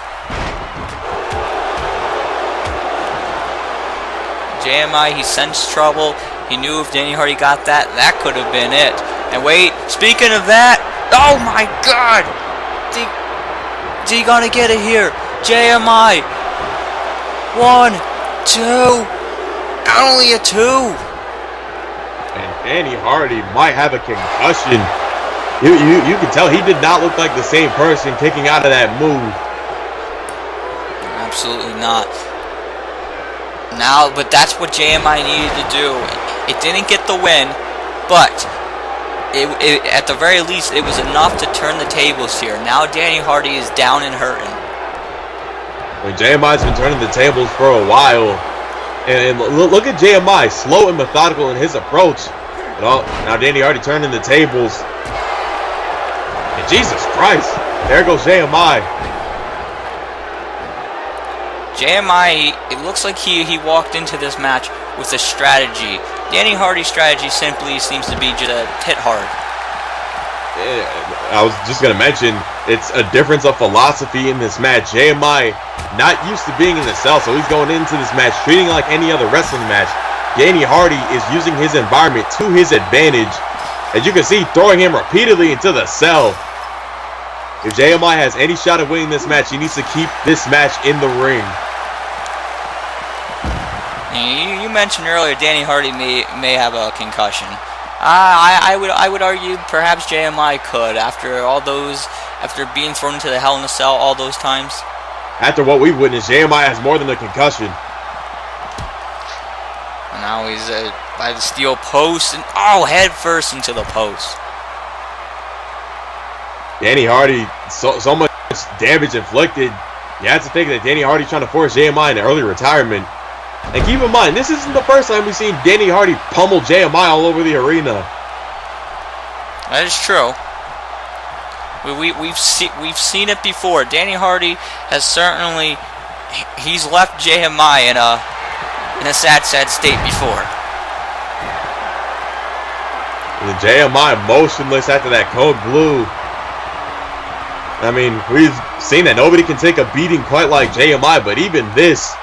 JMI, he sensed trouble. He knew if Danny Hardy got that, that could have been it. And wait, speaking of that, oh my God! Is he gonna get it here? JMI! 1, 2, only a 2! And Danny Hardy might have a concussion. You can tell he did not look like the same person kicking out of that move. Absolutely not. Now, but that's what JMI needed to do. It didn't get the win, but at the very least, it was enough to turn the tables here. Now Danny Hardy is down and hurting. Well, JMI's been turning the tables for a while. And look at JMI, slow and methodical in his approach. But now Danny Hardy turning the tables. And Jesus Christ, there goes JMI. JMI, it looks like he walked into this match with a strategy. Danny Hardy's strategy simply seems to be just hit hard. I was just going to mention, it's a difference of philosophy in this match. JMI not used to being in the cell, so he's going into this match treating it like any other wrestling match. Danny Hardy is using his environment to his advantage. As you can see, throwing him repeatedly into the cell. If JMI has any shot of winning this match, he needs to keep this match in the ring. You mentioned earlier Danny Hardy may have a concussion. I would argue perhaps JMI could after being thrown into the Hell in a Cell all those times. After what we've witnessed, JMI has more than a concussion. And now he's by the steel post and head first into the post. Danny Hardy, so much damage inflicted. You have to think that Danny Hardy's trying to force JMI into early retirement. And keep in mind, this isn't the first time we've seen Danny Hardy pummel JMI all over the arena. That is true. We've seen it before. Danny Hardy has certainly he's left JMI in a sad state before. The JMI motionless after that code blue. I mean, we've seen that nobody can take a beating quite like JMI, but even this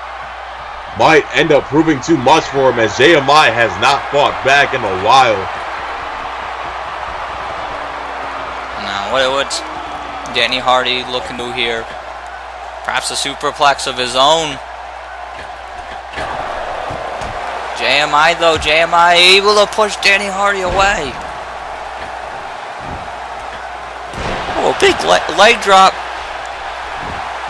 might end up proving too much for him, as JMI has not fought back in a while. Now, what's Danny Hardy looking to here? Perhaps a superplex of his own. JMI though, JMI able to push Danny Hardy away. Oh, big leg drop.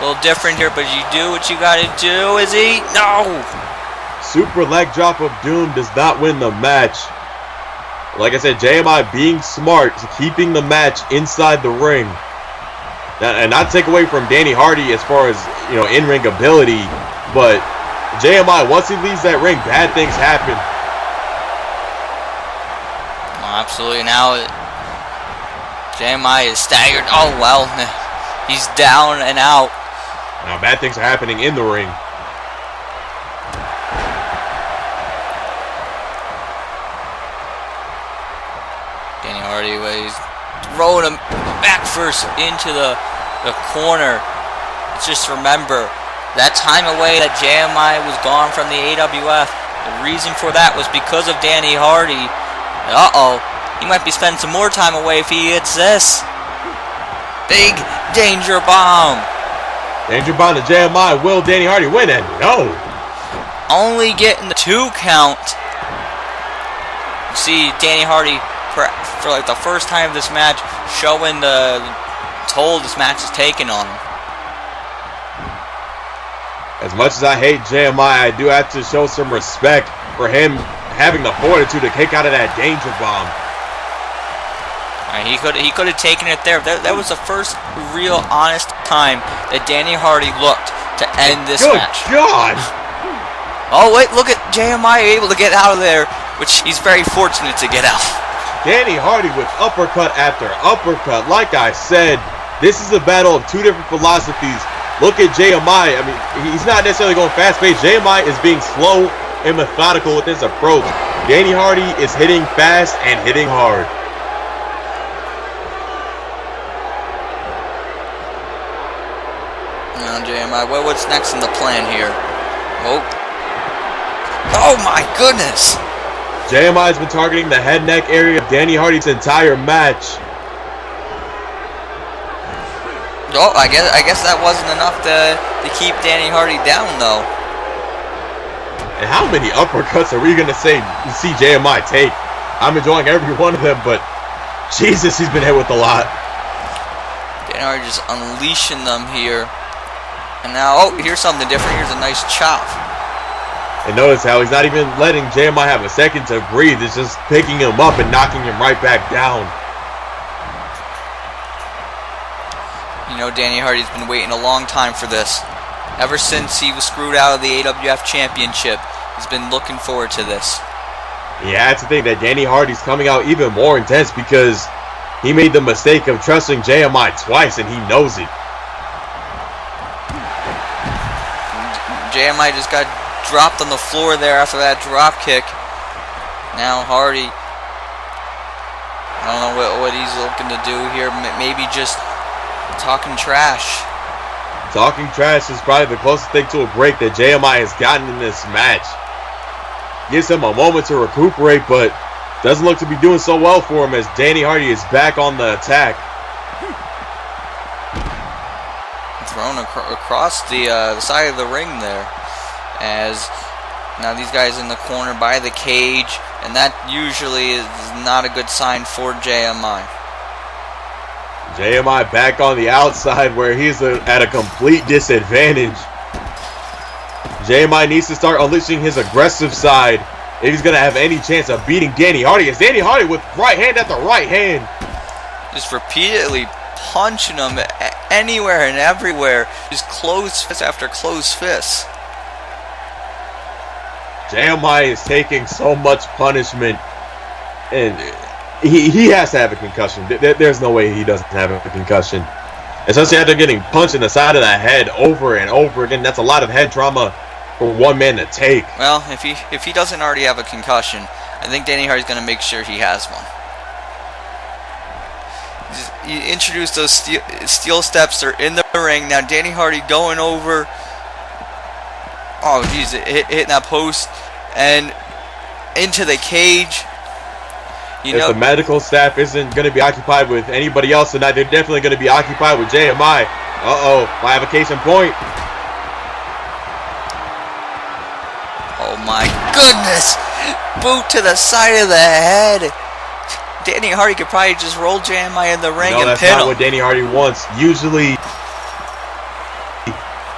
A little different here, but you do what you gotta do. Is he? No! Super leg drop of doom does not win the match. Like I said, JMI being smart, keeping the match inside the ring. And not take away from Danny Hardy as far as, you know, in-ring ability, but JMI, once he leaves that ring, bad things happen. Oh, absolutely. Now, JMI is staggered. Oh, well. He's down and out. Now, bad things are happening in the ring. Danny Hardy was throwing him back first into the corner. Just remember, that time away that JMI was gone from the AWF, the reason for that was because of Danny Hardy. Uh-oh, he might be spending some more time away if he hits this. Big danger bomb. Danger bomb to JMI. Will Danny Hardy win it? No. Only getting the 2 count. You see Danny Hardy for like the first time of this match showing the toll this match is taking on him. As much as I hate JMI, I do have to show some respect for him having the fortitude to kick out of that danger bomb. He could have taken it there. That was the first real honest time that Danny Hardy looked to end this match. Good God! Oh wait, look at JMI able to get out of there, which he's very fortunate to get out. Danny Hardy with uppercut after uppercut. Like I said, this is a battle of 2 different philosophies. Look at JMI. I mean, he's not necessarily going fast-paced. JMI is being slow and methodical with his approach. Danny Hardy is hitting fast and hitting hard. Now, JMI, what's next in the plan here? Oh my goodness! JMI has been targeting the head neck area of Danny Hardy's entire match. Oh, I guess that wasn't enough to keep Danny Hardy down, though. And how many uppercuts are we going to see JMI take? I'm enjoying every one of them, but Jesus, he's been hit with a lot. Danny Hardy just unleashing them here. And now, oh, here's something different. Here's a nice chop. And notice how he's not even letting JMI have a second to breathe. It's just picking him up and knocking him right back down. You know, Danny Hardy's been waiting a long time for this. Ever since he was screwed out of the AWF Championship, he's been looking forward to this. Yeah, that's the thing, that Danny Hardy's coming out even more intense because he made the mistake of trusting JMI twice, and he knows it. JMI just got dropped on the floor there after that drop kick. Now Hardy, I don't know what he's looking to do here. Maybe just talking trash. Talking trash is probably the closest thing to a break that JMI has gotten in this match. Gives him a moment to recuperate, but doesn't look to be doing so well for him as Danny Hardy is back on the attack. Thrown across the side of the ring there. As now these guys in the corner by the cage, and that usually is not a good sign for JMI. JMI back on the outside where he's at a complete disadvantage. JMI needs to start unleashing his aggressive side if he's going to have any chance of beating Danny Hardy. As Danny Hardy with right hand after right hand. Just repeatedly punching him anywhere and everywhere. Just closed fist after closed fist. JMI is taking so much punishment, and he has to have a concussion. There's no way he doesn't have a concussion. Especially after getting punched in the side of the head over and over again. That's a lot of head trauma for one man to take. Well, if he doesn't already have a concussion, I think Danny Hardy's going to make sure he has one. You introduce those steel steps. They're in the ring now. Danny Hardy going over. Oh, geez, hitting that post and into the cage. If the medical staff isn't going to be occupied with anybody else tonight, they're definitely going to be occupied with JMI. Uh-oh, I have a case in point. Oh my goodness! Boot to the side of the head. Danny Hardy could probably just roll JMI in the ring and pin him. That's not what Danny Hardy wants. Usually,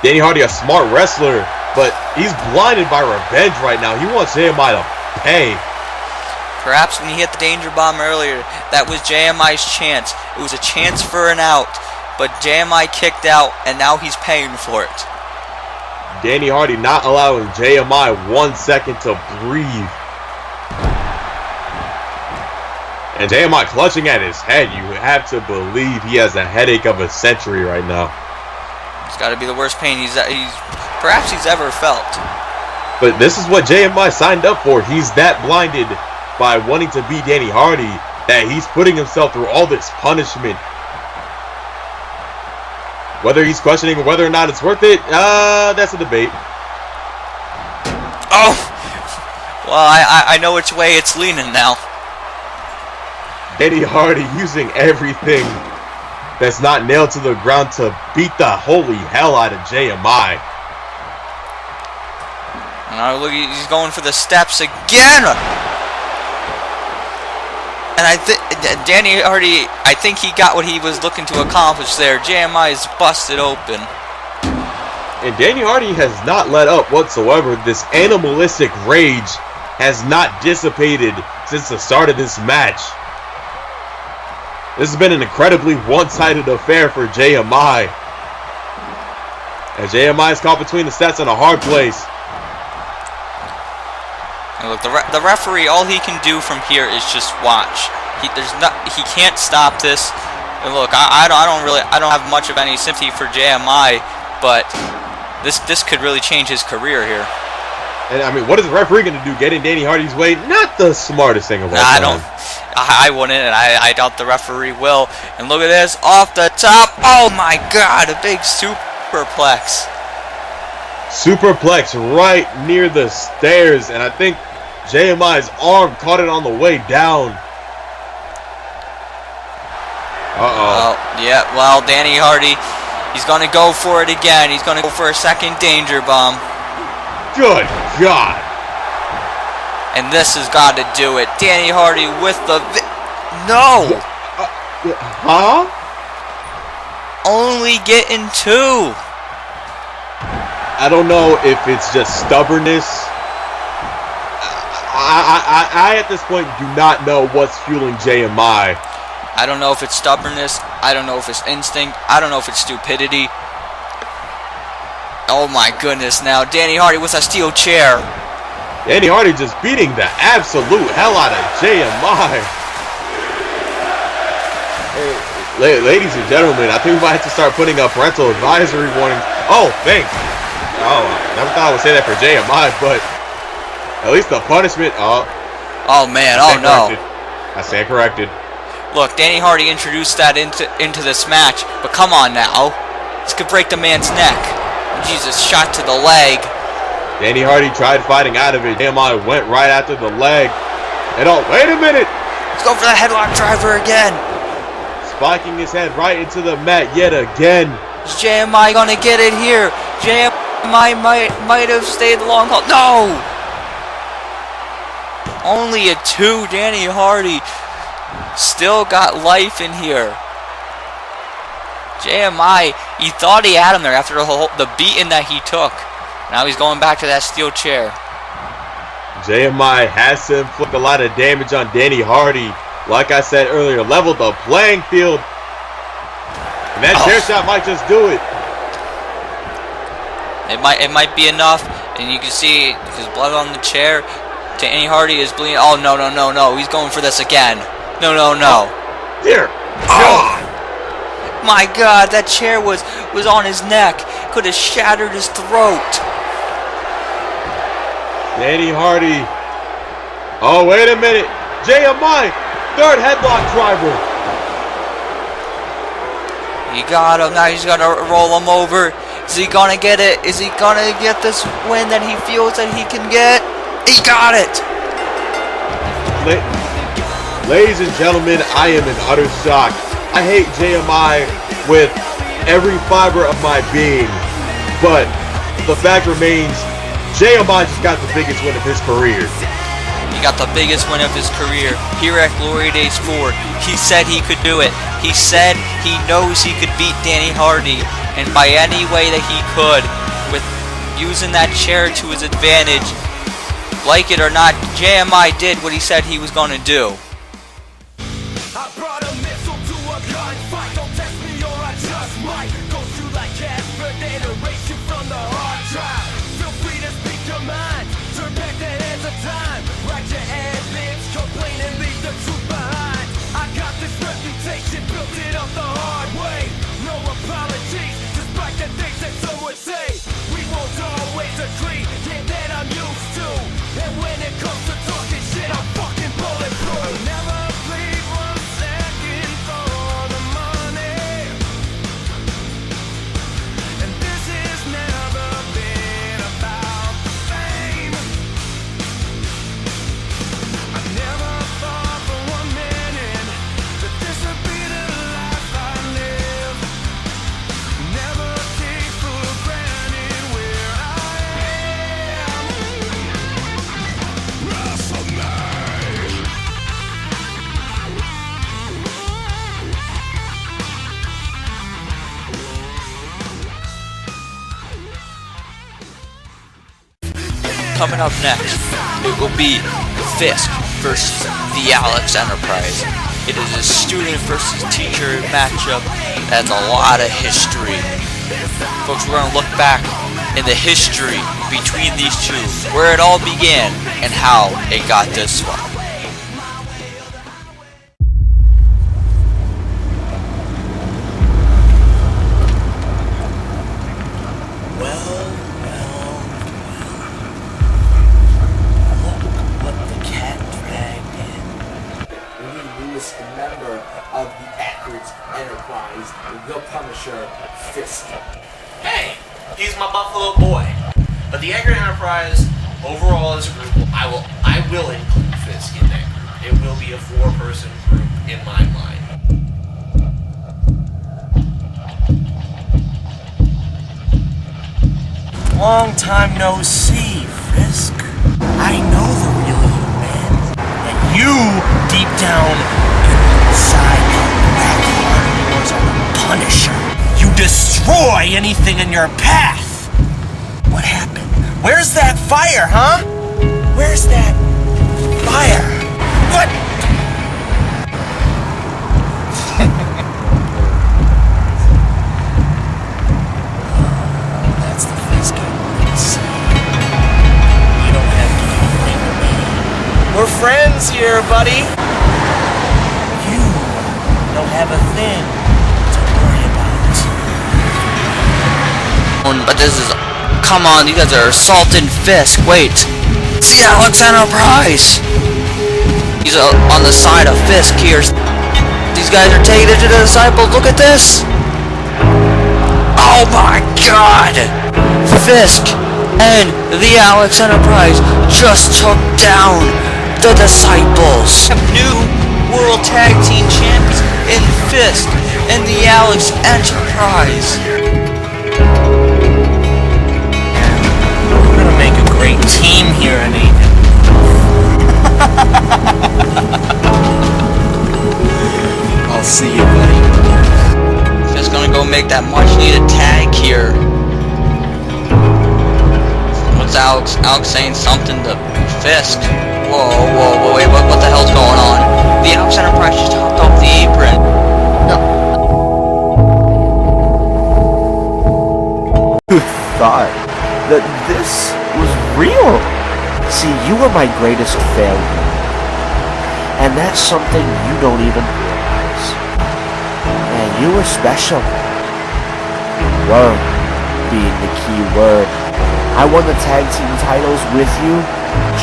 Danny Hardy a smart wrestler, but he's blinded by revenge right now. He wants JMI to pay. Perhaps when he hit the danger bomb earlier, that was JMI's chance. It was a chance for an out, but JMI kicked out, and now he's paying for it. Danny Hardy not allowing JMI 1 second to breathe. And JMI clutching at his head. You have to believe he has a headache of a century right now. It's got to be the worst pain perhaps he's ever felt. But this is what JMI signed up for. He's that blinded by wanting to beat Danny Hardy that he's putting himself through all this punishment. Whether he's questioning whether or not it's worth it, that's a debate. Oh! Well, I know which way it's leaning now. Danny Hardy using everything that's not nailed to the ground to beat the holy hell out of JMI. Now look, he's going for the steps again. And I think Danny Hardy, I think he got what he was looking to accomplish there. JMI is busted open. And Danny Hardy has not let up whatsoever. This animalistic rage has not dissipated since the start of this match. This has been an incredibly one-sided affair for JMI. And JMI is caught between the sets in a hard place. And look, the referee, all he can do from here is just watch. He can't stop this. And look, I don't have much of any sympathy for JMI, but this could really change his career here. And I mean, what is the referee going to do? Get in Danny Hardy's way? Not the smartest thing of all time. I wouldn't, and I doubt the referee will. And look at this, off the top. Oh my God, a big superplex. Superplex right near the stairs, and I think JMI's arm caught it on the way down. Uh-oh. Yeah, well, Danny Hardy, he's going to go for it again. He's going to go for a second danger bomb. Good God. And this has got to do it. Danny Hardy with the... No! Huh? Only getting 2. I don't know if it's just stubbornness. I at this point do not know what's fueling JMI. I don't know if it's stubbornness. I don't know if it's instinct. I don't know if it's stupidity. Oh my goodness, now Danny Hardy with a steel chair. Danny Hardy just beating the absolute hell out of JMI. Hey, ladies and gentlemen, I think we might have to start putting up parental advisory warnings. Oh, thanks. Oh, never thought I would say that for JMI, but at least the punishment. Oh man, oh no. I stand corrected. Look, Danny Hardy introduced that into this match, but come on now. This could break the man's neck. Jesus, shot to the leg. Danny Hardy tried fighting out of it. JMI went right after the leg. And oh, wait a minute. Let's go for the headlock driver again. Spiking his head right into the mat yet again. Is JMI gonna get it here? JMI might have stayed the long haul. No! Only a 2. Danny Hardy still got life in here. JMI, he thought he had him there after the beating that he took. Now he's going back to that steel chair. JMI has to inflict a lot of damage on Danny Hardy. Like I said earlier, leveled the playing field. And that chair shot might just do it. It might be enough, and you can see because blood on the chair. Danny Hardy is bleeding. Oh no! He's going for this again. No! Dear God! My God, that chair was on his neck. Could have shattered his throat. Danny Hardy. Oh, wait a minute. JMI, third headlock driver. He got him. Now he's gonna roll him over. Is he gonna get it? Is he gonna get this win that he feels that he can get? He got it. Ladies and gentlemen, I am in utter shock. I hate JMI with every fiber of my being, but the fact remains, JMI just got the biggest win of his career. He got the biggest win of his career here at Glory Days 4. He said he could do it. He said he knows he could beat Danny Hardy, and by any way that he could, with using that chair to his advantage. Like it or not, JMI did what he said he was going to do. I brought a missile to a gunfight. Don't test me or I just might go through like Casper, then erase you from the hard drive. Feel free to speak your mind. Turn back the hands of time. Write your ad-libs, complain and leave the truth behind. I got this reputation, built it up the hard way. No apologies, despite the things that some would say. We won't always agree, yeah, that I'm used to. And when it comes to talking shit, I'm fucking bulletproof. I'll never bleed 1 second for the money. And this has never been about the fame. I never thought for 1 minute that this would be the life I live. Never take for granted where I am. Coming up next, it will be Fisk versus the Alex Enterprise. It is a student versus teacher matchup that has a lot of history. Folks, we're going to look back in the history between these two, where it all began and how it got this far. Member of the AWF Enterprise, the Punisher, Fisk. Hey, he's my Buffalo boy. But the AWF Enterprise, overall as a group, I will include Fisk in that group. It will be a 4-person group in my mind. Long time no see, Fisk. I know the real you, man. And you, deep down inside that heart of yours, are the Punisher. You destroy anything in your path. What happened? Where's that fire, huh? Where's that fire? What? That's the Fisk I wanted to see. You don't have to do anything to me. We're friends here, buddy. You don't have a thing to worry about. But this is... Come on, you guys are assaulting Fisk. Wait. It's the Alex Enterprise. He's on the side of Fisk here. These guys are taking it to the disciples. Look at this. Oh my God. Fisk and the Alex Enterprise just took down the disciples. New World Tag Team Champions in Fisk and the Alex Enterprise. We're gonna make a great team here in Aiden. I'll see you, buddy. Just gonna go make that much needed tag here. What's Alex? Alex saying something to Fisk. Whoa, wait, what the hell's going on? The Alex Enterprise just hopped off the apron. that this was real. See, you were my greatest failure. And that's something you don't even realize. And you were special. Were being the key word. I won the tag team titles with you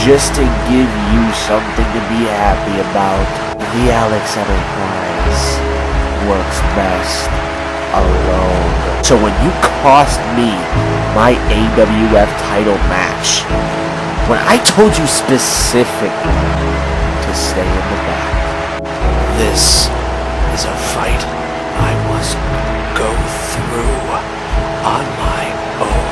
just to give you something to be happy about. The Alex Enterprise works best alone. So when you cost me my AWF title match, when I told you specifically to stay in the back, this is a fight I must go through on my own.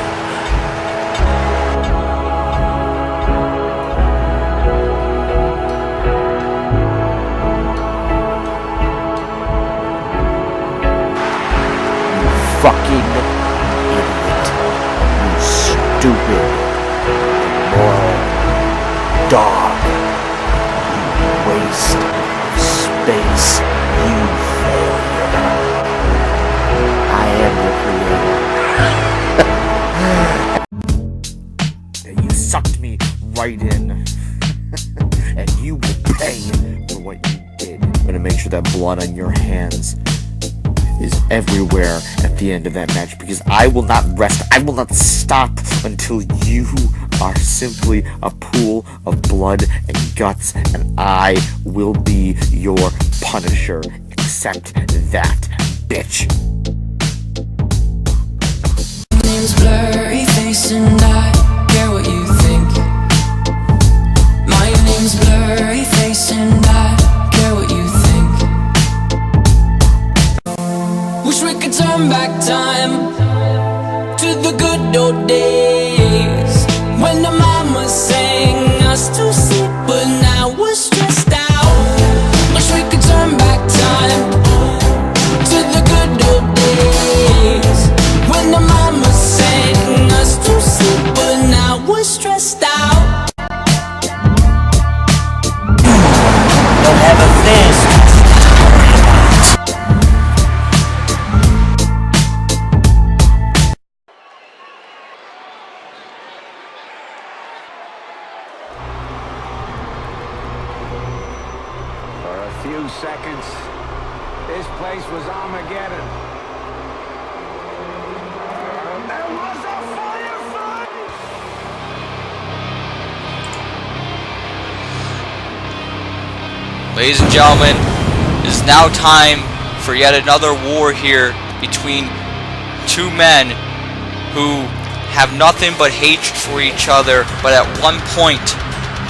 Fucking idiot. You stupid, immoral dog. You waste of space. You failure. I am your creator. You sucked me right in. And you will pay for what you did. I'm gonna make sure that blood on your hands is everywhere at the end of that match, because I will not rest, I will not stop until you are simply a pool of blood and guts, and I will be your Punisher. Accept that, bitch. My name's Blurry Face and I care what you think. My name's Blurry Face and I care what you think. Wish we could turn back time to the good old days when the mama sang us to sleep, but now we're stressed out. Wish we could turn back time to the good old days when the mama sang us to sleep, but now we're stressed out. Don't have a Fisk. Few seconds, this place was Armageddon. There was a firefight! Ladies and gentlemen, it is now time for yet another war here between two men who have nothing but hatred for each other, but at one point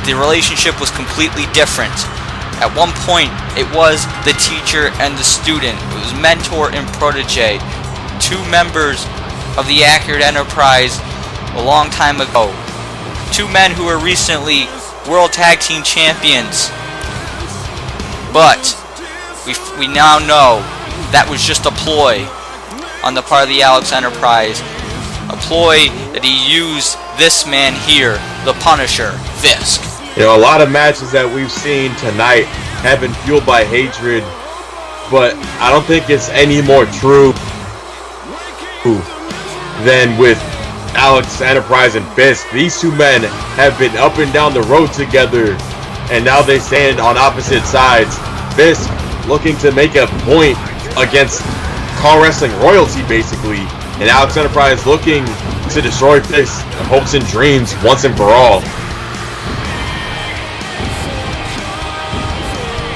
the relationship was completely different. At one point, it was the teacher and the student. It was mentor and protege. Two members of the Accurate Enterprise a long time ago. Two men who were recently World Tag Team Champions. But we now know that was just a ploy on the part of the Alex Enterprise. A ploy that he used this man here, the Punisher, Fisk. You know, a lot of matches that we've seen tonight have been fueled by hatred, but I don't think it's any more true than with Alex Enterprise and Fisk. These two men have been up and down the road together, and now they stand on opposite sides. Fisk looking to make a point against car wrestling royalty, basically, and Alex Enterprise looking to destroy Fisk's hopes and dreams once and for all.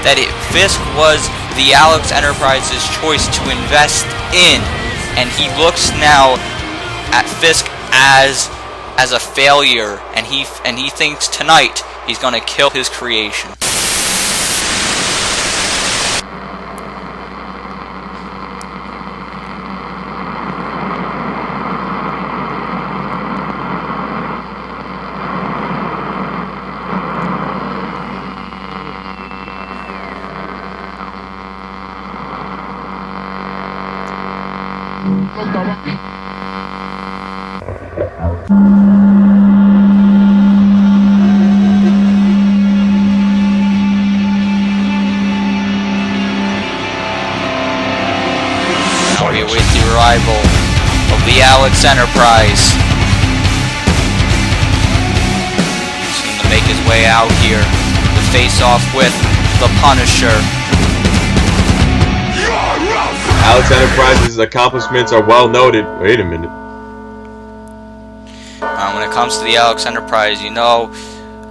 That Fisk was the Alex Enterprise's choice to invest in, and he looks now at Fisk as a failure, and he thinks tonight he's gonna kill his creation. We await the arrival of the Alex Enterprise. make his way out here to face off with the Punisher. Alex Enterprise's accomplishments are well noted. Wait a minute. When it comes to the Alex Enterprise, you know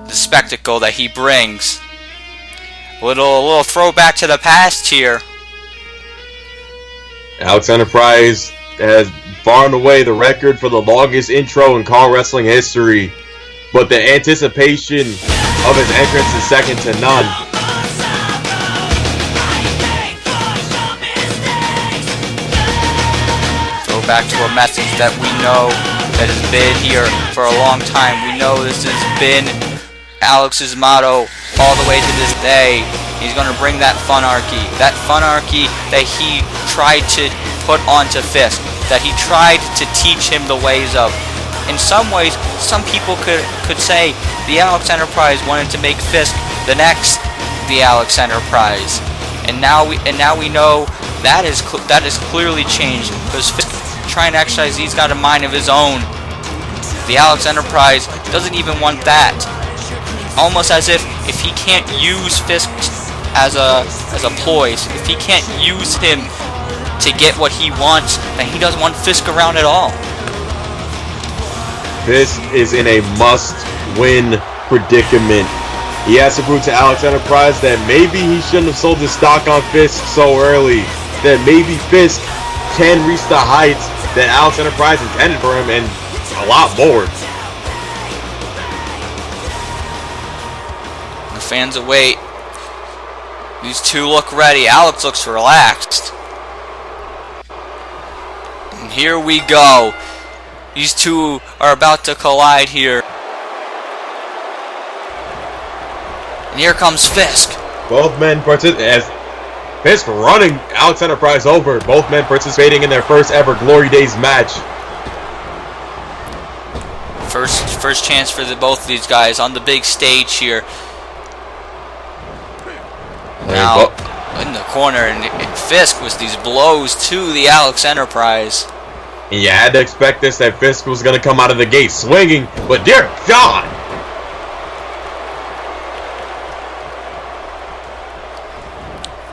the spectacle that he brings. A little throwback to the past here. Alex Enterprise has far and away the record for the longest intro in Call Wrestling history, but the anticipation of his entrance is second to none. Back to a message that we know that has been here for a long time. We know this has been Alex's motto all the way to this day. He's going to bring that funarchy that he tried to put onto Fisk, that he tried to teach him the ways of. In some ways, some people could say the Alex Enterprise wanted to make Fisk the next the Alex Enterprise, and now we know that is clearly changed, because Fisk trying to exercise, he's got a mind of his own. The Alex Enterprise doesn't even want that. Almost as if he can't use Fisk as a ploy, if he can't use him to get what he wants, then he doesn't want Fisk around at all. Fisk is in a must-win predicament. He has to prove to Alex Enterprise that maybe he shouldn't have sold his stock on Fisk so early. That maybe Fisk can reach the heights that Alex Enterprise intended for him, and a lot more. The fans await. These two look ready. Alex looks relaxed. And here we go. These two are about to collide here. And here comes Fisk. Both men as Fisk running Alex Enterprise over. Both men participating in their first ever Glory Days match. First chance for both of these guys on the big stage here. Now in the corner, and Fisk with these blows to the Alex Enterprise. And you had to expect this, that Fisk was going to come out of the gate swinging, but dear God!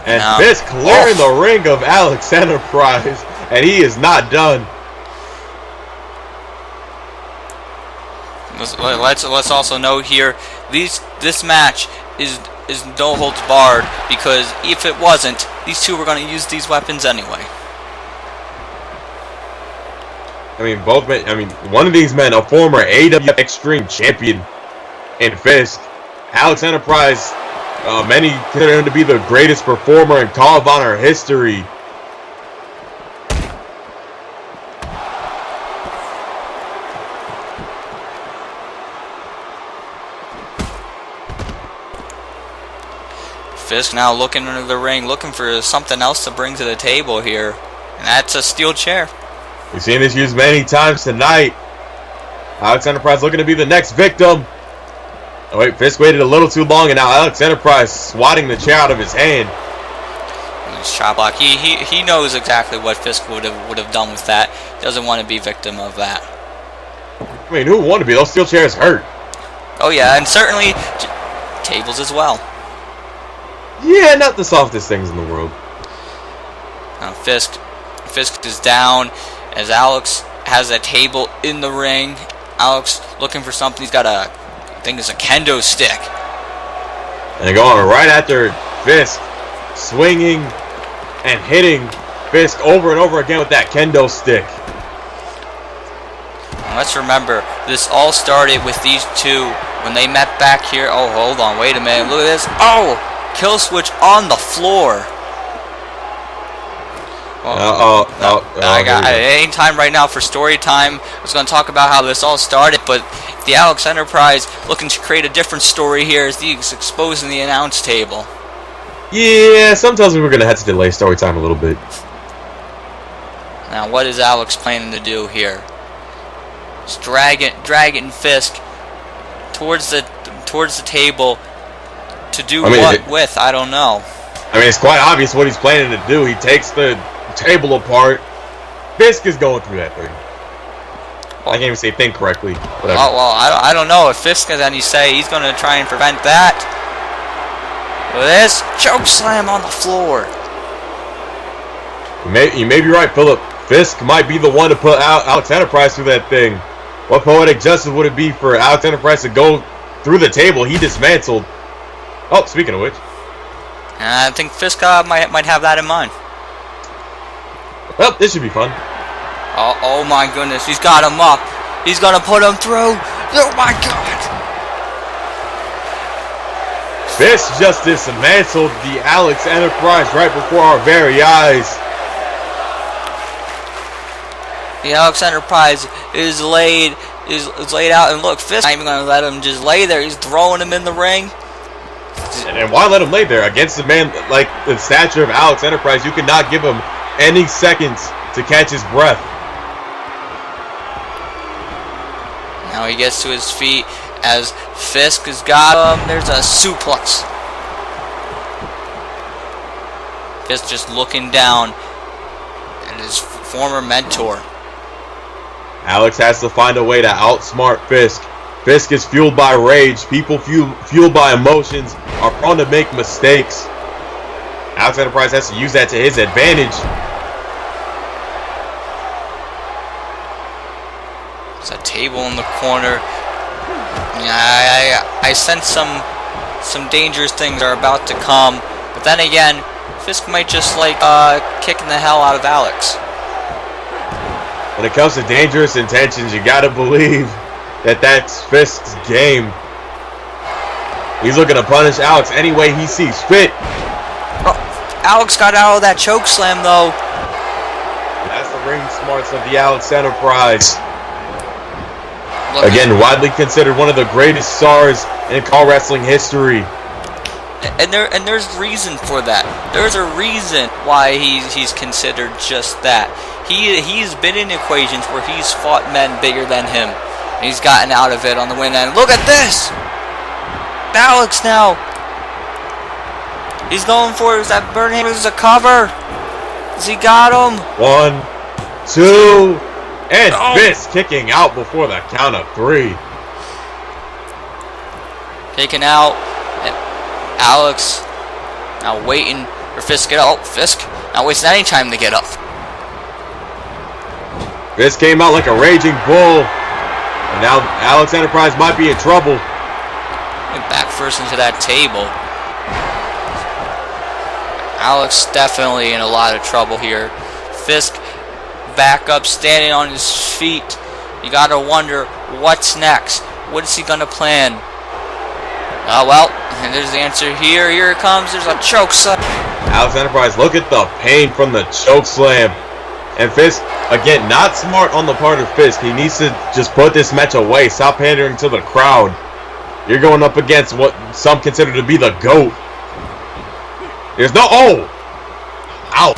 And Fisk clearing the ring of Alex Enterprise, and he is not done. Let's also note here, this match is no holds barred, because if it wasn't, these two were going to use these weapons anyway. I mean, both men. I mean, one of these men, a former AWF Extreme champion, in Fisk. Alex Enterprise. Many consider him to be the greatest performer in Call of Honor history. Fisk now looking into the ring, looking for something else to bring to the table here. And that's a steel chair. We've seen this used many times tonight. Alex Enterprise looking to be the next victim. Oh wait, Fisk waited a little too long, and now Alex Enterprise swatting the chair out of his hand. Shot block. He knows exactly what Fisk would have done with that. He doesn't want to be victim of that. I mean, who would want to be? Those steel chairs hurt. Oh yeah, and certainly tables as well. Yeah, not the softest things in the world. Now Fisk is down as Alex has a table in the ring. Alex looking for something. He's got I think it's a kendo stick. And they're going right after Fisk, swinging and hitting Fisk over and over again with that kendo stick. And let's remember, this all started with these two when they met back here. Oh, hold on, wait a minute, look at this. Oh, kill switch on the floor. It ain't time right now for story time. I was going to talk about how this all started, but the Alex Enterprise looking to create a different story here as he's exposing the announce table. Yeah, sometimes we're going to have to delay story time a little bit. Now, what is Alex planning to do here? Just dragging Fisk towards the table to do with? I don't know. I mean, it's quite obvious what he's planning to do. He takes the table apart. Fisk is going through that thing. I can't even say think correctly. Whatever. Oh, well, I don't know. If Fisk has any say, he's going to try and prevent that. With this choke slam on the floor. You may be right, Philip. Fisk might be the one to put Alex Enterprise through that thing. What poetic justice would it be for Alex Enterprise to go through the table he dismantled? Oh, speaking of which. I think Fisk might have that in mind. Well, this should be fun. Oh my goodness, he's got him up. He's gonna put him through. Oh my god. Fisk just dismantled the Alex Enterprise right before our very eyes. The Alex Enterprise is laid out, and look, Fisk not even gonna let him just lay there. He's throwing him in the ring. And why let him lay there against a man like the stature of Alex Enterprise? You cannot give him any seconds to catch his breath. Now he gets to his feet as Fisk has got him. There's a suplex. Fisk just looking down at his former mentor. Alex has to find a way to outsmart Fisk. Fisk is fueled by rage. People fueled by emotions are prone to make mistakes. Alex Enterprise has to use that to his advantage. There's a table in the corner. I sense some dangerous things are about to come. But then again, Fisk might just like kicking the hell out of Alex. When it comes to dangerous intentions, you gotta believe that that's Fisk's game. He's looking to punish Alex any way he sees fit. Oh, Alex got out of that choke slam though. That's the ring smarts of the Alex Enterprise. Again, widely considered one of the greatest stars in call wrestling history. And there's reason for that. There's a reason why he's considered just that. He's been in equations where he's fought men bigger than him. And he's gotten out of it on the win end. Look at this! Alex now. He's going for it. Is that burning him as a cover? Has he got him? 1, 2, and Fisk kicking out before the count of 3. Taken out. And Alex now waiting for Fisk to get up. Oh, Fisk not wasting any time to get up. Fisk came out like a raging bull. And now Alex Enterprise might be in trouble. Went back first into that table. Alex definitely in a lot of trouble here. Fisk back up, standing on his feet. You gotta wonder what's next. What is he gonna plan? Oh well, and there's the answer here. Here it comes. There's a choke slam. Alex Enterprise, look at the pain from the choke slam. And Fisk, again, not smart on the part of Fisk. He needs to just put this match away. Stop pandering to the crowd. You're going up against what some consider to be the GOAT. There's no... Oh! Ouch.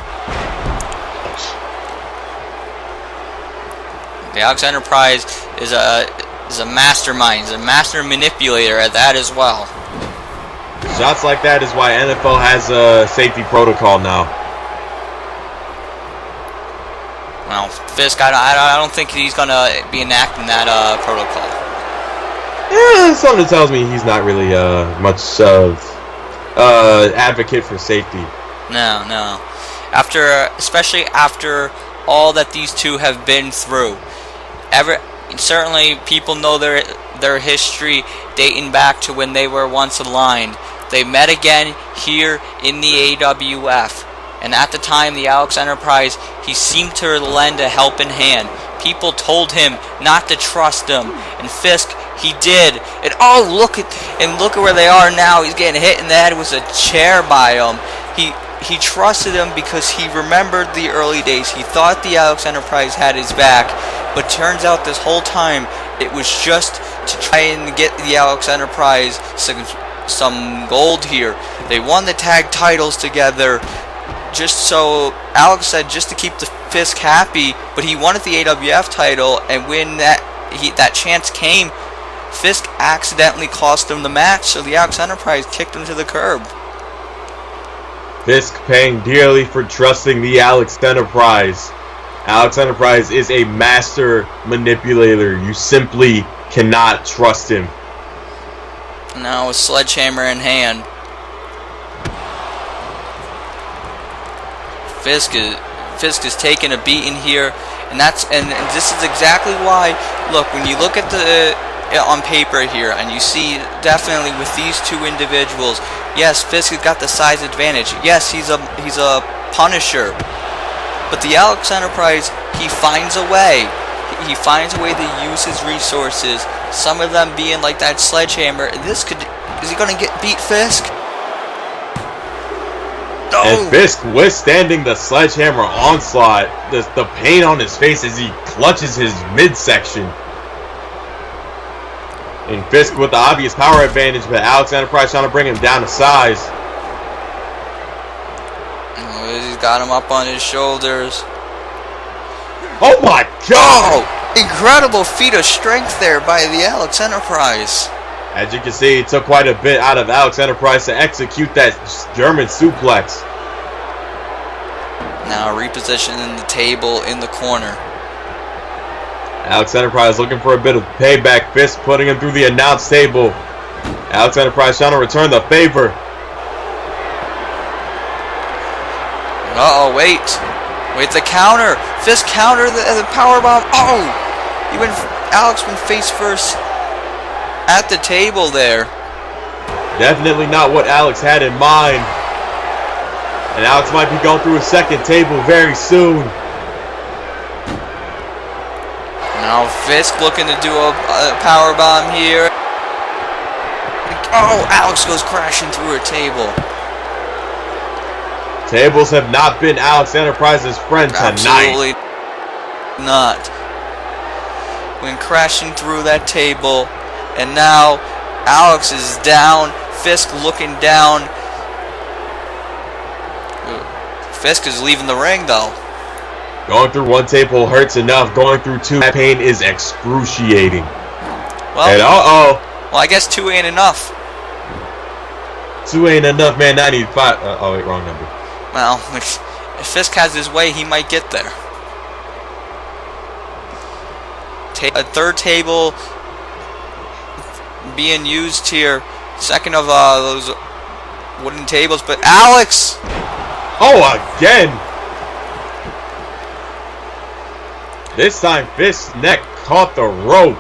The Alex Enterprise is a mastermind. He's a master manipulator at that as well. Shots like that is why NFL has a safety protocol now. Well, Fisk, I don't think he's gonna be enacting that protocol. Yeah, something tells me he's not really much of advocate for safety. No. Especially after all that these two have been through. Certainly, people know their history dating back to when they were once aligned. They met again here in the AWF. And at the time, the Alex Enterprise, he seemed to lend a helping hand. People told him not to trust him, and Fisk, he did. And look at where they are now. He's getting hit in the head with a chair by him. He trusted him because he remembered the early days. He thought the Alex Enterprise had his back, but turns out this whole time it was just to try and get the Alex Enterprise some gold here. They won the tag titles together. Just so Alex said, just to keep the Fisk happy, but he wanted the AWF title, and when that chance came, Fisk accidentally cost him the match, so the Alex Enterprise kicked him to the curb. Fisk paying dearly for trusting the Alex Enterprise. Alex Enterprise is a master manipulator. You simply cannot trust him. Now a sledgehammer in hand. Fisk is taking a beating here, and this is exactly why. Look, when you look at the on paper here, and you see definitely with these two individuals, yes, Fisk has got the size advantage. Yes, he's a Punisher, but the Alex Enterprise, he finds a way. He finds a way to use his resources. Some of them being like that sledgehammer. Is he gonna beat Fisk? No. And Fisk withstanding the sledgehammer onslaught. The pain on his face as he clutches his midsection. And Fisk with the obvious power advantage, but Alex Enterprise trying to bring him down to size. He's got him up on his shoulders. Oh my God! Oh, incredible feat of strength there by the Alex Enterprise. As you can see, it took quite a bit out of Alex Enterprise to execute that German suplex. Now repositioning the table in the corner. Alex Enterprise looking for a bit of payback. Fisk putting him through the announce table. Alex Enterprise trying to return the favor. Uh-oh, wait, the counter. Fisk counter the powerbomb. Oh, Alex went face first at the table there. Definitely not what Alex had in mind. And Alex might be going through a second table very soon. Now Fisk looking to do a powerbomb here. Oh, Alex goes crashing through a table. Tables have not been Alex Enterprise's friend tonight. Absolutely not. Went crashing through that table, and now Alex is down. Fisk looking down. Fisk is leaving the ring though. Going through one table hurts enough. Going through two, that pain is excruciating. Well, and well, I guess 2 ain't enough. 2 ain't enough, man. 95. Oh wait, wrong number. Well, if Fisk has his way, he might get there. A third table being used here. Second of those wooden tables, but Alex! Oh, again! This time, Fisk's neck caught the rope.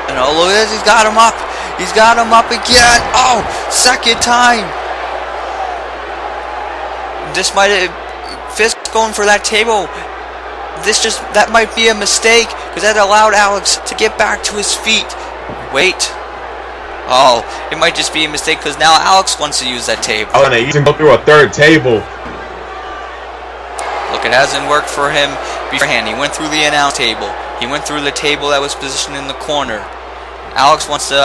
And oh, look at this, he's got him up. He's got him up again. Oh, second time. This might have Fisk going for that table. That might be a mistake because that allowed Alex to get back to his feet. Wait. Oh, it might just be a mistake because now Alex wants to use that table. Oh, and he can go through a third table. Look, it hasn't worked for him beforehand. He went through the announce table. He went through the table that was positioned in the corner. Alex wants to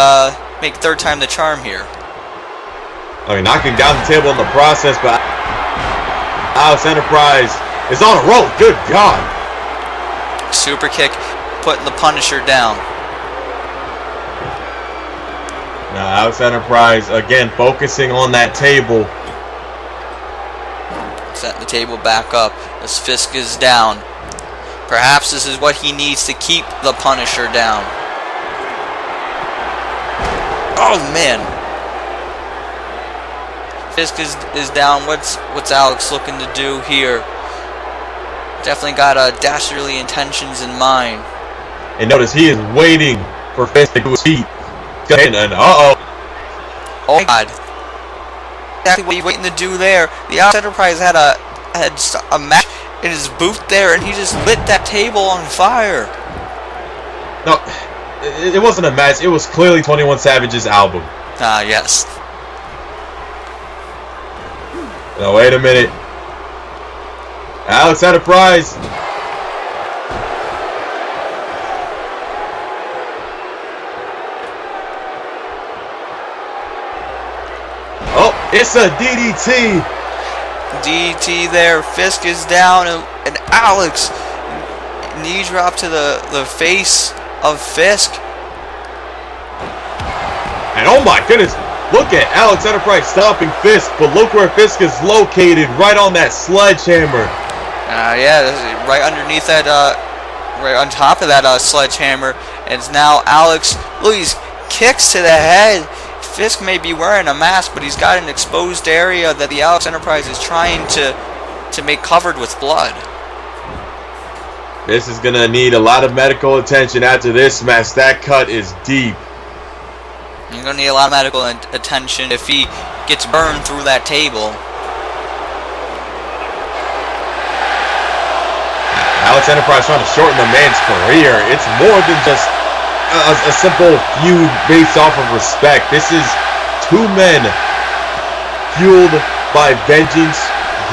make third time the charm here. I mean, knocking down the table in the process, but Alex Enterprise is on a roll. Good God. Super kick, putting the Punisher down. Now, Alex Enterprise, again, focusing on that table. Setting the table back up as Fisk is down. Perhaps this is what he needs to keep the Punisher down. Oh, man. Fisk is down. What's Alex looking to do here? Definitely got dastardly intentions in mind. And notice he is waiting for Fisk to his feet. And uh-oh. Oh my God. Exactly what he's waiting to do there. The Alex Enterprise had a match in his booth there, and he just lit that table on fire. No, it wasn't a match. It was clearly 21 Savage's album. Ah, yes. Now, wait a minute. Alex Enterprise. Oh, it's a DDT. DDT there. Fisk is down, and Alex knee drop to the face of Fisk. And oh my goodness, Look at Alex Enterprise stopping Fisk, but look where Fisk is located, right on that sledgehammer. Yeah, right underneath that, right on top of that sledgehammer. And it's now Alex, look, he's kicks to the head. Fisk may be wearing a mask, but he's got an exposed area that the Alex Enterprise is trying to make covered with blood. This is going to need a lot of medical attention after this mess. That cut is deep. You're going to need a lot of medical attention if he gets burned through that table. Alex Enterprise trying to shorten the man's career. It's more than just a simple feud based off of respect. This is two men fueled by vengeance,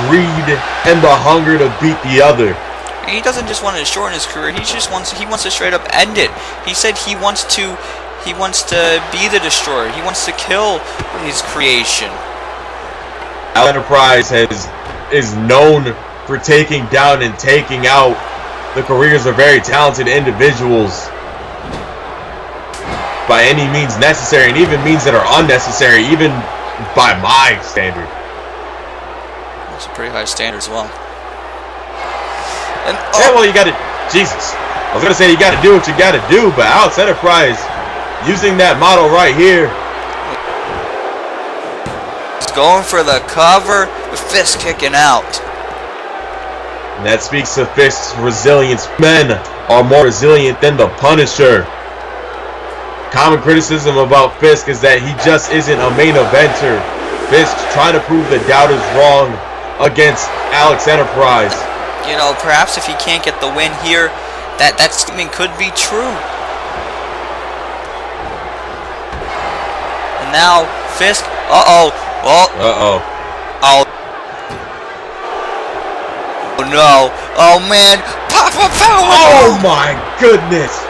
greed, and the hunger to beat the other. He doesn't just want to shorten his career. He wants to straight up end it. He said he wants to be the destroyer. He wants to kill his creation. Alex Enterprise is known for taking down and taking out the careers of very talented individuals by any means necessary, and even means that are unnecessary, even by my standard. That's a pretty high standard as well. And, yeah, well, you gotta, Jesus. I was gonna say you gotta do what you gotta do, but Alex Enterprise using that model right here. He's going for the cover, the Fisk kicking out. And that speaks to Fisk's resilience. Men are more resilient than the Punisher. Common criticism about Fisk is that he just isn't a main eventer. Fisk trying to prove the doubters wrong against Alex Enterprise. You know, perhaps if he can't get the win here, that statement could be true. And now Fisk, oh no, oh man, Papa Power! Oh my goodness!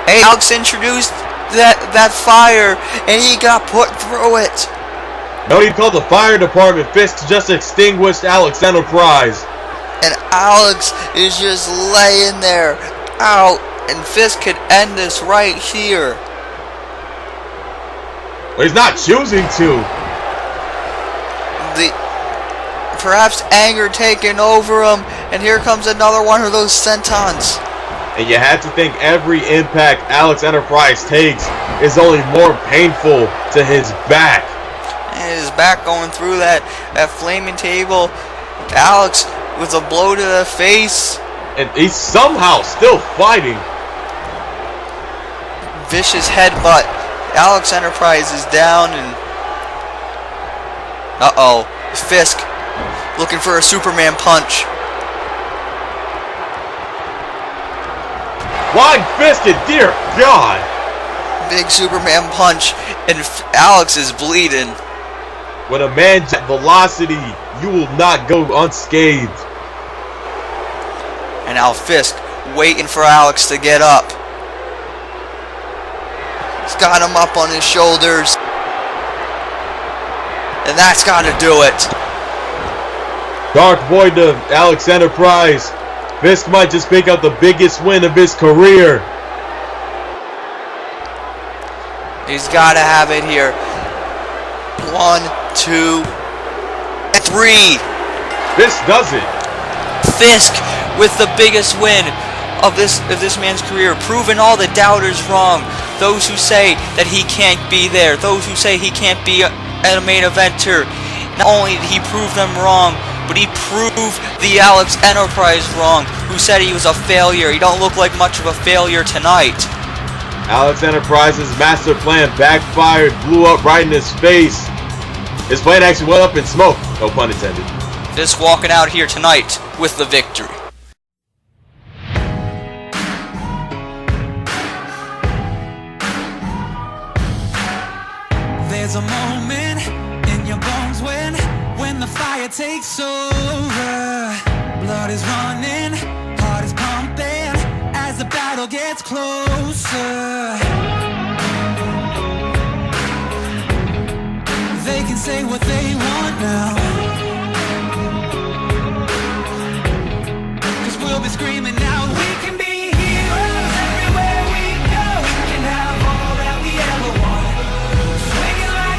Hey, Alex introduced that fire, and he got put through it. No need to call the fire department. Fisk just extinguished Alex Enterprise. And Alex is just laying there, out, and Fisk could end this right here. Well, he's not choosing to. Perhaps anger taking over him, and here comes another one of those sentons. And you have to think every impact Alex Enterprise takes is only more painful to his back. And his back going through that flaming table. Alex with a blow to the face. And he's somehow still fighting. Vicious headbutt. Alex Enterprise is down, and Fisk looking for a Superman punch. Flying Fisk, dear God! Big Superman punch, and Alex is bleeding. With a man's velocity, you will not go unscathed. And now Fisk waiting for Alex to get up. He's got him up on his shoulders. And that's got to do it. Dark void to Alex Enterprise. Fisk might just pick up the biggest win of his career. He's got to have it here. 1, 2, 3. Fisk does it. Fisk with the biggest win of this man's career, proving all the doubters wrong. Those who say that he can't be there, those who say he can't be a main eventer. Not only did he prove them wrong, but he proved the Alex Enterprise wrong, who said he was a failure. He don't look like much of a failure tonight. Alex Enterprise's master plan backfired, blew up right in his face. His plan actually went up in smoke, no pun intended. Fisk walking out here tonight with the victory. There's a moment in your bones when the fire takes over. Blood is running, heart is pumping as the battle gets closer. They can say what they want now, 'cause we'll be screaming out, we can be heroes everywhere we go. We can have all that we ever want. Swinging like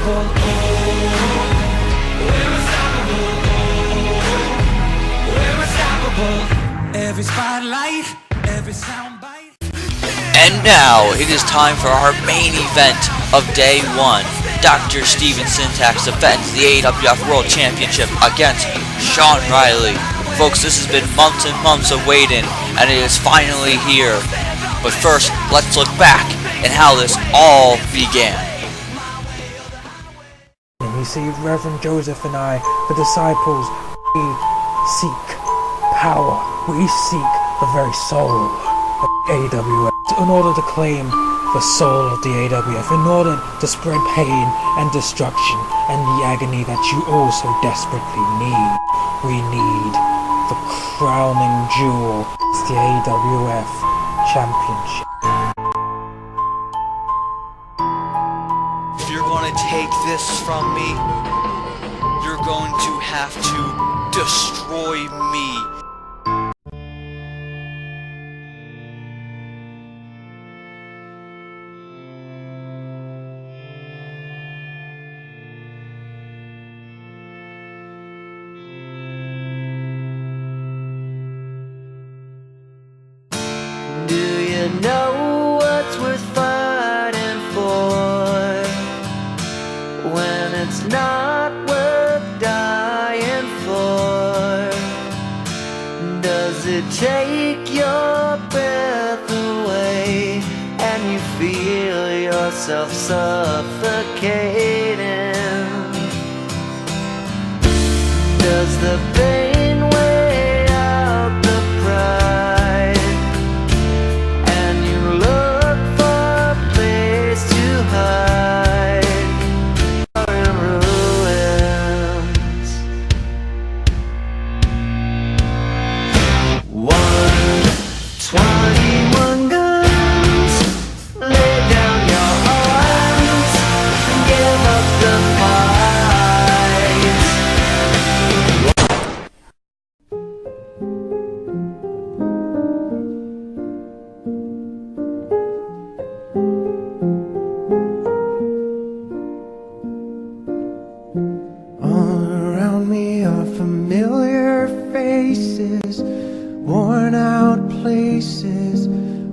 unstoppable. We're unstoppable. We're unstoppable. Every spotlight, every soundbite. And now it is time for our main event of day one. Dr. Steven Syntax defends the AWF World Championship against Shawn Riley. Folks, this has been months and months of waiting, and it is finally here. But first, let's look back at how this all began. You see, Reverend Joseph and I, the disciples, we seek power. We seek the very soul of AWF in order to claim the soul of the AWF, in order to spread pain and destruction and the agony that you all so desperately need. We need the crowning jewel, it's the AWF Championship. If you're going to take this from me, you're going to have to destroy me. Do you know what's worth fighting for when it's not worth dying for? Does it take your breath away and you feel yourself suffocating? Does the pain weigh out the pride?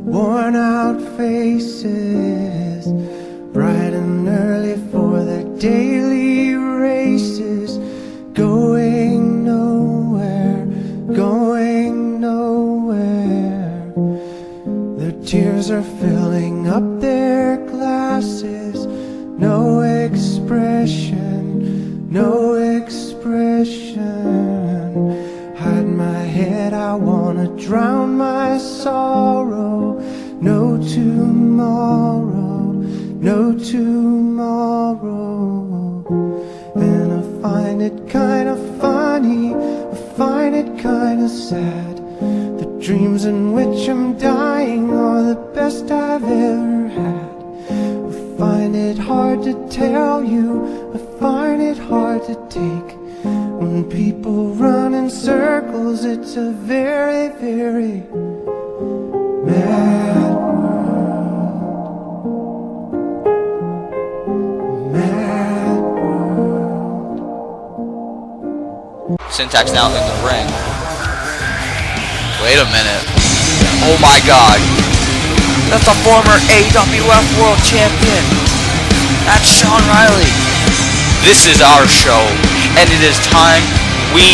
Worn out faces, bright and early for their daily races, going nowhere, going nowhere. Their tears are filling up their glasses, no expression, no expression. Hide my head, I wanna drown my sorrow. No tomorrow, no tomorrow. And I find it kinda funny, I find it kinda sad. The dreams in which I'm dying are the best I've ever had. I find it hard to tell you, I find it hard to take. When people run in circles, it's a very, very mad world. Mad world. Syntax now in the ring. Wait a minute. Oh my god. That's the former AWF World Champion. That's Shawn Riley. This is our show, and it is time we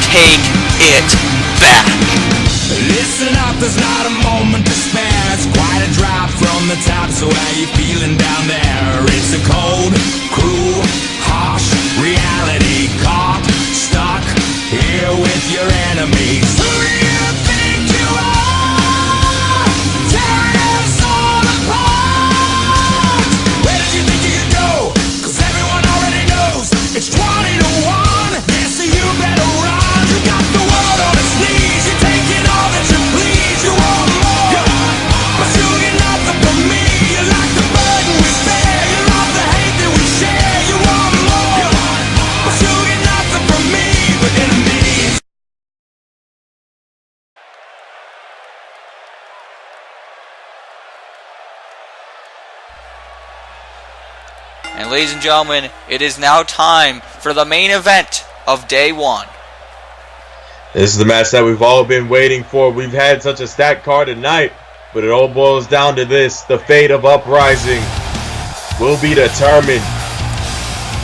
take it back. Listen up, there's not a moment to spare. It's quite a drop from the top, so how you feeling down there? It's a cold, cruel, harsh reality. Caught, stuck here with your enemies. Who do you think you are? Tearing us all apart. Where did you think you could go? 'Cause everyone already knows it's 20 to 1. Yeah, so you better run. You got the world on its knees. You're taking all that you please. You want more, but you get nothing from me. You're like the burden we bear. And ladies and gentlemen, it is now time for the main event of day one. This is the match that we've all been waiting for. We've had such a stacked card tonight, but it all boils down to this. The fate of Uprising will be determined.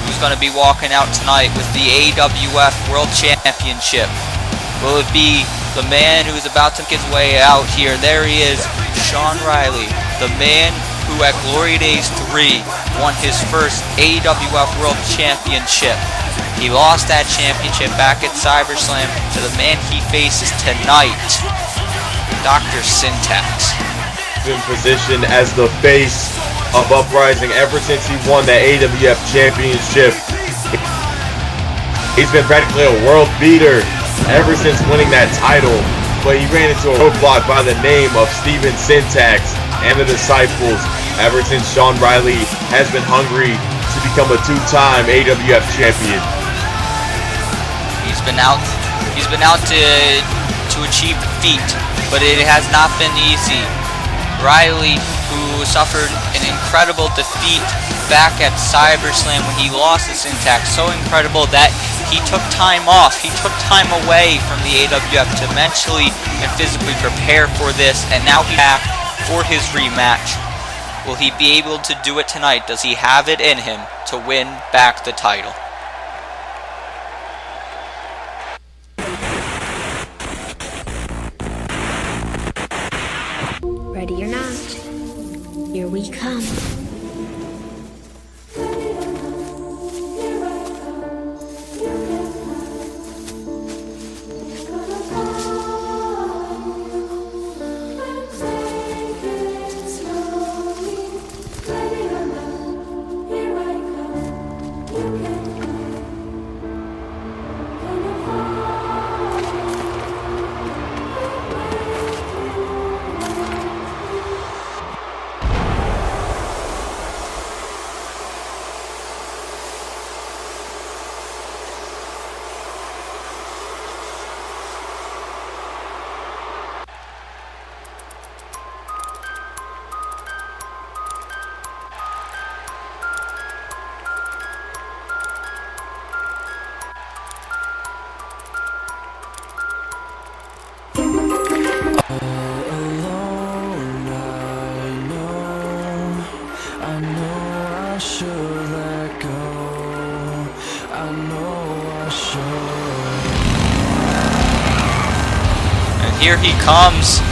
Who's going to be walking out tonight with the AWF World Championship? Will it be the man who's about to make his way out here? There he is, Shawn Riley, the man who at Glory Days 3 won his first AWF World Championship. He lost that championship back at CyberSlam to the man he faces tonight, Dr. Syntax. In position as the face of Uprising ever since he won that AWF Championship. He's been practically a world beater ever since winning that title, but he ran into a roadblock by the name of Steven Syntax and the Disciples ever since Shawn Riley has been hungry to become a two-time AWF champion. He's been out to achieve defeat, but it has not been easy. Riley, who suffered an incredible defeat back at CyberSlam when he lost to Syntax, so incredible that he took time off. He took time away from the AWF to mentally and physically prepare for this, and now he's back for his rematch. Will he be able to do it tonight? Does he have it in him to win back the title? Ready or not, here we come. Here he comes.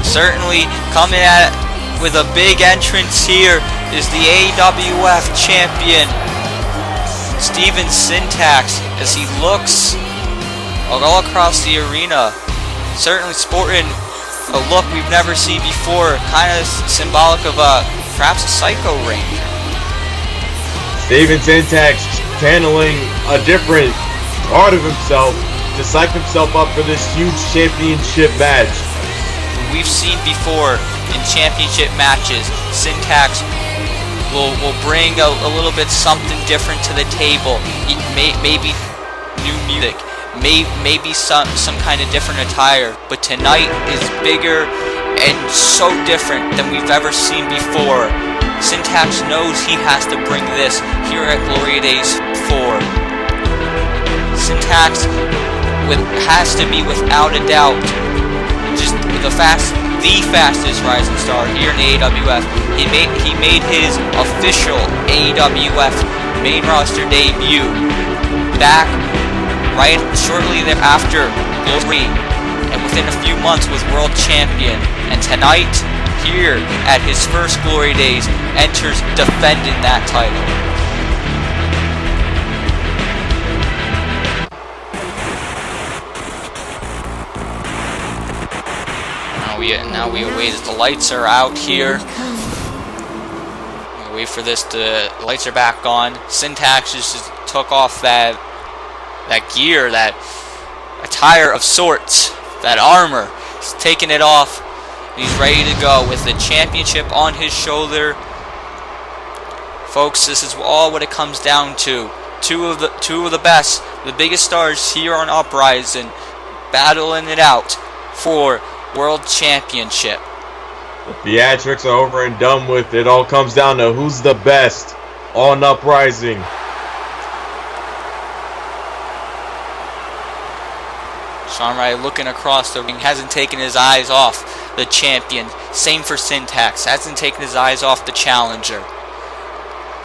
Certainly coming at it with a big entrance here is the AWF champion, Steven Syntax, as he looks all across the arena. Certainly sporting a look we've never seen before, kind of symbolic of perhaps a Psycho Ranger. Steven Syntax channeling a different part of himself to psych himself up for this huge championship match. We've seen before in championship matches, Syntax will bring a little bit something different to the table. Maybe new music, maybe some kind of different attire. But tonight is bigger and so different than we've ever seen before. Syntax knows he has to bring this here at Glory Days 4. Syntax has to be, without a doubt, just the fastest rising star here in the AWF. He made his official AWF main roster debut back right shortly thereafter Glory, and within a few months was world champion. And tonight, here at his first Glory Days, enters defending that title. Now we wait as the lights are out here. We wait for this the lights are back on. Syntax just took off that gear, that attire of sorts, that armor. He's taking it off. He's ready to go with the championship on his shoulder. Folks, this is all what it comes down to. Two of the best, the biggest stars here on Uprising, battling it out for World Championship. The theatrics are over and done with. It all comes down to who's the best. on Uprising. Shawn Walsh looking across the ring, hasn't taken his eyes off the champion. Same for Syntax, hasn't taken his eyes off the challenger.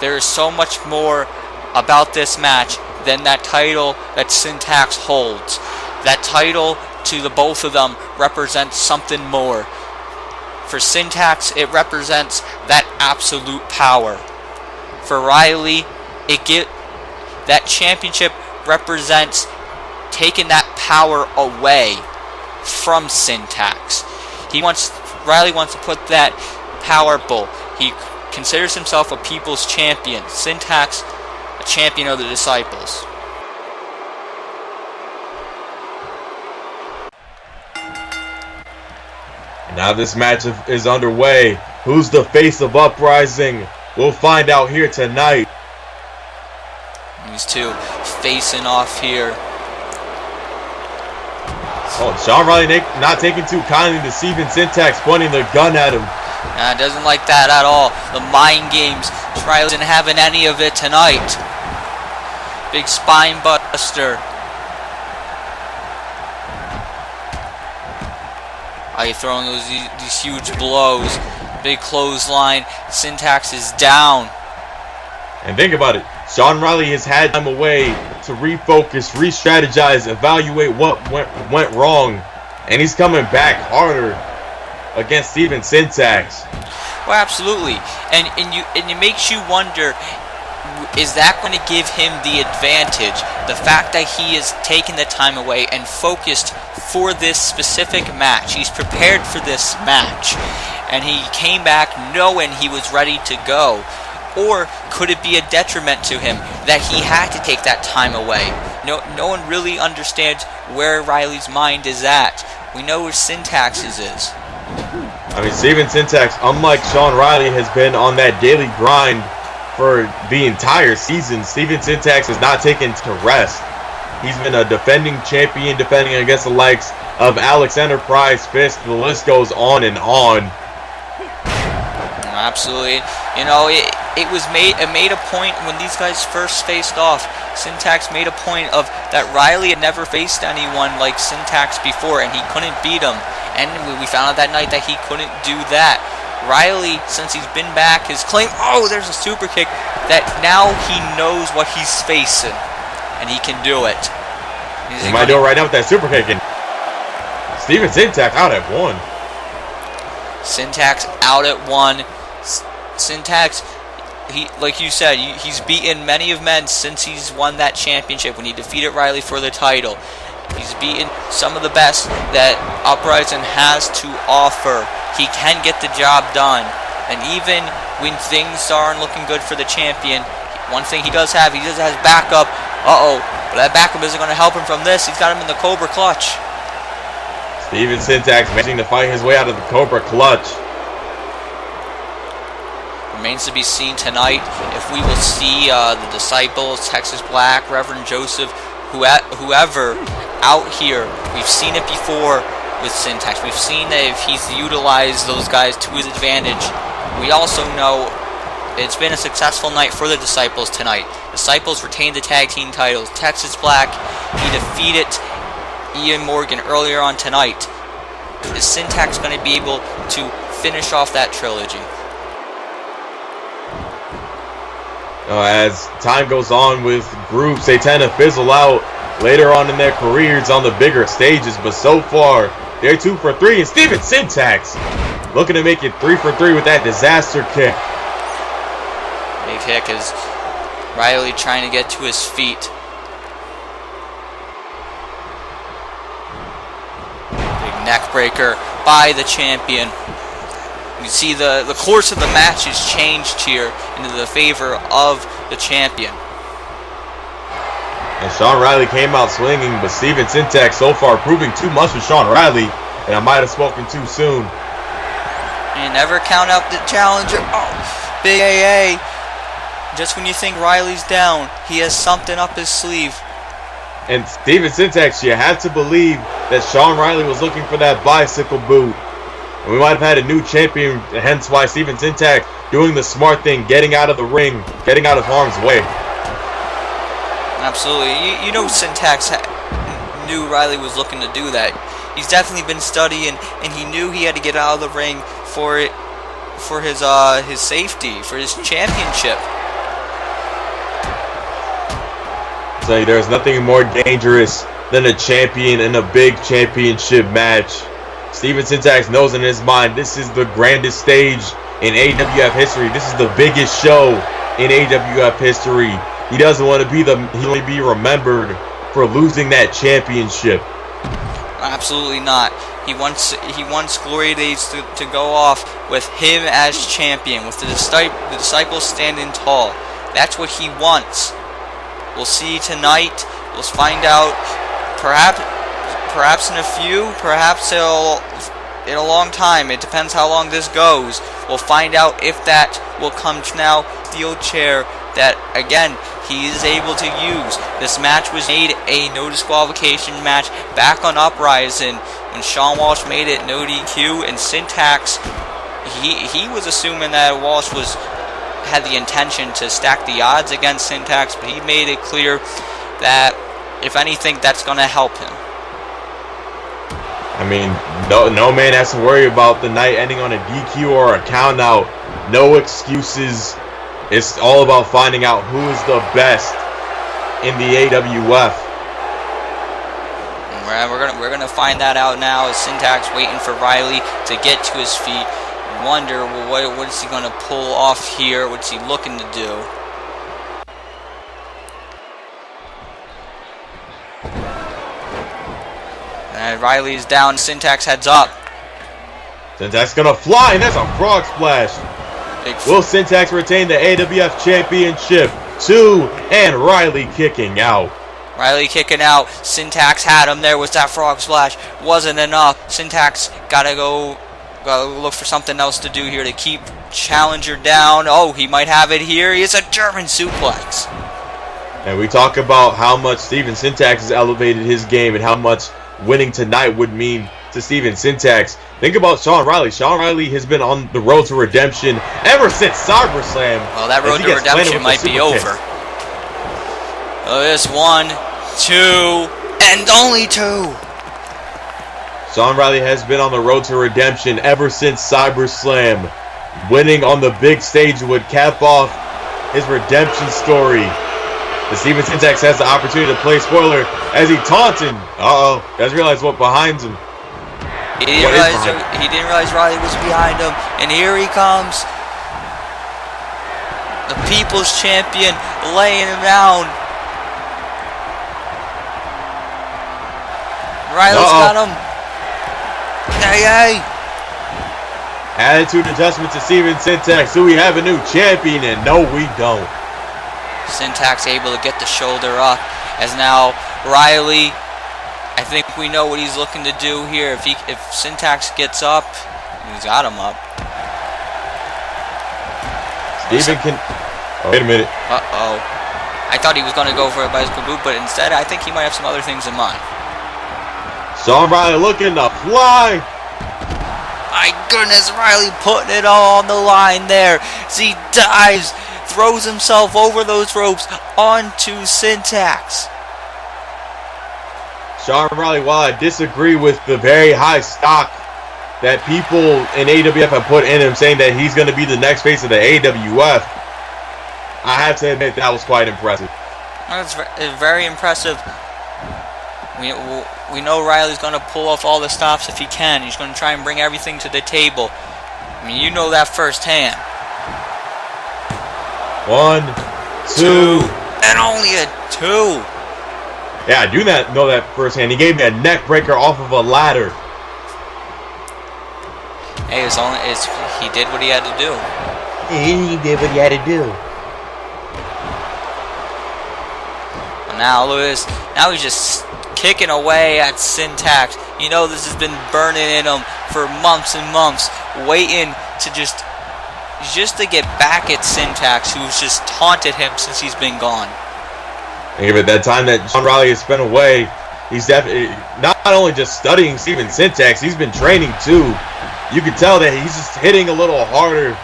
There is so much more about this match than that title that Syntax holds. That title to the both of them represents something more. For Syntax, it represents that absolute power. For Riley, that championship represents taking that power away from Syntax. Riley wants to put that power bull. He considers himself a people's champion. Syntax, a champion of the disciples. Now this match is underway. Who's the face of Uprising? We'll find out here tonight. These two facing off here. Oh, Shawn Walsh not taking too kindly to Steven Syntax pointing the gun at him. Nah, doesn't like that at all. The mind games. Riley isn't having any of it tonight. Big spine buster. Are you throwing these huge blows? Big clothesline. Syntax is down. And think about it. Shawn Walsh has had time away to refocus, re-strategize, evaluate what went wrong, and he's coming back harder against Steven Syntax. Well, absolutely, and it makes you wonder: is that going to give him the advantage? The fact that he is taking the time away and focused for this specific match. He's prepared for this match, and he came back knowing he was ready to go. Or could it be a detriment to him that he had to take that time away? No one really understands where Riley's mind is at. We know where Syntax's is. I mean, Steven Syntax, unlike Shawn Walsh, has been on that daily grind for the entire season. Steven Syntax has not taken to rest. He's been a defending champion, defending against the likes of Alex Enterprise, Fisk. The list goes on and on. Absolutely. You know, it made a point when these guys first faced off. Syntax made a point of that Riley had never faced anyone like Syntax before, and he couldn't beat him. And we found out that night that he couldn't do that. Riley, since he's been back, has claimed, oh, there's a super kick, that now he knows what he's facing, and he can do it. He might do it right now with that super kick. And Steven Syntax out at 1. Syntax out at 1. Syntax, like you said, he's beaten many of men since he's won that championship when he defeated Riley for the title. He's beaten some of the best that Uprising has to offer. He can get the job done. And even when things aren't looking good for the champion, one thing he does has backup. But that backup isn't going to help him from this. He's got him in the Cobra Clutch. Steven Syntax managing to fight his way out of the Cobra Clutch. Remains to be seen tonight if we will see the Disciples, Texas Black, Reverend Joseph, whoever out here. We've seen it before with Syntax. We've seen that if he's utilized those guys to his advantage. We also know it's been a successful night for the Disciples tonight. Disciples retained the tag team titles. Texas Black, he defeated Ian Morgan earlier on tonight. Is Syntax going to be able to finish off that trilogy? As time goes on with groups, they tend to fizzle out later on in their careers on the bigger stages, but so far they're 2 for 3, and Steven Syntax looking to make it 3 for 3 with that disaster kick. Big kick is Riley trying to get to his feet. Big neck breaker by the champion. You see the course of the match has changed here into the favor of the champion. And Shawn Walsh came out swinging, but Steven Syntax so far proving too much for Shawn Walsh, and I might have spoken too soon. And never count out the challenger. Oh, big AA. Just when you think Riley's down, he has something up his sleeve. And Steven Syntax, you have to believe that Shawn Walsh was looking for that bicycle boot. And we might have had a new champion, hence why Steven Syntax doing the smart thing, getting out of the ring, getting out of harm's way. Absolutely. You know Syntax knew Riley was looking to do that. He's definitely been studying, and he knew he had to get out of the ring for his safety, for his championship. So there's nothing more dangerous than a champion in a big championship match. Steven Syntax knows in his mind this is the grandest stage in AWF history. This is the biggest show in AWF history. He doesn't want to be remembered for losing that championship. Absolutely not. He wants Glory Days to go off with him as champion, with the disciples standing tall. That's what he wants. We'll see tonight. We'll find out. Perhaps in a few. Perhaps in a long time. It depends how long this goes. We'll find out if that will come to now. Steel chair that again he is able to use. This match was made a no disqualification match back on Uprising when Shawn Walsh made it no DQ, and Syntax he was assuming that Walsh had the intention to stack the odds against Syntax, but he made it clear that if anything, that's going to help him. I mean, no man has to worry about the night ending on a DQ or a count out. No excuses. It's all about finding out who is the best in the AWF. We're gonna find that out now as Syntax waiting for Riley to get to his feet. Wonder, well, what is he gonna pull off here? What's he looking to do? And Riley's down. Syntax heads up. Syntax gonna fly, and that's a frog splash. Will Syntax retain the AWF Championship? 2, and Riley kicking out. Riley kicking out. Syntax had him. There was that frog splash. Wasn't enough. Syntax gotta go look for something else to do here to keep Challenger down. Oh, he might have it here. He is a German suplex. And we talk about how much Steven Syntax has elevated his game and how much winning tonight would mean to Steven Syntax. Think about Shawn Riley. Shawn Riley has been on the road to redemption ever since SummerSlam. Well, that road to redemption might be over. Oh, this 1, 2, and only 2. Shawn Riley has been on the road to redemption ever since SummerSlam. Winning on the big stage would cap off his redemption story. The Steven Syntax has the opportunity to play spoiler as he taunting. Doesn't realize what behind him. He didn't realize Ryder was behind him, and here he comes. The People's Champion laying him down. Riley's got him. Hey. Attitude adjustment to Steven Syntax. Do we have a new champion? And no, we don't. Syntax able to get the shoulder up as now Riley, I think we know what he's looking to do here. If Syntax gets up, he's got him up. Steven can... Oh, wait a minute. Uh-oh. I thought he was going to go for a bicycle boot, but instead I think he might have some other things in mind. Shawn Riley looking to fly. My goodness, Riley putting it all on the line there as he dives, throws himself over those ropes onto Syntax. Shawn Riley, while I disagree with the very high stock that people in AWF have put in him, saying that he's going to be the next face of the AWF, I have to admit that was quite impressive. That's very impressive. We know Riley's going to pull off all the stops if he can. He's going to try and bring everything to the table. I mean, you know that firsthand. 1, 2, and only a 2. Yeah, I do not know that firsthand. He gave me a neck breaker off of a ladder. Hey, he did what he had to do. He did what he had to do. Well, now look at this. Now he's just kicking away at Syntax. You know this has been burning in him for months and months, waiting to just to get back at Syntax, who's just taunted him since he's been gone. Yeah, but that time that Shawn Riley has spent away, he's definitely not only just studying Steven Syntax, he's been training too. You can tell that he's just hitting a little harder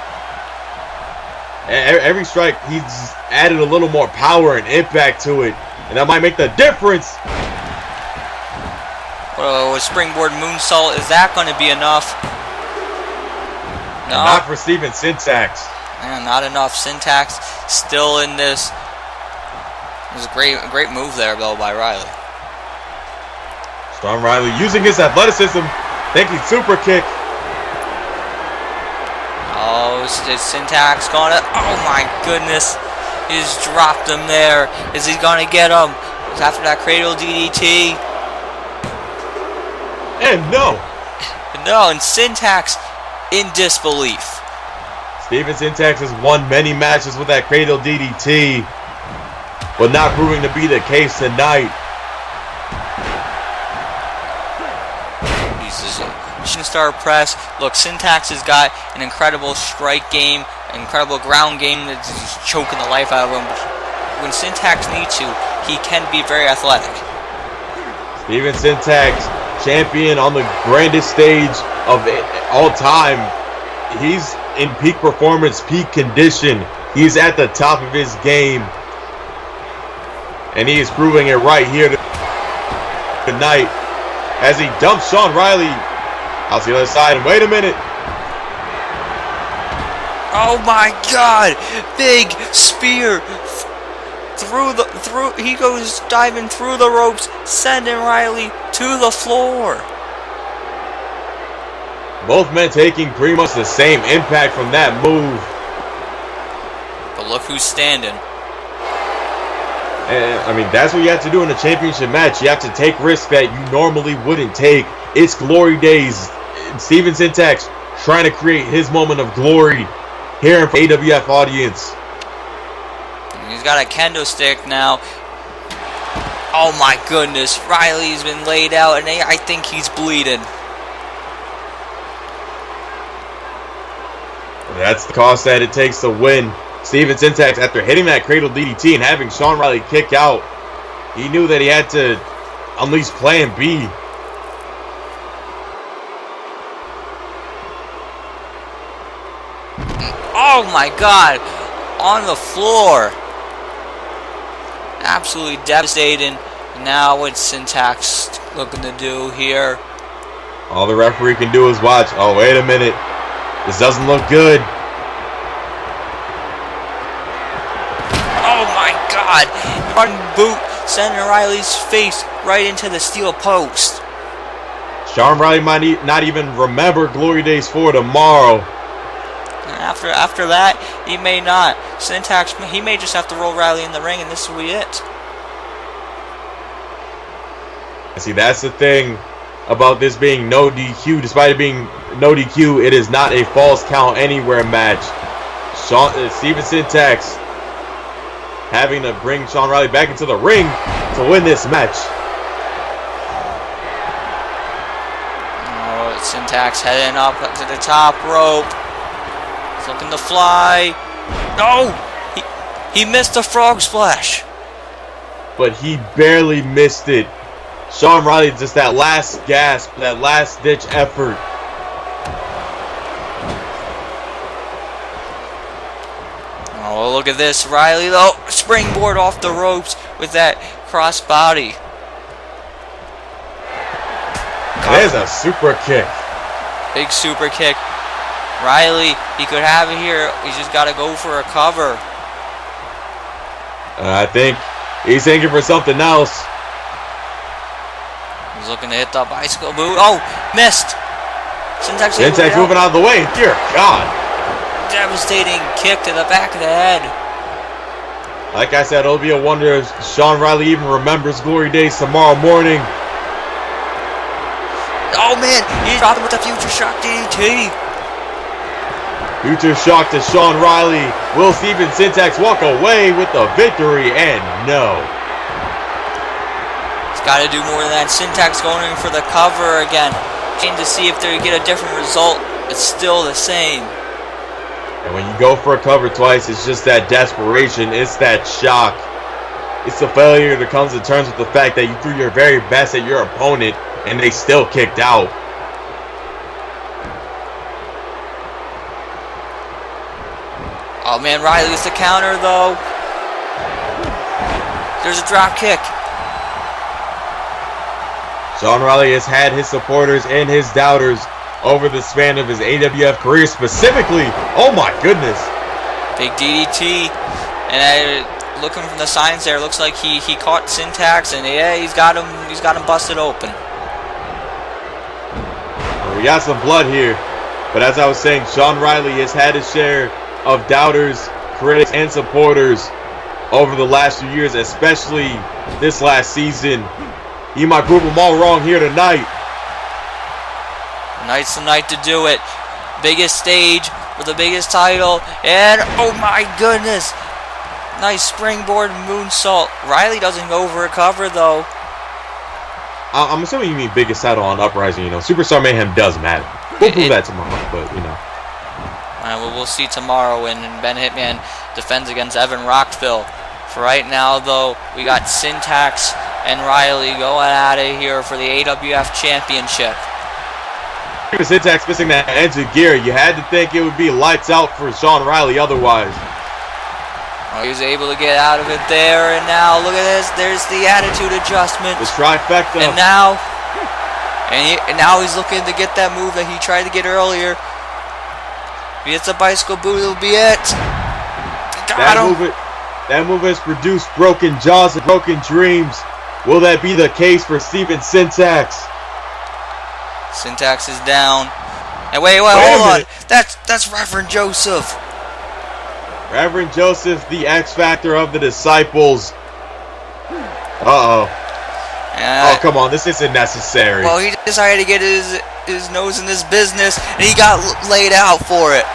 Every strike, he's added a little more power and impact to it, and that might make the difference. Oh, a springboard moonsault, is that going to be enough? No. Not for Steven Syntax. Man, not enough. Syntax still in this. It was a great move there, though, by Riley. Shawn Riley using his athleticism, thinking super kick. Oh, is Syntax gonna? Oh my goodness, he's dropped him there. Is he gonna get him? After that cradle DDT. And no. No, and Syntax in disbelief. Steven Syntax has won many matches with that cradle DDT, but not proving to be the case tonight. Star press. Look, Syntax has got an incredible strike game, incredible ground game that's just choking the life out of him. When Syntax needs to, he can be very athletic. Steven Syntax, champion on the grandest stage of all time. He's in peak performance, peak condition. He's at the top of his game, and he is proving it right here tonight as he dumps Shawn Riley out to the other side. And wait a minute. Oh my God! Big spear he goes diving through the ropes, sending Riley to the floor. Both men taking pretty much the same impact from that move. But look who's standing. And, I mean, that's what you have to do in a championship match. You have to take risks that you normally wouldn't take. It's Glory Days. Steven Syntax trying to create his moment of glory here in AWF audience. He's got a kendo stick now. Oh my goodness, Riley's been laid out, and I think he's bleeding. That's the cost that it takes to win. Steven Syntax, after hitting that cradle DDT and having Shawn Riley kick out, he knew that he had to unleash Plan B. Oh my God, on the floor. Absolutely devastating. Now what's Syntax looking to do here? All the referee can do is watch. Oh, wait a minute. This doesn't look good. Oh my God, one boot sending Riley's face right into the steel post. Shawn Riley might not even remember Glory Days for tomorrow. After that, he may not. Syntax, he may just have to roll Riley in the ring, and this will be it. See, that's the thing about this being no DQ. Despite it being no DQ, it is not a false count anywhere match. Steven Syntax having to bring Shawn Riley back into the ring to win this match. Oh, Syntax heading up to the top rope. He's looking to fly. No! He missed a frog splash. But he barely missed it. Shawn Riley, just that last gasp, that last ditch effort. Oh, look at this. Riley, though, springboard off the ropes with that crossbody. There's a super kick. Big super kick. Riley, he could have it here. He's just got to go for a cover. I think he's thinking for something else. He's looking to hit the bicycle boot. Oh, missed. Syntax moving out of the way. Dear God. Devastating kick to the back of the head. Like I said, it'll be a wonder if Shawn Riley even remembers Glory Days tomorrow morning. Oh man, he's dropping with the Future Shock DDT. Future Shock to Shawn Riley. Will Steven Syntax walk away with the victory? And no. He's got to do more than that. Syntax going in for the cover again. Trying to see if they get a different result. It's still the same. And when you go for a cover twice, it's just that desperation. It's that shock. It's the failure that comes to terms with the fact that you threw your very best at your opponent and they still kicked out. Oh man, Riley with the counter though. There's a drop kick. Shawn Riley has had his supporters and his doubters over the span of his AWF career, specifically. Oh my goodness. Big DDT. And looking from the signs there, looks like he caught Syntax, and yeah, he's got him busted open. We got some blood here, but as I was saying, Shawn Riley has had his share of doubters, critics, and supporters over the last few years, especially this last season. He might prove them all wrong here tonight. Tonight's the night to do it. Biggest stage with the biggest title, and oh my goodness, nice springboard moonsault. Riley doesn't go for a cover though. I'm assuming you mean biggest title on Uprising. You know, Superstar Mayhem does matter. We'll prove that tomorrow, but you know. We'll see tomorrow when Ben Hitman defends against Evan Rockville. For right now, though, we got Syntax and Riley going at it here for the AWF Championship. Syntax missing that engine gear. You had to think it would be lights out for Shawn Riley otherwise. Oh, he was able to get out of it there, and now look at this. There's the attitude adjustment. The trifecta. And now he's looking to get that move that he tried to get earlier. If he hits a bicycle boot, it'll be it. Got him. That move has produced broken jaws and broken dreams. Will that be the case for Steven Syntax? Syntax is down. And wait, hold on. That's Reverend Joseph. Reverend Joseph, the X Factor of the Disciples. Uh-oh. Oh, come on. This isn't necessary. Well, he decided to get his nose in this business, and he got laid out for it.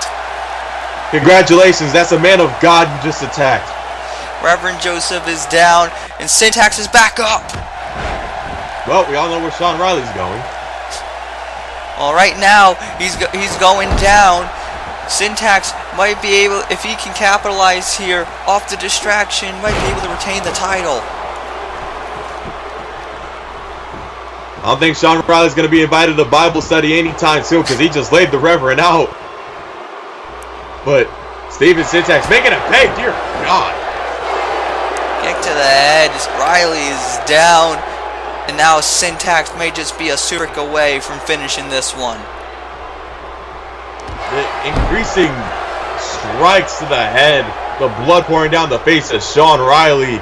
Congratulations. That's a man of God you just attacked. Reverend Joseph is down, and Syntax is back up. Well, we all know where Shawn Riley's going. Well, right now, he's going down. Syntax might be able, if he can capitalize here off the distraction, might be able to retain the title. I don't think Shawn Riley's going to be invited to Bible study anytime soon because he just laid the Reverend out. But Steven Syntax making a pay, dear God. Kick to the head. Riley is down. And now Syntax may just be a super away from finishing this one. The increasing strikes to the head. The blood pouring down the face of Shawn Riley.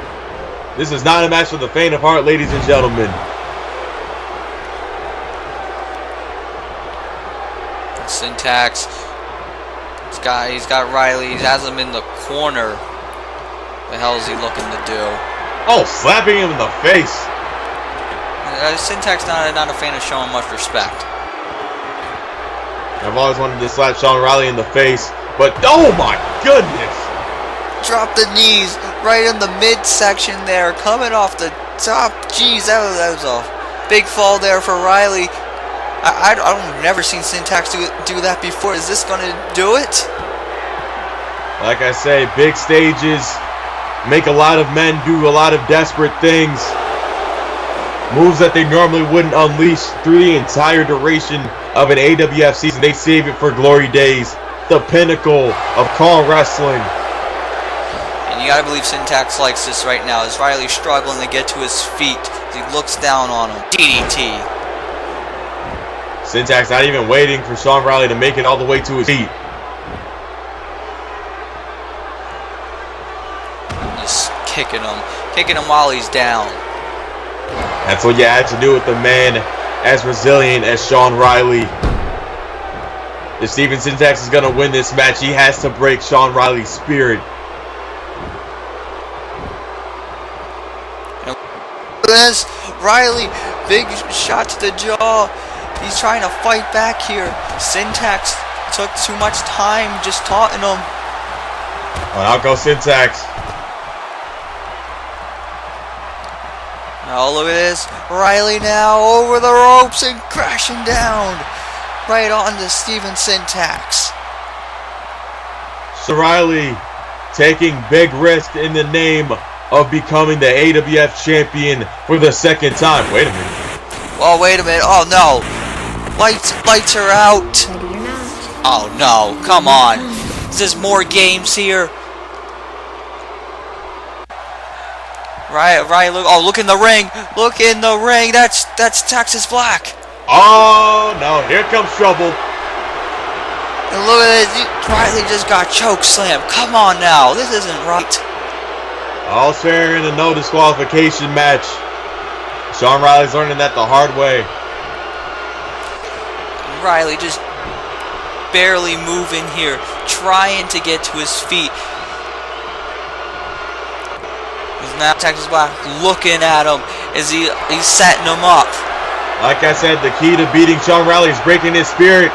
This is not a match for the faint of heart, ladies and gentlemen. Syntax. He's got Riley. He has him in the corner. The hell is he looking to do? Oh, slapping him in the face. Syntax not a fan of showing much respect. I've always wanted to slap Shawn Riley in the face, but oh my goodness! Drop the knees right in the midsection there, coming off the top. Jeez, that was a big fall there for Riley. I've never seen Syntax do that before. Is this gonna do it? Like I say, big stages make a lot of men do a lot of desperate things. Moves that they normally wouldn't unleash through the entire duration of an AWF season. They save it for Glory Days, the pinnacle of Kong wrestling. And you gotta believe Syntax likes this right now. As Riley's struggling to get to his feet, he looks down on him. DDT. Syntax not even waiting for Shawn Riley to make it all the way to his feet. Just kicking him while he's down. That's what you had to do with the man as resilient as Shawn Riley. If Steven Syntax is going to win this match, he has to break Shawn Riley's spirit. This Riley, big shot to the jaw. He's trying to fight back here. Syntax took too much time just taunting him. Well, out goes Syntax. Oh, look at this. Riley now over the ropes and crashing down right onto Steven Syntax. So Riley taking big risk in the name of becoming the AWF champion for the second time. Wait a minute. Oh, wait a minute. Oh, no. Lights are out. Ready or not. Oh, no. Come on. Is this more games here? Right, look, oh, look in the ring. Look in the ring. That's Texas Black. Oh, no, here comes trouble. And look at this. Riley just got choke slammed. Come on now. This isn't right. All fair in a no disqualification match. Shawn Riley's learning that the hard way. Riley just barely moving here, trying to get to his feet. He's now Texas Black looking at him as he's setting him up. Like I said, the key to beating Shawn Riley is breaking his spirit.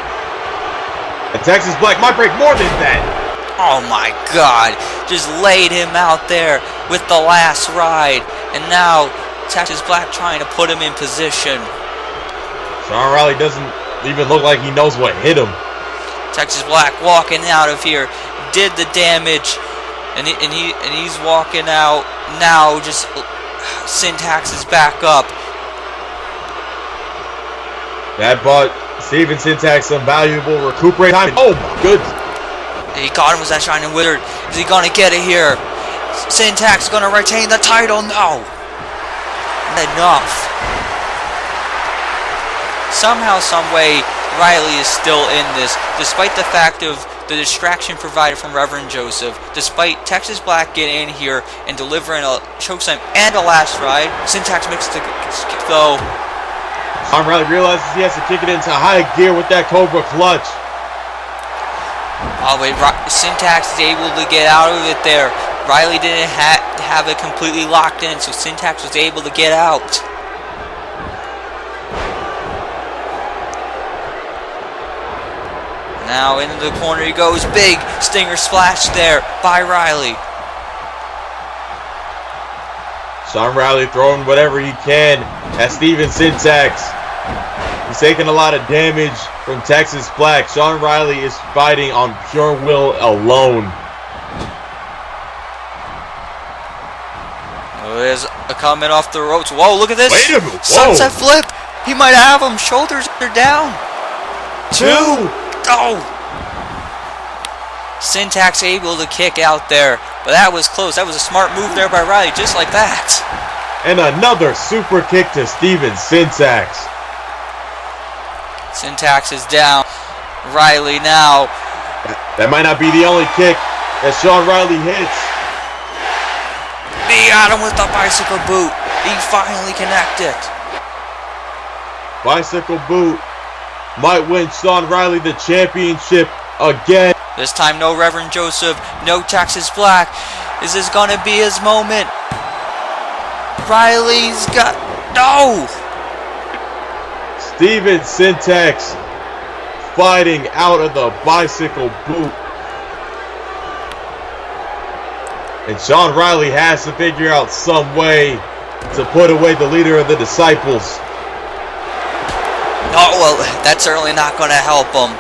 And Texas Black might break more than that. Oh my God. Just laid him out there with the last ride. And now Texas Black trying to put him in position. Shawn Riley doesn't even look like he knows what hit him. Texas Black walking out of here. Did the damage. And he's walking out. Now just Syntax is back up. That bought Steven Syntax some valuable recuperate time. Oh my goodness. He caught him with that Shining Wizard. Is he gonna get it here? Syntax gonna retain the title? No. Enough. Somehow, someway, Riley is still in this, despite the fact of the distraction provided from Reverend Joseph, despite Texas Black getting in here and delivering a chokeslam and a last ride. Syntax makes the kick though. Shawn Riley realizes he has to kick it into high gear with that Cobra clutch. Oh wait, Syntax is able to get out of it there. Riley didn't have it completely locked in, so Syntax was able to get out. Now into the corner he goes. Big stinger splash there by Riley. Shawn Riley throwing whatever he can at Steven Syntax. He's taking a lot of damage from Texas Black. Shawn Riley is fighting on pure will alone. Oh, there's a comment off the ropes. Whoa, look at this. Wait a minute. Sunset flip. He might have him. Shoulders are down. 2. Oh. Syntax able to kick out there. But that was close. That was a smart move there by Riley. Just like that. And another super kick to Steven Syntax. Syntax is down. Riley now. That might not be the only kick that Shawn Riley hits. He got him with the bicycle boot. He finally connected. Bicycle boot might win Shawn Riley the championship again. This time no Reverend Joseph, no Texas Black. Is this gonna be his moment? Riley's got... No! Steven Syntax fighting out of the bicycle boot. And Shawn Riley has to figure out some way to put away the leader of the Disciples. Oh, well, that's certainly not going to help him.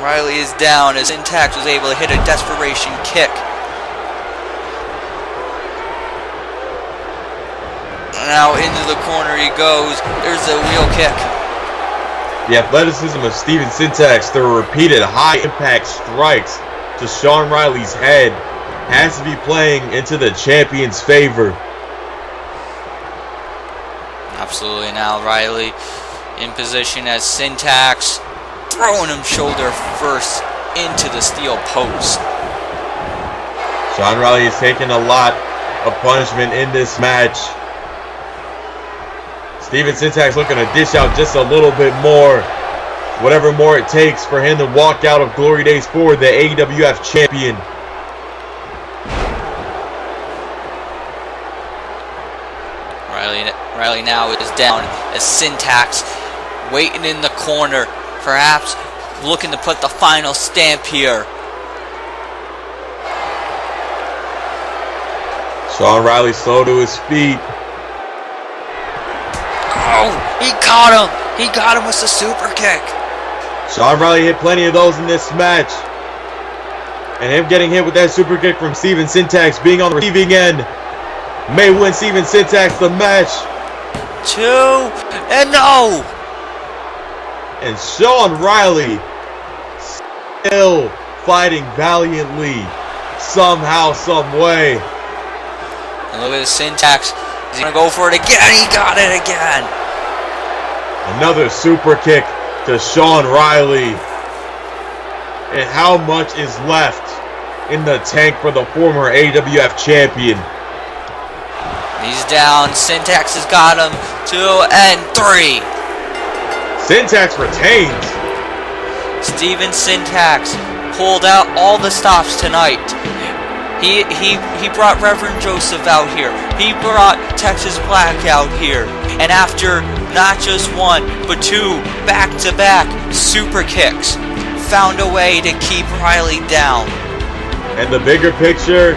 Riley is down as Syntax was able to hit a desperation kick. Now into the corner he goes. There's a wheel kick. The athleticism of Steven Syntax through repeated high-impact strikes to Shawn Riley's head has to be playing into the champion's favor. Absolutely. Now Riley in position as Syntax throwing him shoulder first into the steel post. Shawn Riley is taking a lot of punishment in this match. Steven Syntax looking to dish out just a little bit more. Whatever more it takes for him to walk out of Glory Days for the AWF champion. Riley now is down as Syntax waiting in the corner, perhaps looking to put the final stamp here. Shawn Riley slow to his feet. Oh, he caught him. He got him with the super kick. Shawn Riley hit plenty of those in this match. And him getting hit with that super kick from Steven Syntax being on the receiving end may win Steven Syntax the match. 2 and no. And Shawn Riley still fighting valiantly, somehow, some way. And look at the syntax. He's gonna go for it again. He got it again. Another super kick to Sean Riley. And how much is left in the tank for the former AWF champion? He's down. Syntax has got him. 2 and 3. Syntax retains. Steven Syntax pulled out all the stops tonight. He brought Reverend Joseph out here. He brought Texas Black out here. And after not just 1, but 2 back-to-back super kicks, found a way to keep Riley down. And the bigger picture,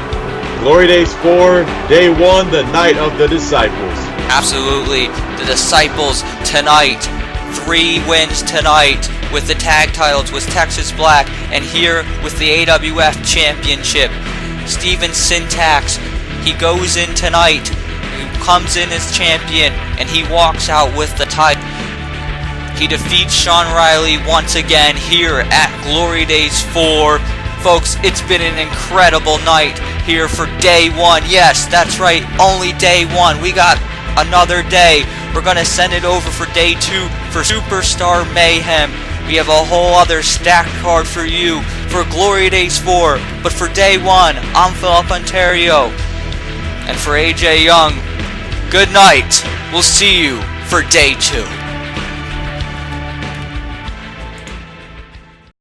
Glory Days 4, Day 1, the Night of the Disciples. Absolutely. The Disciples tonight. 3 wins tonight with the tag titles with Texas Black, and here with the AWF Championship. Steven Syntax, he goes in tonight, he comes in as champion, and he walks out with the title. He defeats Sean Riley once again here at Glory Days 4. Folks, it's been an incredible night here for Day 1. Yes, that's right, only Day 1. We got another day. We're going to send it over for Day 2 for Superstar Mayhem. We have a whole other stacked card for you for Glory Days 4. But for Day 1, I'm Philip Ontario. And for AJ Young, good night. We'll see you for Day 2.